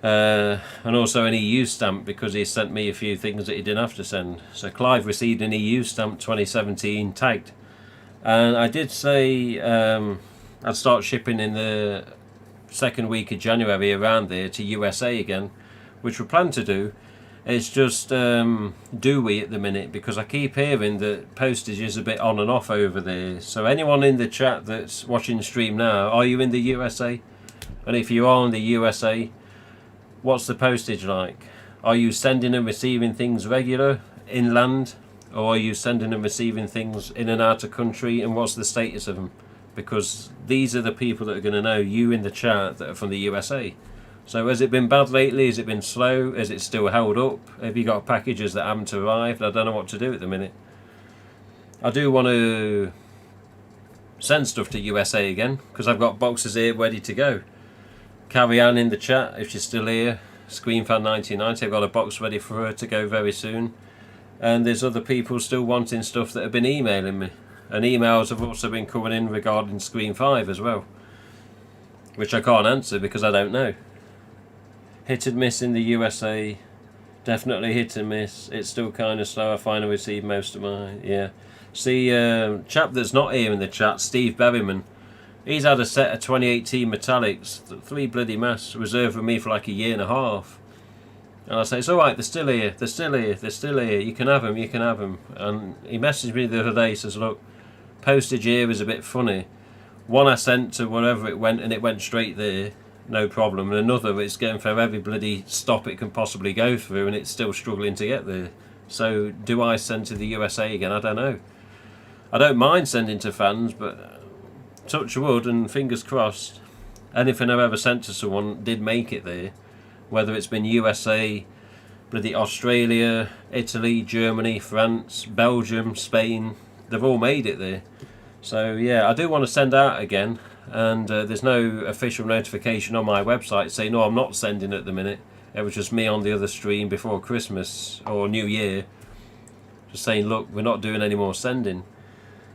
S1: And also an EU stamp because he sent me a few things that he didn't have to send. So Clive received an EU stamp 2017 tagged. And I did say I'd start shipping in the second week of January around there to USA again, which we plan to do. It's just do we at the minute, because I keep hearing that postage is a bit on and off over there. So anyone in the chat that's watching the stream now, are you in the USA? And if you are in the USA, what's the postage like? Are you sending and receiving things regular inland, or are you sending and receiving things in and out of country, and what's the status of them? Because these are the people that are going to know, you in the chat that are from the USA. So has it been bad lately? Has it been slow? Is it still held up? Have you got packages that haven't arrived? I don't know what to do at the minute. I do want to send stuff to USA again, because I've got boxes here ready to go. Carrie Ann in the chat, if she's still here. ScreenFan1990, I've got a box ready for her to go very soon. And there's other people still wanting stuff that have been emailing me. And emails have also been coming in regarding Screen 5 as well, which I can't answer because I don't know. Hit and miss in the USA. Definitely hit and miss. It's still kind of slow. I finally received most of mine. Yeah. See, chap that's not here in the chat, Steve Berryman, he's had a set of 2018 metallics, 3 bloody masks, reserved for me for like a year and a half. And I say, it's alright, they're still here, they're still here, they're still here, you can have them, you can have them. And he messaged me the other day, says, look, postage here is a bit funny. One I sent to wherever it went, and it went straight there, no problem. And another, it's getting for every bloody stop it can possibly go through, and it's still struggling to get there. So do I send to the USA again? I don't know. I don't mind sending to fans, but touch wood and fingers crossed, anything I've ever sent to someone did make it there. Whether it's been USA, bloody Australia, Italy, Germany, France, Belgium, Spain, they've all made it there. So yeah, I do want to send out again, and there's no official notification on my website saying no, I'm not sending at the minute. It was just me on the other stream before Christmas or New Year, just saying, look, we're not doing any more sending.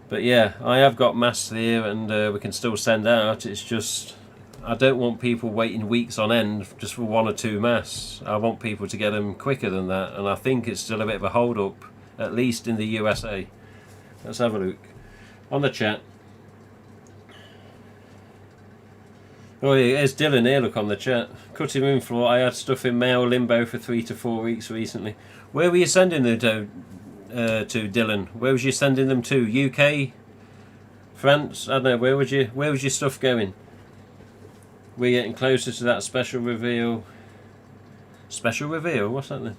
S1: But yeah, I have got masks here, and we can still send out. It's just, I don't want people waiting weeks on end just for 1 or 2 masks. I want people to get them quicker than that, and I think it's still a bit of a hold up, at least in the USA. Let's have a look. On the chat. Oh yeah, there's Dylan here, look on the chat. Cutting room floor, I had stuff in mail limbo for 3 to 4 weeks recently. Where were you sending them to Dylan? Where was you sending them to? UK? France? I don't know, where was your stuff going? We're getting closer to that special reveal. Special reveal? What's that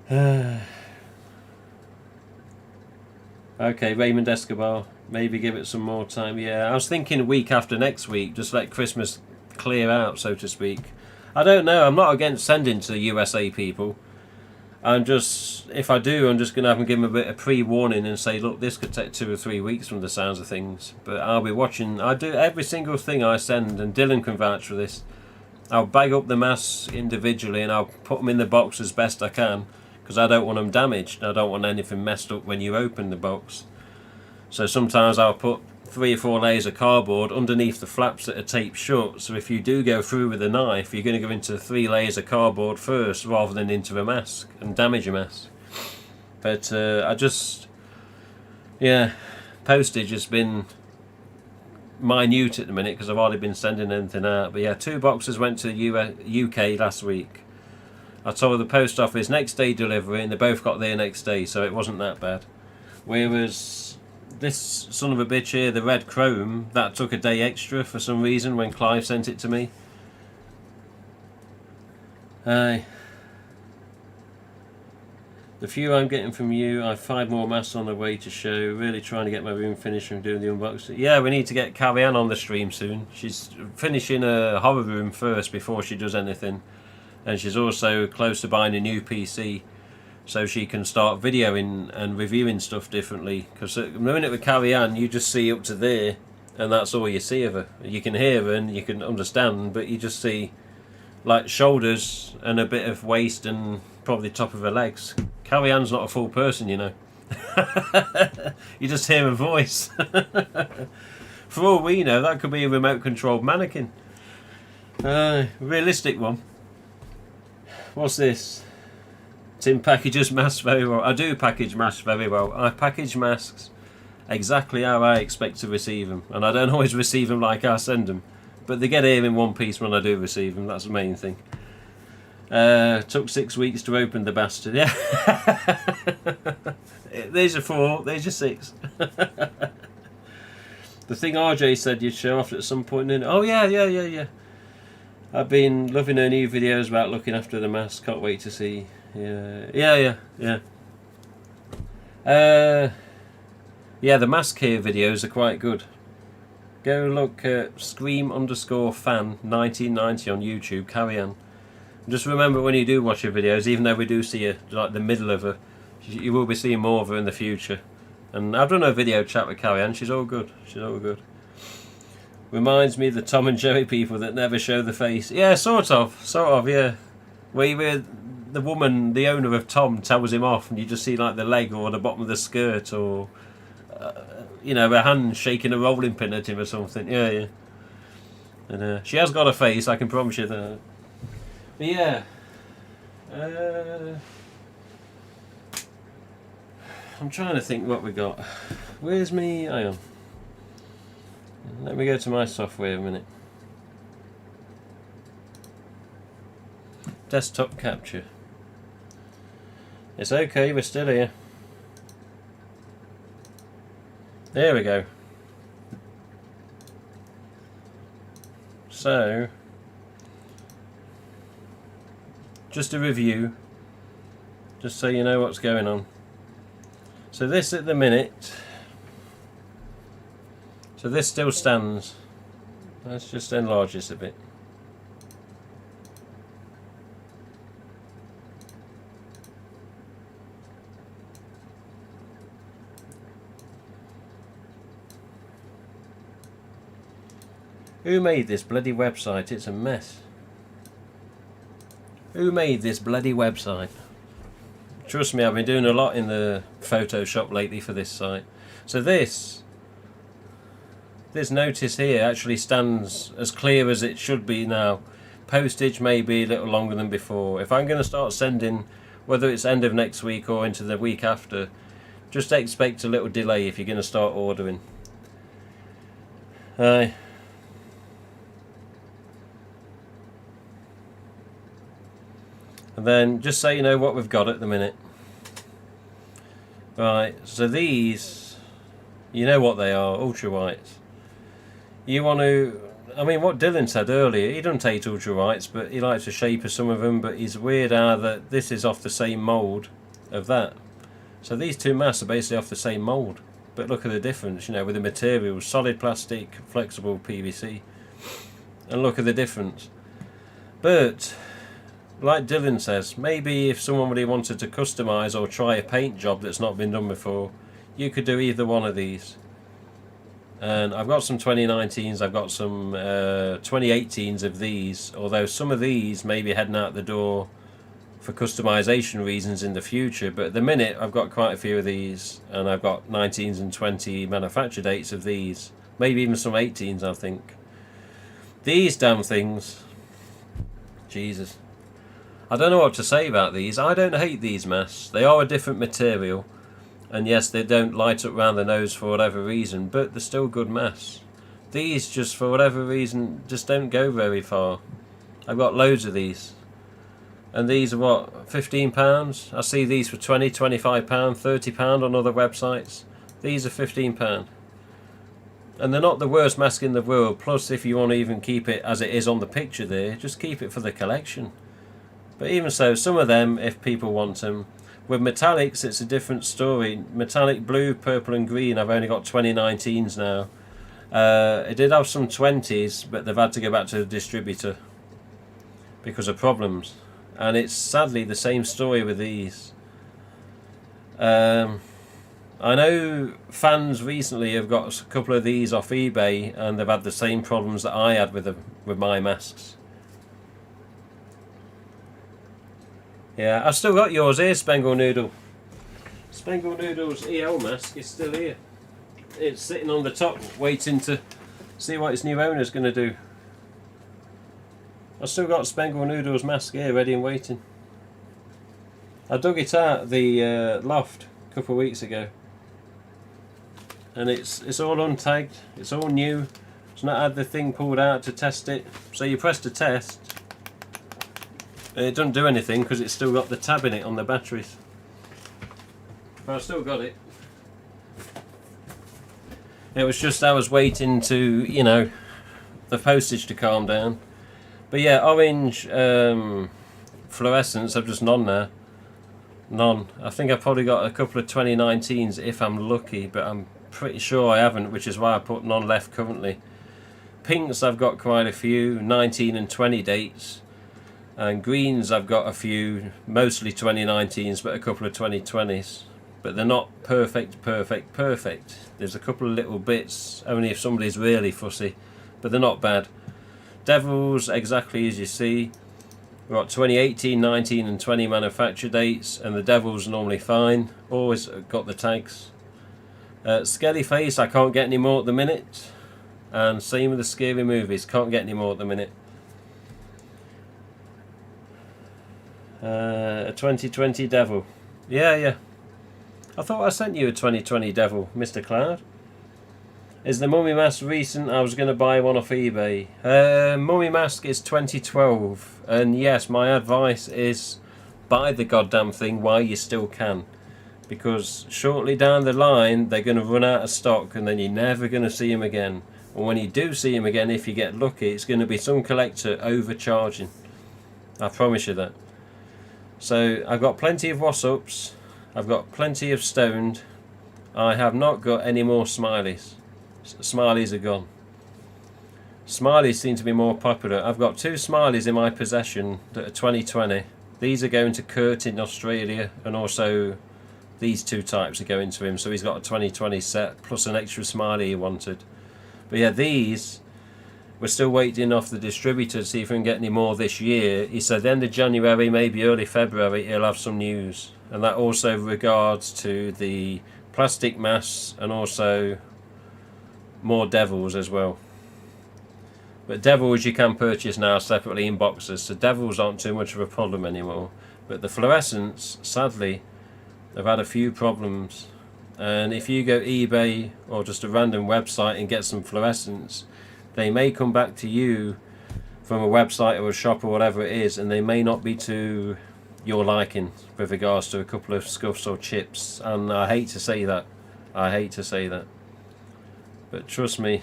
S1: then? Okay, Raymond Escobar. Maybe give it some more time. Yeah, I was thinking a week after next week, just let Christmas clear out, so to speak. I don't know, I'm not against sending to the USA people. I'm just, if I do, I'm just going to have them give them a bit of pre-warning and say, look, this could take 2 or 3 weeks from the sounds of things. But I'll be watching, I do every single thing I send, and Dylan can vouch for this. I'll bag up the masks individually and I'll put them in the box as best I can, because I don't want them damaged. I don't want anything messed up when you open the box. So sometimes I'll put 3 or 4 layers of cardboard underneath the flaps that are taped shut, so if you do go through with a knife, you're going to go into 3 layers of cardboard first rather than into a mask and damage a mask. But I just, yeah, postage has been minute at the minute because I've hardly been sending anything out. But yeah, 2 boxes went to the UK last week. I told the post office next day delivery, and they both got there next day, so it wasn't that bad. Whereas this son of a bitch here, the red chrome, that took a day extra for some reason when Clive sent it to me. The few I'm getting from you, I have 5 more masks on the way to show. Really trying to get my room finished from doing the unboxing. Yeah, we need to get Carrie Ann on the stream soon. She's finishing a horror room first before she does anything. And she's also close to buying a new PC, so she can start videoing and reviewing stuff differently. Because at the minute with Carrie Ann, you just see up to there, and that's all you see of her. You can hear her and you can understand, but you just see like shoulders and a bit of waist and probably top of her legs. Carrie Ann's not a full person, you know. You just hear her voice. For all we know, that could be a remote-controlled mannequin. Realistic one. What's this? Tim packages masks very well. I do package masks very well. I package masks exactly how I expect to receive them, and I don't always receive them like I send them, but they get here in one piece when I do receive them. That's the main thing. Took 6 weeks to open the bastard. Yeah. There's your 4. There's your 6. The thing RJ said you'd show off at some point in. Oh yeah. I've been loving her new videos about looking after the mask. Can't wait to see. Yeah. The mask here videos are quite good. Go look at Scream_fan 1990 on YouTube. Carrie Ann. Just remember when you do watch her videos, even though we do see her like the middle of her, you will be seeing more of her in the future. And I've done a video chat with Carrie Ann. She's all good. Reminds me of the Tom and Jerry people that never show the face. Yeah, sort of, yeah. Where the woman, the owner of Tom, tells him off, and you just see like the leg or the bottom of the skirt, or her hand shaking a rolling pin at him or something. Yeah. And she has got a face, I can promise you that. But yeah. I'm trying to think what we got. Where's me? Hang on. Let me go to my software a minute. Desktop capture. It's okay, we're still here. There we go. So, just a review, just so you know what's going on. So this at the minute, so this still stands. Let's just enlarge this a bit. Who made this bloody website? It's a mess. Who made this bloody website? Trust me, I've been doing a lot in the Photoshop lately for this site. So this notice here actually stands as clear as it should be now. Postage may be a little longer than before. If I'm going to start sending, whether it's end of next week or into the week after, just expect a little delay if you're going to start ordering. And then just so you know what we've got at the minute. Right, so these, you know what they are, ultra whites. You want to, I mean what Dylan said earlier, he doesn't hate ultra whites, but he likes the shape of some of them, but he's weird how that this is off the same mould of that. So these two masks are basically off the same mould, but look at the difference, you know, with the materials, solid plastic, flexible PVC, and look at the difference. But like Dylan says, maybe if someone really wanted to customise or try a paint job that's not been done before, you could do either one of these. And I've got some 2019s, I've got some 2018s of these, although some of these may be heading out the door for customisation reasons in the future, but at the minute I've got quite a few of these, and I've got 19s and 20 manufacture dates of these, maybe even some 18s I think. These damn things, Jesus. I don't know what to say about these. I don't hate these masks. They are a different material. And yes, they don't light up around the nose for whatever reason, but they're still good masks. These, just for whatever reason, just don't go very far. I've got loads of these. And these are what, £15? I see these for £20, £25, £30 on other websites. These are £15. And they're not the worst mask in the world. Plus, if you want to even keep it as it is on the picture there, just keep it for the collection. But even so, some of them, if people want them. With metallics, it's a different story. Metallic blue, purple and green, I've only got 2019s now. I did have some 20s, but they've had to go back to the distributor because of problems. And it's sadly the same story with these. I know fans recently have got a couple of these off eBay, and they've had the same problems that I had with them, with my masks. Yeah, I've still got yours here, Spangle Noodle. Spangle Noodle's EL mask is still here. It's sitting on the top, waiting to see what its new owner's going to do. I've still got Spangle Noodle's mask here, ready and waiting. I dug it out the loft a couple of weeks ago. And it's all untagged, it's all new. It's not had the thing pulled out to test it. So you press the test. It doesn't do anything because it's still got the tab in it on the batteries. But I've still got it. It was just I was waiting to, you know, the postage to calm down. But yeah, orange fluorescence, I've just none now. None. I think I've probably got a couple of 2019s if I'm lucky, but I'm pretty sure I haven't, which is why I put none left currently. Pinks I've got quite a few, 19 and 20 dates. And greens I've got a few, mostly 2019s, but a couple of 2020s. But they're not perfect. There's a couple of little bits, only if somebody's really fussy, but they're not bad. Devils, exactly as you see. We've got 2018, 19 and 20 manufacture dates, and the Devils are normally fine. Always got the tags. Scary Face, I can't get any more at the minute. And same with the Scary Movies, can't get any more at the minute. A 2020 Devil. Yeah. I thought I sent you a 2020 Devil, Mr. Cloud. Is the Mummy Mask recent? I was going to buy one off eBay. Mummy Mask is 2012. And yes, my advice is buy the goddamn thing while you still can. Because shortly down the line, they're going to run out of stock and then you're never going to see them again. And when you do see them again, if you get lucky, it's going to be some collector overcharging. I promise you that. So I've got plenty of was-ups. I've got plenty of stoned. I have not got any more smileys. Smileys are gone. Smileys seem to be more popular. I've got 2 smileys in my possession that are 2020. These are going to Kurt in Australia, and also these 2 types are going to him. So he's got a 2020 set plus an extra smiley he wanted. But yeah, these we're still waiting off the distributor to see if we can get any more this year. He said the end of January, maybe early February, he'll have some news. And that also regards to the plastic masks and also more devils as well. But devils you can purchase now separately in boxes, so devils aren't too much of a problem anymore. But the fluorescents, sadly, they've had a few problems. And if you go eBay or just a random website and get some fluorescents, they may come back to you from a website or a shop or whatever it is, and they may not be to your liking with regards to a couple of scuffs or chips. And I hate to say that. I hate to say that. But trust me,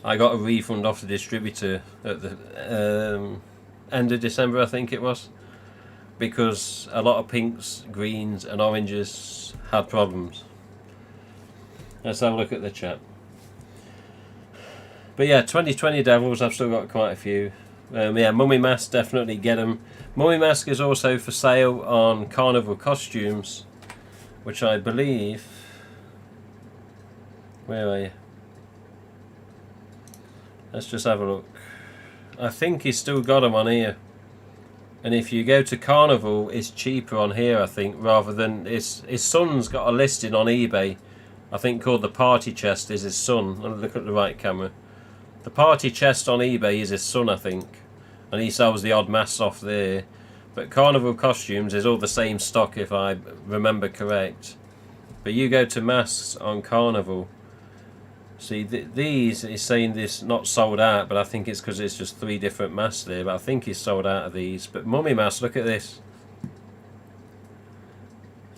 S1: I got a refund off the distributor at the end of December, I think it was, because a lot of pinks, greens and oranges had problems. Let's have a look at the chat. But yeah, 2020 Devils, I've still got quite a few. Yeah, Mummy Mask, definitely get them. Mummy Mask is also for sale on Carnival Costumes, which I believe... Where are you? Let's just have a look. I think he's still got them on here. And if you go to Carnival, it's cheaper on here, I think, rather than... His son's got a listing on eBay, I think, called the Party Chest is his son. I'll look at the right camera. The Party Chest on eBay is his son, I think. And he sells the odd masks off there. But Carnival Costumes is all the same stock, if I remember correct. But you go to masks on Carnival. See, these, he's saying this not sold out, but I think it's because it's just 3 different masks there. But I think he's sold out of these. But Mummy Mask, look at this.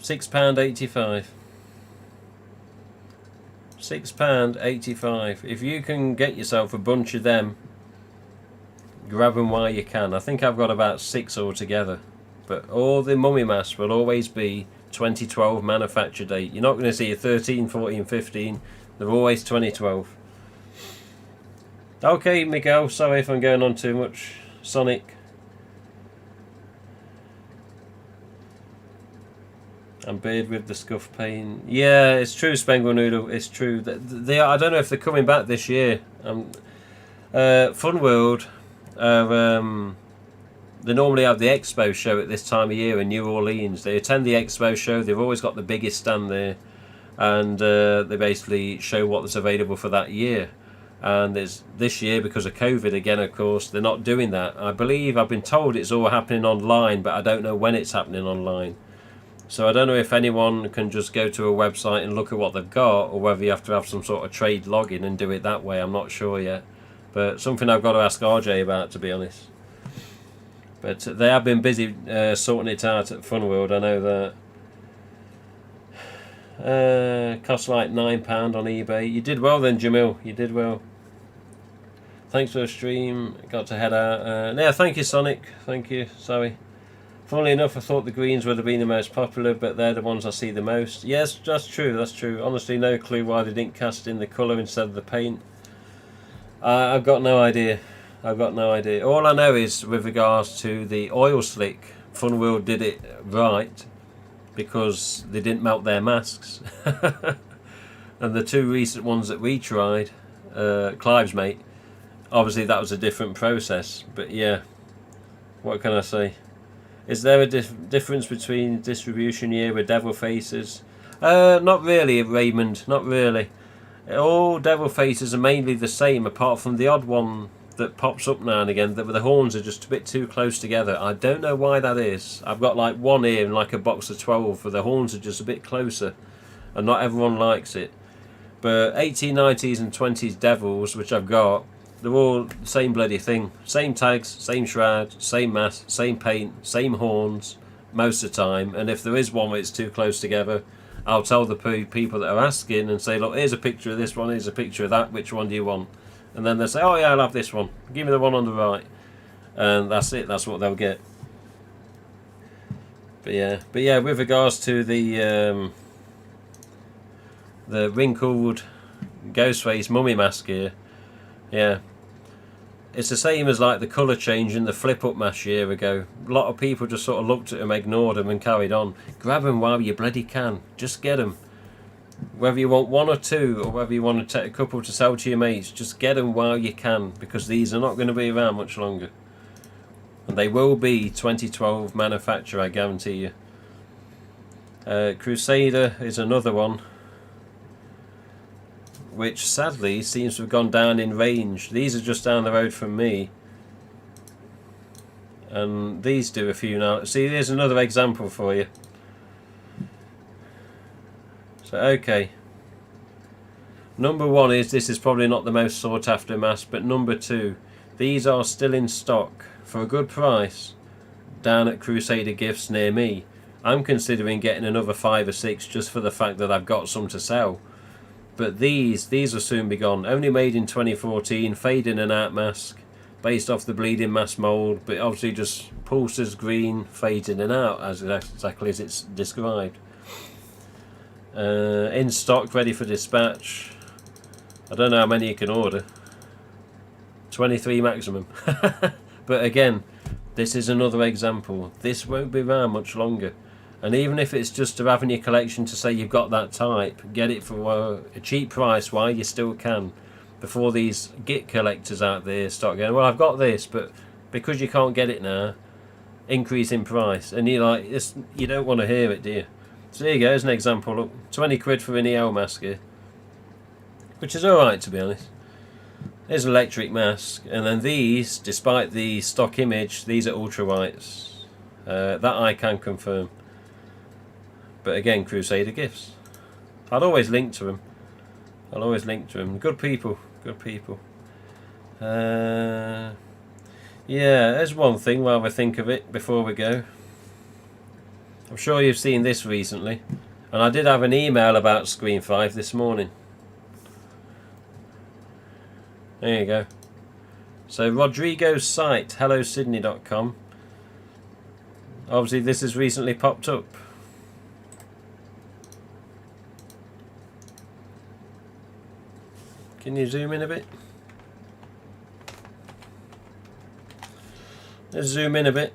S1: £6.85. £6.85. If you can get yourself a bunch of them, grab them while you can. I think I've got about 6 altogether. But all the Mummy Masks will always be 2012 manufacture date. You're not going to see a 13, 14, 15. They're always 2012. Okay, Miguel, sorry if I'm going on too much. Sonic. And Beard with the scuff paint. Yeah, it's true, Spengle Noodle. It's true. They are, I don't know if they're coming back this year. Fun World. They normally have the Expo show at this time of year in New Orleans. They attend the Expo show. They've always got the biggest stand there. And they basically show what's available for that year. And there's this year, because of COVID again, of course, they're not doing that. I believe, I've been told it's all happening online, but I don't know when it's happening online. So I don't know if anyone can just go to a website and look at what they've got, or whether you have to have some sort of trade login and do it that way. I'm not sure yet. But something I've got to ask RJ about, to be honest. But they have been busy sorting it out at Fun World, I know that. Costs like £9 on eBay. You did well then, Jamil. You did well. Thanks for the stream. Got to head out. Yeah, thank you, Sonic. Thank you. Sorry. Funnily enough, I thought the greens would have been the most popular, but they're the ones I see the most. Yes, that's true. That's true. Honestly, no clue why they didn't cast in the colour instead of the paint. I've got no idea. I've got no idea. All I know is with regards to the oil slick, Fun World did it right, because they didn't melt their masks. And the 2 recent ones that we tried, Clive's mate, obviously that was a different process. But yeah, what can I say? Is there a difference between distribution year with Devil Faces? Not really, Raymond, not really. All Devil Faces are mainly the same, apart from the odd one that pops up now and again that the horns are just a bit too close together. I don't know why that is. I've got like one ear and like a box of 12 where the horns are just a bit closer, and not everyone likes it. But 1890s and 20s Devils, which I've got, they're all the same bloody thing. Same tags, same shroud, same mast, same paint, same horns most of the time. And if there is one where it's too close together, I'll tell the people that are asking and say, look, here's a picture of this one, here's a picture of that, which one do you want? And then they'll say, oh yeah, I'll have this one. Give me the one on the right. And that's it, that's what they'll get. But yeah, with regards to the wrinkled GhostFace mummy mask here, yeah, it's the same as like the colour change in the flip up mask a year ago. A lot of people just sort of looked at them, ignored them and carried on. Grab them while you bloody can. Just get them. Whether you want one or two, or whether you want to take a couple to sell to your mates, just get them while you can, because these are not going to be around much longer. And they will be 2012 manufacture, I guarantee you. Crusader is another one, which sadly seems to have gone down in range. These are just down the road from me, and these do a few now. See, there's another example for you. So okay, number one is, this is probably not the most sought after mask, but number two, these are still in stock for a good price down at Crusader Gifts near me. I'm considering getting another 5 or 6 just for the fact that I've got some to sell. But these will soon be gone. Only made in 2014, fade in and out mask, based off the bleeding mask mould, but obviously just pulses green, fades in and out, as exactly as it's described. In stock, ready for dispatch. I don't know how many you can order. 23 maximum. But again, this is another example. This won't be around much longer. And even if it's just to have in your collection to say you've got that type, get it for a cheap price while you still can, before these git collectors out there start going, well, I've got this, but because you can't get it now, increase in price. And you're like, you don't want to hear it, do you? So there you go, as an example. Look, 20 quid for an EO mask here, which is alright, to be honest. There's an electric mask, and then these, despite the stock image, these are ultra whites. That I can confirm. But again, Crusader Gifts. I'll always link to them. I'll always link to them. Good people. Good people. Yeah, there's one thing while I think of it before we go. I'm sure you've seen this recently. And I did have an email about Screen 5 this morning. There you go. So Rodrigo's site, hellosydney.com. Obviously this has recently popped up. Can you zoom in a bit? Let's zoom in a bit.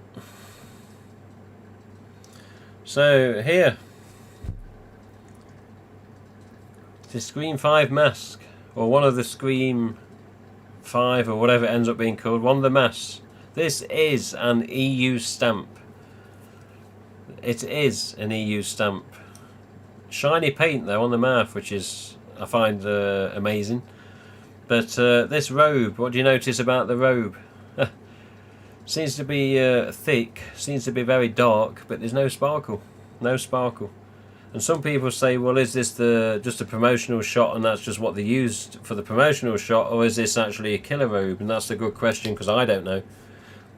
S1: So here, the Scream 5 mask, or one of the Scream 5 or whatever it ends up being called, one of the masks. This is an EU stamp. It is an EU stamp. Shiny paint though on the mouth, which is, I find amazing. But this robe, what do you notice about the robe? Seems to be thick, seems to be very dark, but there's no sparkle. No sparkle. And some people say, well, is this just a promotional shot and that's just what they used for the promotional shot, or is this actually a killer robe? And that's a good question, because I don't know.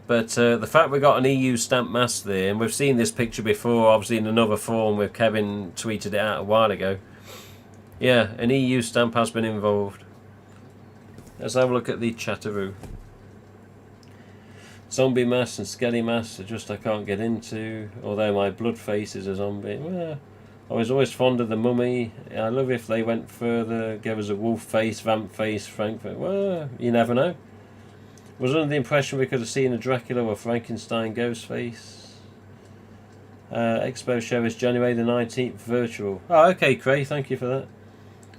S1: But the fact we got an EU stamp mask there, and we've seen this picture before, obviously in another form where Kevin tweeted it out a while ago. Yeah, an EU stamp has been involved. Let's have a look at the chatteroo. Zombie masks and skelly masks are just I can't get into, although my blood face is a zombie. Well, I was always fond of the mummy. I love if they went further, gave us a wolf face, vamp face, Frankfurt. Well, you never know. Was under the impression we could have seen a Dracula or Frankenstein ghost face. Expo show is January the 19th, virtual. Oh, okay, Craig, thank you for that.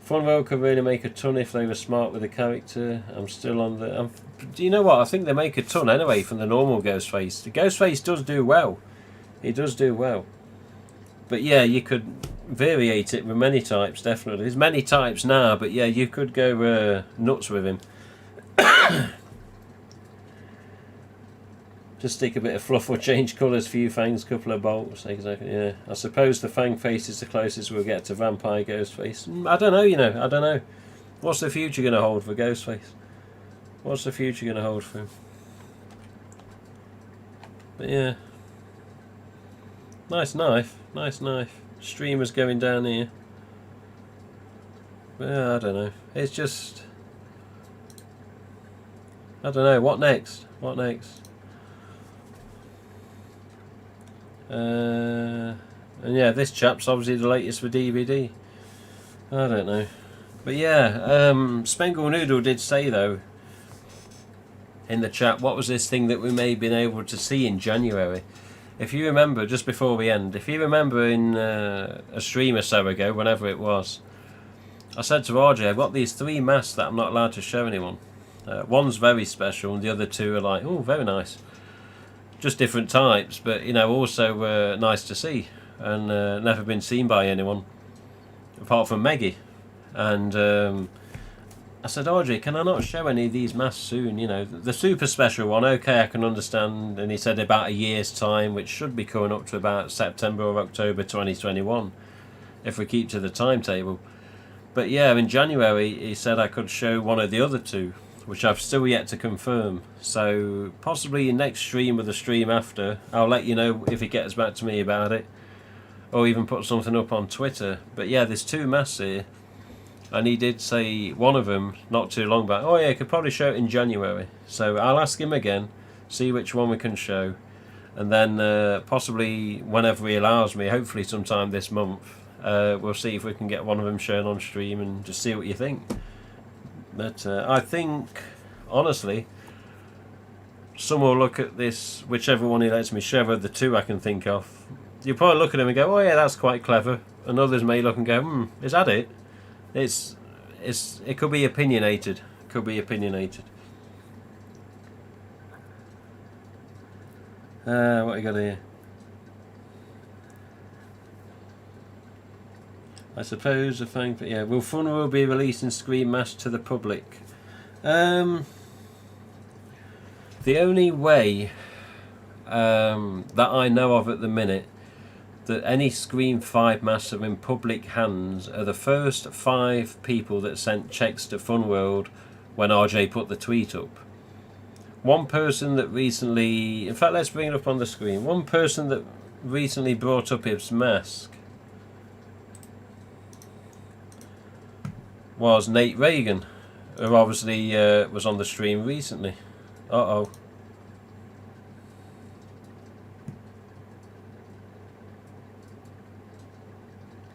S1: Funwell could really make a ton if they were smart with the character. I'm still on the... do you know what? I think they make a ton anyway from the normal GhostFace. The GhostFace does do well. He does do well. But yeah, you could variate it with many types, definitely. There's many types now, but yeah, you could go nuts with him. Just stick a bit of fluff or change colours, few fangs, couple of bolts. Exactly, yeah. I suppose the fang face is the closest we'll get to Vampire Ghostface. I don't know, you know, I don't know. What's the future going to hold for Ghostface? What's the future going to hold for him? But yeah. Nice knife, nice knife. Streamers going down here. But yeah, I don't know. It's just... I don't know, what next? What next? And yeah, this chap's obviously the latest for DVD. I don't know. But yeah, Spengle Noodle did say though in the chat, what was this thing that we may have been able to see in January? If you remember, just before we end, if you remember in a stream or so ago, whenever it was, I said to RJ, I've got these 3 masks that I'm not allowed to show anyone. One's very special and the other 2 are like, oh, very nice. Just different types, but you know, also nice to see, and never been seen by anyone apart from Meggie. And I said, RJ, can I not show any of these masks soon? You know, the super special one, okay, I can understand. And he said about a year's time, which should be coming up to about September or October 2021, if we keep to the timetable. But yeah, in January he said I could show one of the other 2, which I've still yet to confirm. So possibly next stream or the stream after, I'll let you know if he gets back to me about it, or even put something up on Twitter. But yeah, there's 2 masks here, and he did say one of them not too long back, oh yeah, could probably show it in January. So I'll ask him again, see which one we can show, and then possibly whenever he allows me, hopefully sometime this month, we'll see if we can get one of them shown on stream and just see what you think. But I think, honestly, some will look at this, whichever one he lets me show of the 2 I can think of. You'll probably look at him and go, oh yeah, that's quite clever. And others may look and go, is that it? It could be opinionated. Could be opinionated. What you got here? I suppose the thing, but yeah, will Funwell be releasing Scream Mask to the public? The only way that I know of at the minute that any Scream 5 masks are in public hands are the first 5 people that sent checks to Funworld when RJ put the tweet up. One person that recently, in fact let's bring it up on the screen, one person that recently brought up his mask was Nate Reagan, who obviously was on the stream recently. Uh-oh.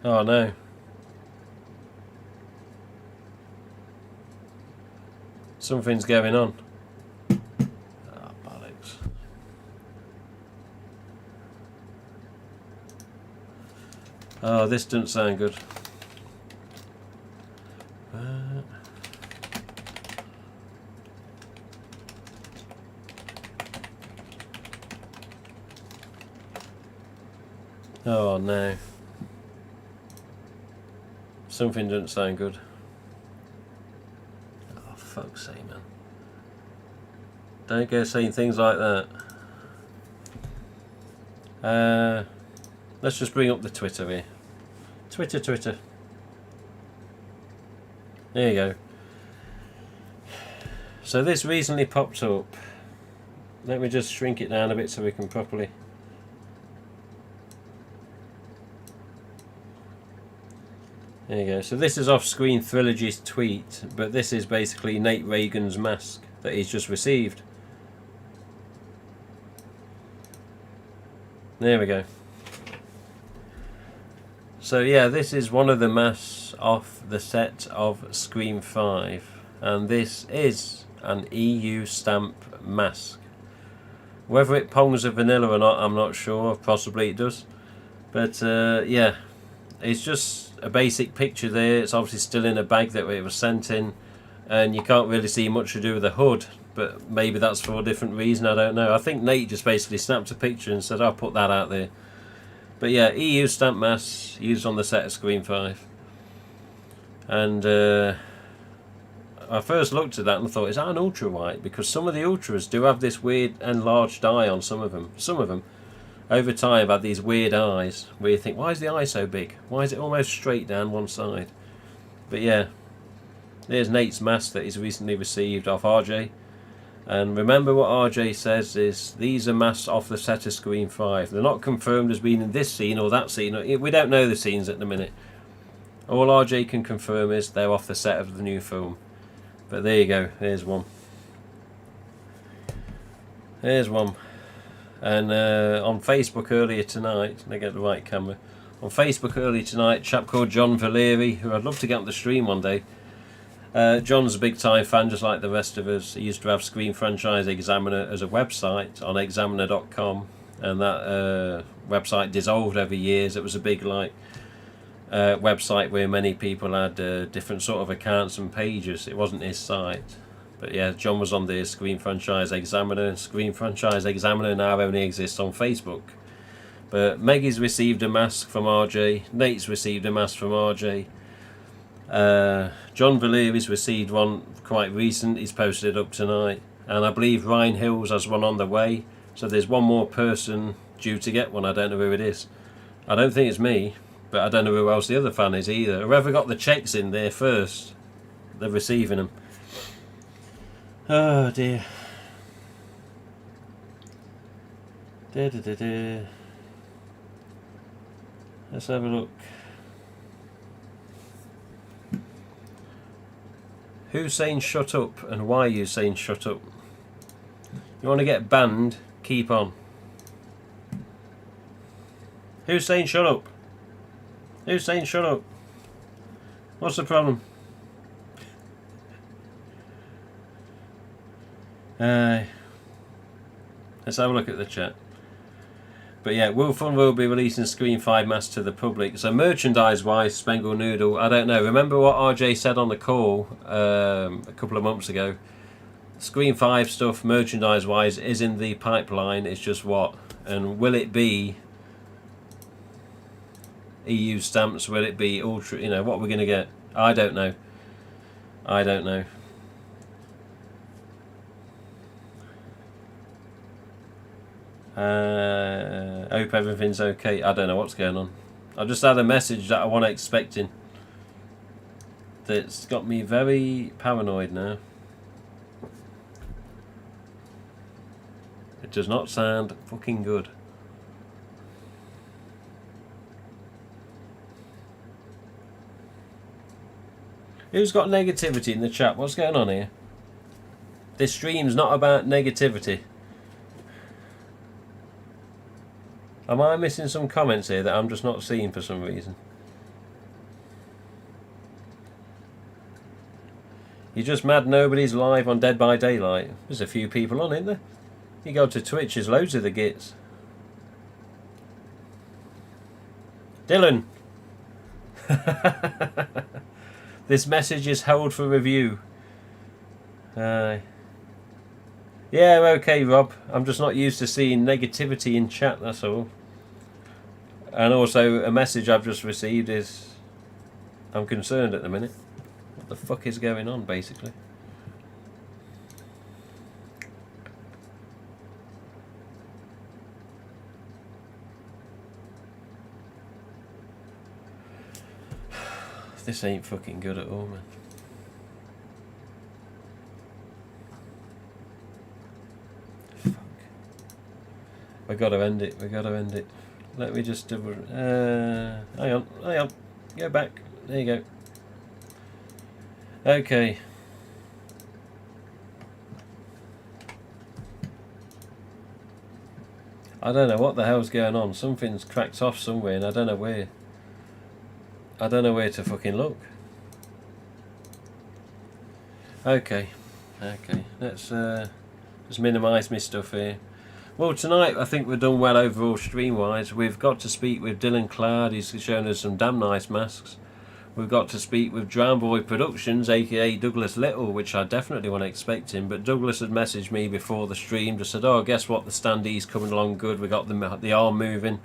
S1: Oh no. Something's going on. Ah, bollocks. Oh, this doesn't sound good. Oh no. Something doesn't sound good. Oh, fuck's sake, man. Don't go saying things like that. Let's just bring up the Twitter here. Twitter. There you go. So this recently popped up. Let me just shrink it down a bit so we can properly... There you go. So this is off Screen Trilogy's tweet, but this is basically Nate Reagan's mask that he's just received. There we go. So yeah, this is one of the masks off the set of Scream 5, and this is an EU stamp mask. Whether it pongs a vanilla or not, I'm not sure. Possibly it does. But yeah, it's just a basic picture there. It's obviously still in a bag that it was sent in, and you can't really see much to do with the hood, but maybe that's for a different reason, I don't know. I think Nate just basically snapped a picture and said, I'll put that out there. But yeah, EU stamp masks used on the set of Scream 5. And I first looked at that and thought, is that an ultra white? Because some of the ultras do have this weird enlarged eye on some of them. Some of them, over time, have these weird eyes where you think, why is the eye so big? Why is it almost straight down one side? But yeah, there's Nate's mask that he's recently received off RJ. And remember what RJ says is, these are masks off the set of Scream 5. They're not confirmed as being in this scene or that scene. We don't know the scenes at the minute. All RJ can confirm is they're off the set of the new film. But there you go, there's one. There's one. And on Facebook earlier tonight, let me get the right camera. On Facebook earlier tonight, a chap called John Valeri, who I'd love to get on the stream one day. John's a big time fan, just like the rest of us. He used to have Screen Franchise Examiner as a website on examiner.com, and that website dissolved over years. It was a big website where many people had different sort of accounts and pages. It wasn't his site. But yeah, John was on the Screen Franchise Examiner. Screen Franchise Examiner now only exists on Facebook. But Maggie's received a mask from RJ. Nate's received a mask from RJ. John Valeri's received one quite recent. He's posted it up tonight. And I believe Ryan Hills has one on the way. So there's one more person due to get one. I don't know who it is. I don't think it's me. But I don't know who else the other fan is either. Whoever got the checks in there first, they're receiving them. Oh dear. Let's have a look. Who's saying shut up and why are you saying shut up? You want to get banned? Keep on. Who's saying shut up? Who's saying shut up? What's the problem? Let's have a look at the chat. But yeah, Wolfon will be releasing Screen 5 masks to the public. So merchandise wise, Spangle Noodle, I don't know. Remember what RJ said on the call a couple of months ago? Screen 5 stuff, merchandise wise, is in the pipeline. It's just what? And will it be EU stamps? Will it be ultra? You know, what we're going to get? I don't know. I don't know. Hope everything's okay. I don't know what's going on. I've just had a message that I wasn't expecting. That's got me very paranoid now. It does not sound fucking good. Who's got negativity in the chat? What's going on here? This stream's not about negativity. Am I missing some comments here that I'm just not seeing for some reason? You're just mad nobody's live on Dead by Daylight. There's a few people on, isn't there? You go to Twitch, there's loads of the gits. Dylan! This message is held for review. Yeah, okay, Rob. I'm just not used to seeing negativity in chat, that's all. And also, a message I've just received is, I'm concerned at the minute. What the fuck is going on, basically? This ain't fucking good at all, man. Fuck. We gotta end it. We gotta end it. Let me just do. Hang on. Hang on. Go back. There you go. Okay. I don't know what the hell's going on. Something's cracked off somewhere, and I don't know where. I don't know where to fucking look. Okay. Okay. Let's just minimise my stuff here. Well, tonight I think we're done well overall stream-wise. We've got to speak with Dylan Cloud. He's shown us some damn nice masks. We've got to speak with Drown Boy Productions, aka Douglas Little, which I definitely wasn't expecting. But Douglas had messaged me before the stream, just said, "Oh, guess what? The standee's coming along good. We got the arm moving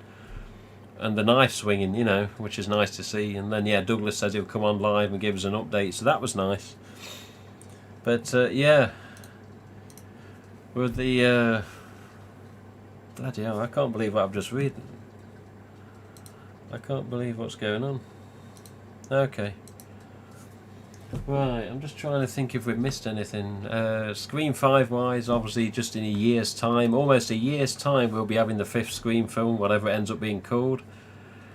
S1: and the knife swinging, you know, which is nice to see." And then yeah, Douglas said he'll come on live and give us an update, so that was nice. But yeah, with the bloody hell, I can't believe what I've just read. I can't believe what's going on. Okay. Right, I'm just trying to think if we've missed anything. Scream 5 wise, obviously just in a year's time, almost a year's time, we'll be having the 5th Scream film, whatever it ends up being called.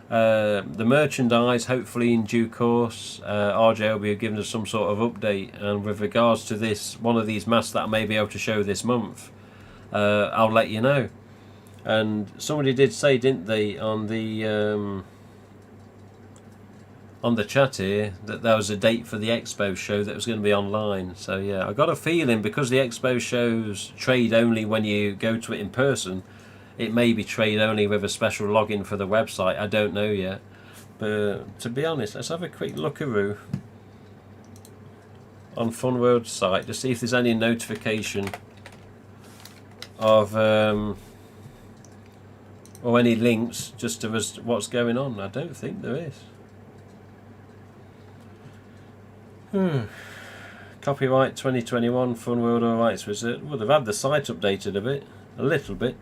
S1: The merchandise, hopefully in due course, RJ will be giving us some sort of update. And with regards to this, one of these masks that I may be able to show this month, I'll let you know. And somebody did say, didn't they, on the chat here, that there was a date for the Expo show that was going to be online. So yeah, I got a feeling because the Expo shows trade only when you go to it in person, it may be trade only with a special login for the website. I don't know yet. But to be honest, let's have a quick lookaroo on Funworld's site to see if there's any notification of or any links just to what's going on. I don't think there is. Copyright 2021 Funworld All Rights Reserved. Well, they've had the site updated a little bit.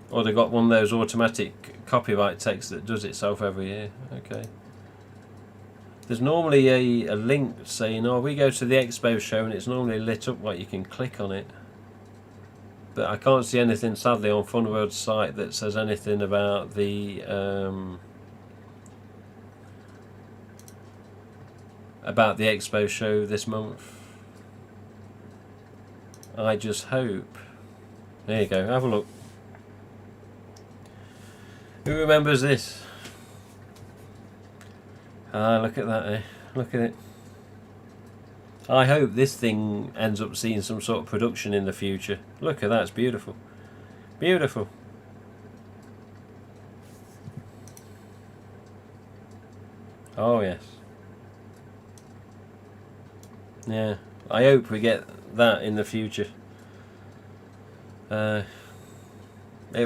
S1: Or they've got one of those automatic copyright texts that does itself every year. Okay. There's normally a link saying, oh, we go to the Expo show, and it's normally lit up like you can click on it. But I can't see anything, sadly, on Funworld's site that says anything about the Expo show this month. I just hope. There you go, have a look. Who remembers this? Ah, look at that, eh? Look at it. I hope this thing ends up seeing some sort of production in the future. Look at that, it's beautiful. Beautiful. Oh yes. Yeah, I hope we get that in the future. It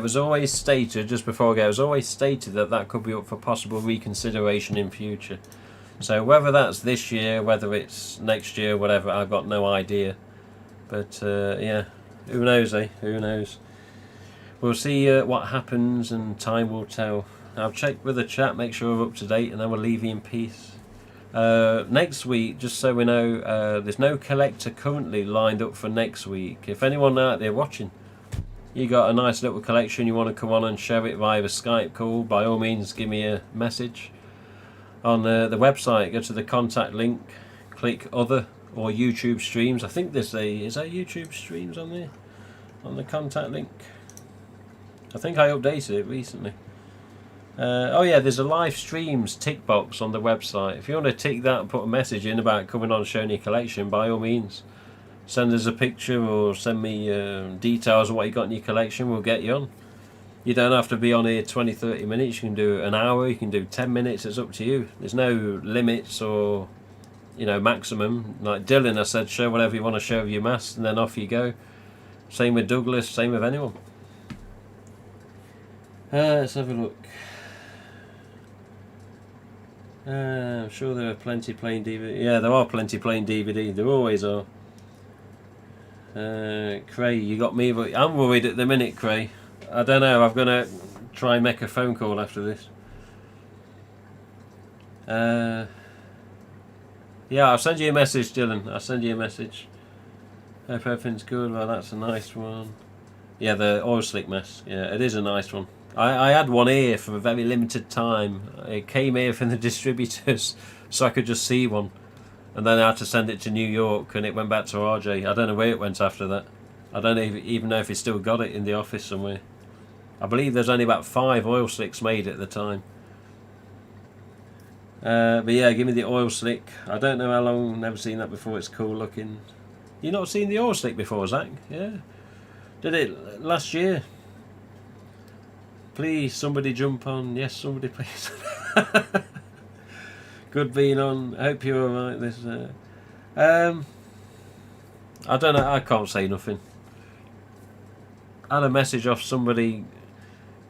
S1: was always stated, just before I go, it was always stated that could be up for possible reconsideration in future. So whether that's this year, whether it's next year, whatever, I've got no idea. But yeah, who knows, eh? Who knows? We'll see what happens, and time will tell. I'll check with the chat, make sure we're up to date, and then we'll leave you in peace. Next week, just so we know, there's no collector currently lined up for next week. If anyone out there watching, you got a nice little collection, you want to come on and share it via a Skype call, by all means give me a message. On the website, go to the contact link, click other or YouTube streams. I think is there YouTube streams on there? On the contact link? I think I updated it recently. Oh yeah, there's a live streams tick box on the website. If you want to tick that and put a message in about coming on and showing your collection, by all means, send us a picture or send me details of what you got in your collection. We'll get you on. You don't have to be on here 20-30 minutes. You can do an hour, you can do 10 minutes. It's up to you. There's no limits or maximum. Like Dylan, I said, show whatever you want to show of your mask, and then off you go. Same with Douglas, same with anyone. Let's have a look. I'm sure there are plenty playing DVD. Yeah, there are plenty playing DVD. There always are. Cray, you got me, but I'm worried at the minute, Cray. I don't know, I'm going to try and make a phone call after this. Yeah, I'll send you a message, Dylan. I'll send you a message. Hope everything's good. Well, that's a nice one. Yeah, the oil slick mask. Yeah, it is a nice one. I had one here for a very limited time. It came here from the distributors, so I could just see one. And then I had to send it to New York, and it went back to RJ. I don't know where it went after that. I don't even know if he still got it in the office somewhere. I believe there's only about 5 oil slicks made at the time. But yeah, give me the oil slick. I don't know how long, never seen that before. It's cool looking. You not seen the oil slick before, Zach? Yeah. Did it last year. Please, somebody jump on. Yes, somebody please. Good being on. I hope you're alright. This. I don't know. I can't say nothing. I had a message off somebody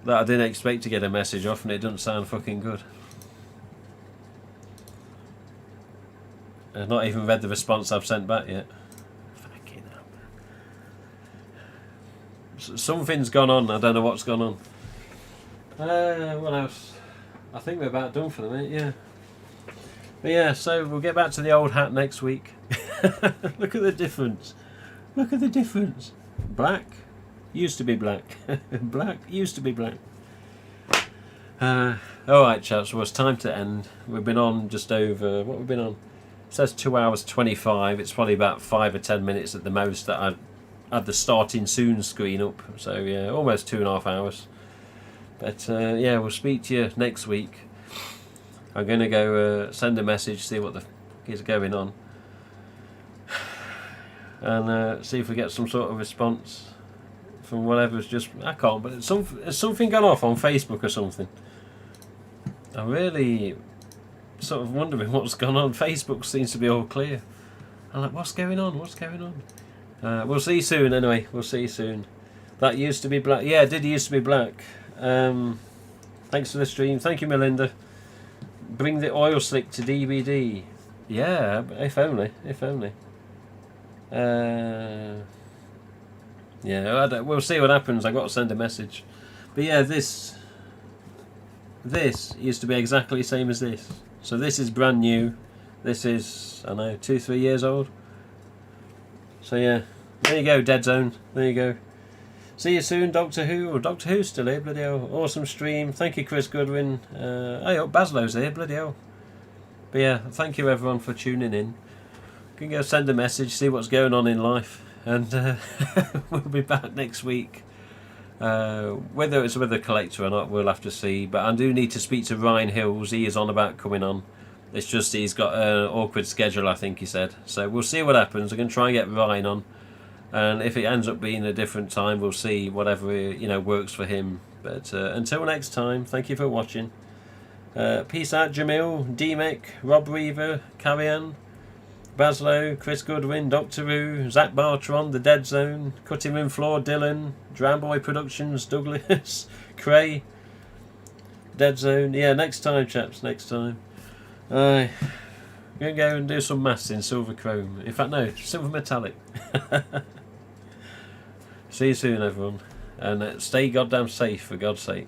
S1: that I didn't expect to get a message off, and it doesn't sound fucking good. I've not even read the response I've sent back yet. Fucking hell. Something's gone on. I don't know what's gone on. What else? I think we're about done for the minute, yeah. But yeah, so we'll get back to the old hat next week. Look at the difference. Look at the difference. Black used to be black. Black used to be black. Alright, chaps, well, it's time to end. We've been on just over, what we've been on? It says 2 hours 25. It's probably about 5 or 10 minutes at the most that I had the starting soon screen up. So yeah, almost 2.5 hours. But yeah, we'll speak to you next week. I'm going to go send a message, see what the fuck is going on. And see if we get some sort of response from whatever's just... I can't, but it's something gone off on Facebook or something. I'm really sort of wondering what's gone on. Facebook seems to be all clear. I'm like, what's going on? What's going on? We'll see you soon anyway. We'll see you soon. That used to be black. Yeah, it did used to be black. Thanks for the stream. Thank you, Melinda. Bring the oil slick to DVD. Yeah, if only. If only. Yeah, we'll see what happens. I've got to send a message. But yeah, this used to be exactly the same as this. So this is brand new. This is, I don't know, 2-3 years old. So yeah, there you go, Dead Zone. There you go. See you soon, Doctor Who. Or Doctor Who's still here, bloody hell. Awesome stream. Thank you, Chris Goodwin. Oh, Baslow's here, bloody hell. But yeah, thank you everyone for tuning in. You can go send a message, see what's going on in life. And we'll be back next week. Whether it's with a collector or not, we'll have to see. But I do need to speak to Ryan Hills. He is on about coming on. It's just he's got an awkward schedule, I think he said. So we'll see what happens. I'm going to try and get Ryan on. And if it ends up being a different time, we'll see whatever works for him. But until next time, thank you for watching. Peace out, Jamil, D-Mec, Rob Reaver, Carrion, Baslow, Chris Goodwin, Doctor Who, Zach Bartron, The Dead Zone, Cutting Room Floor, Dylan, Drown Boy Productions, Douglas, Cray, Dead Zone. Yeah, next time, chaps, next time. I'm going to go and do some maths in silver chrome. In fact, no, silver metallic. See you soon, everyone. And stay goddamn safe, for God's sake.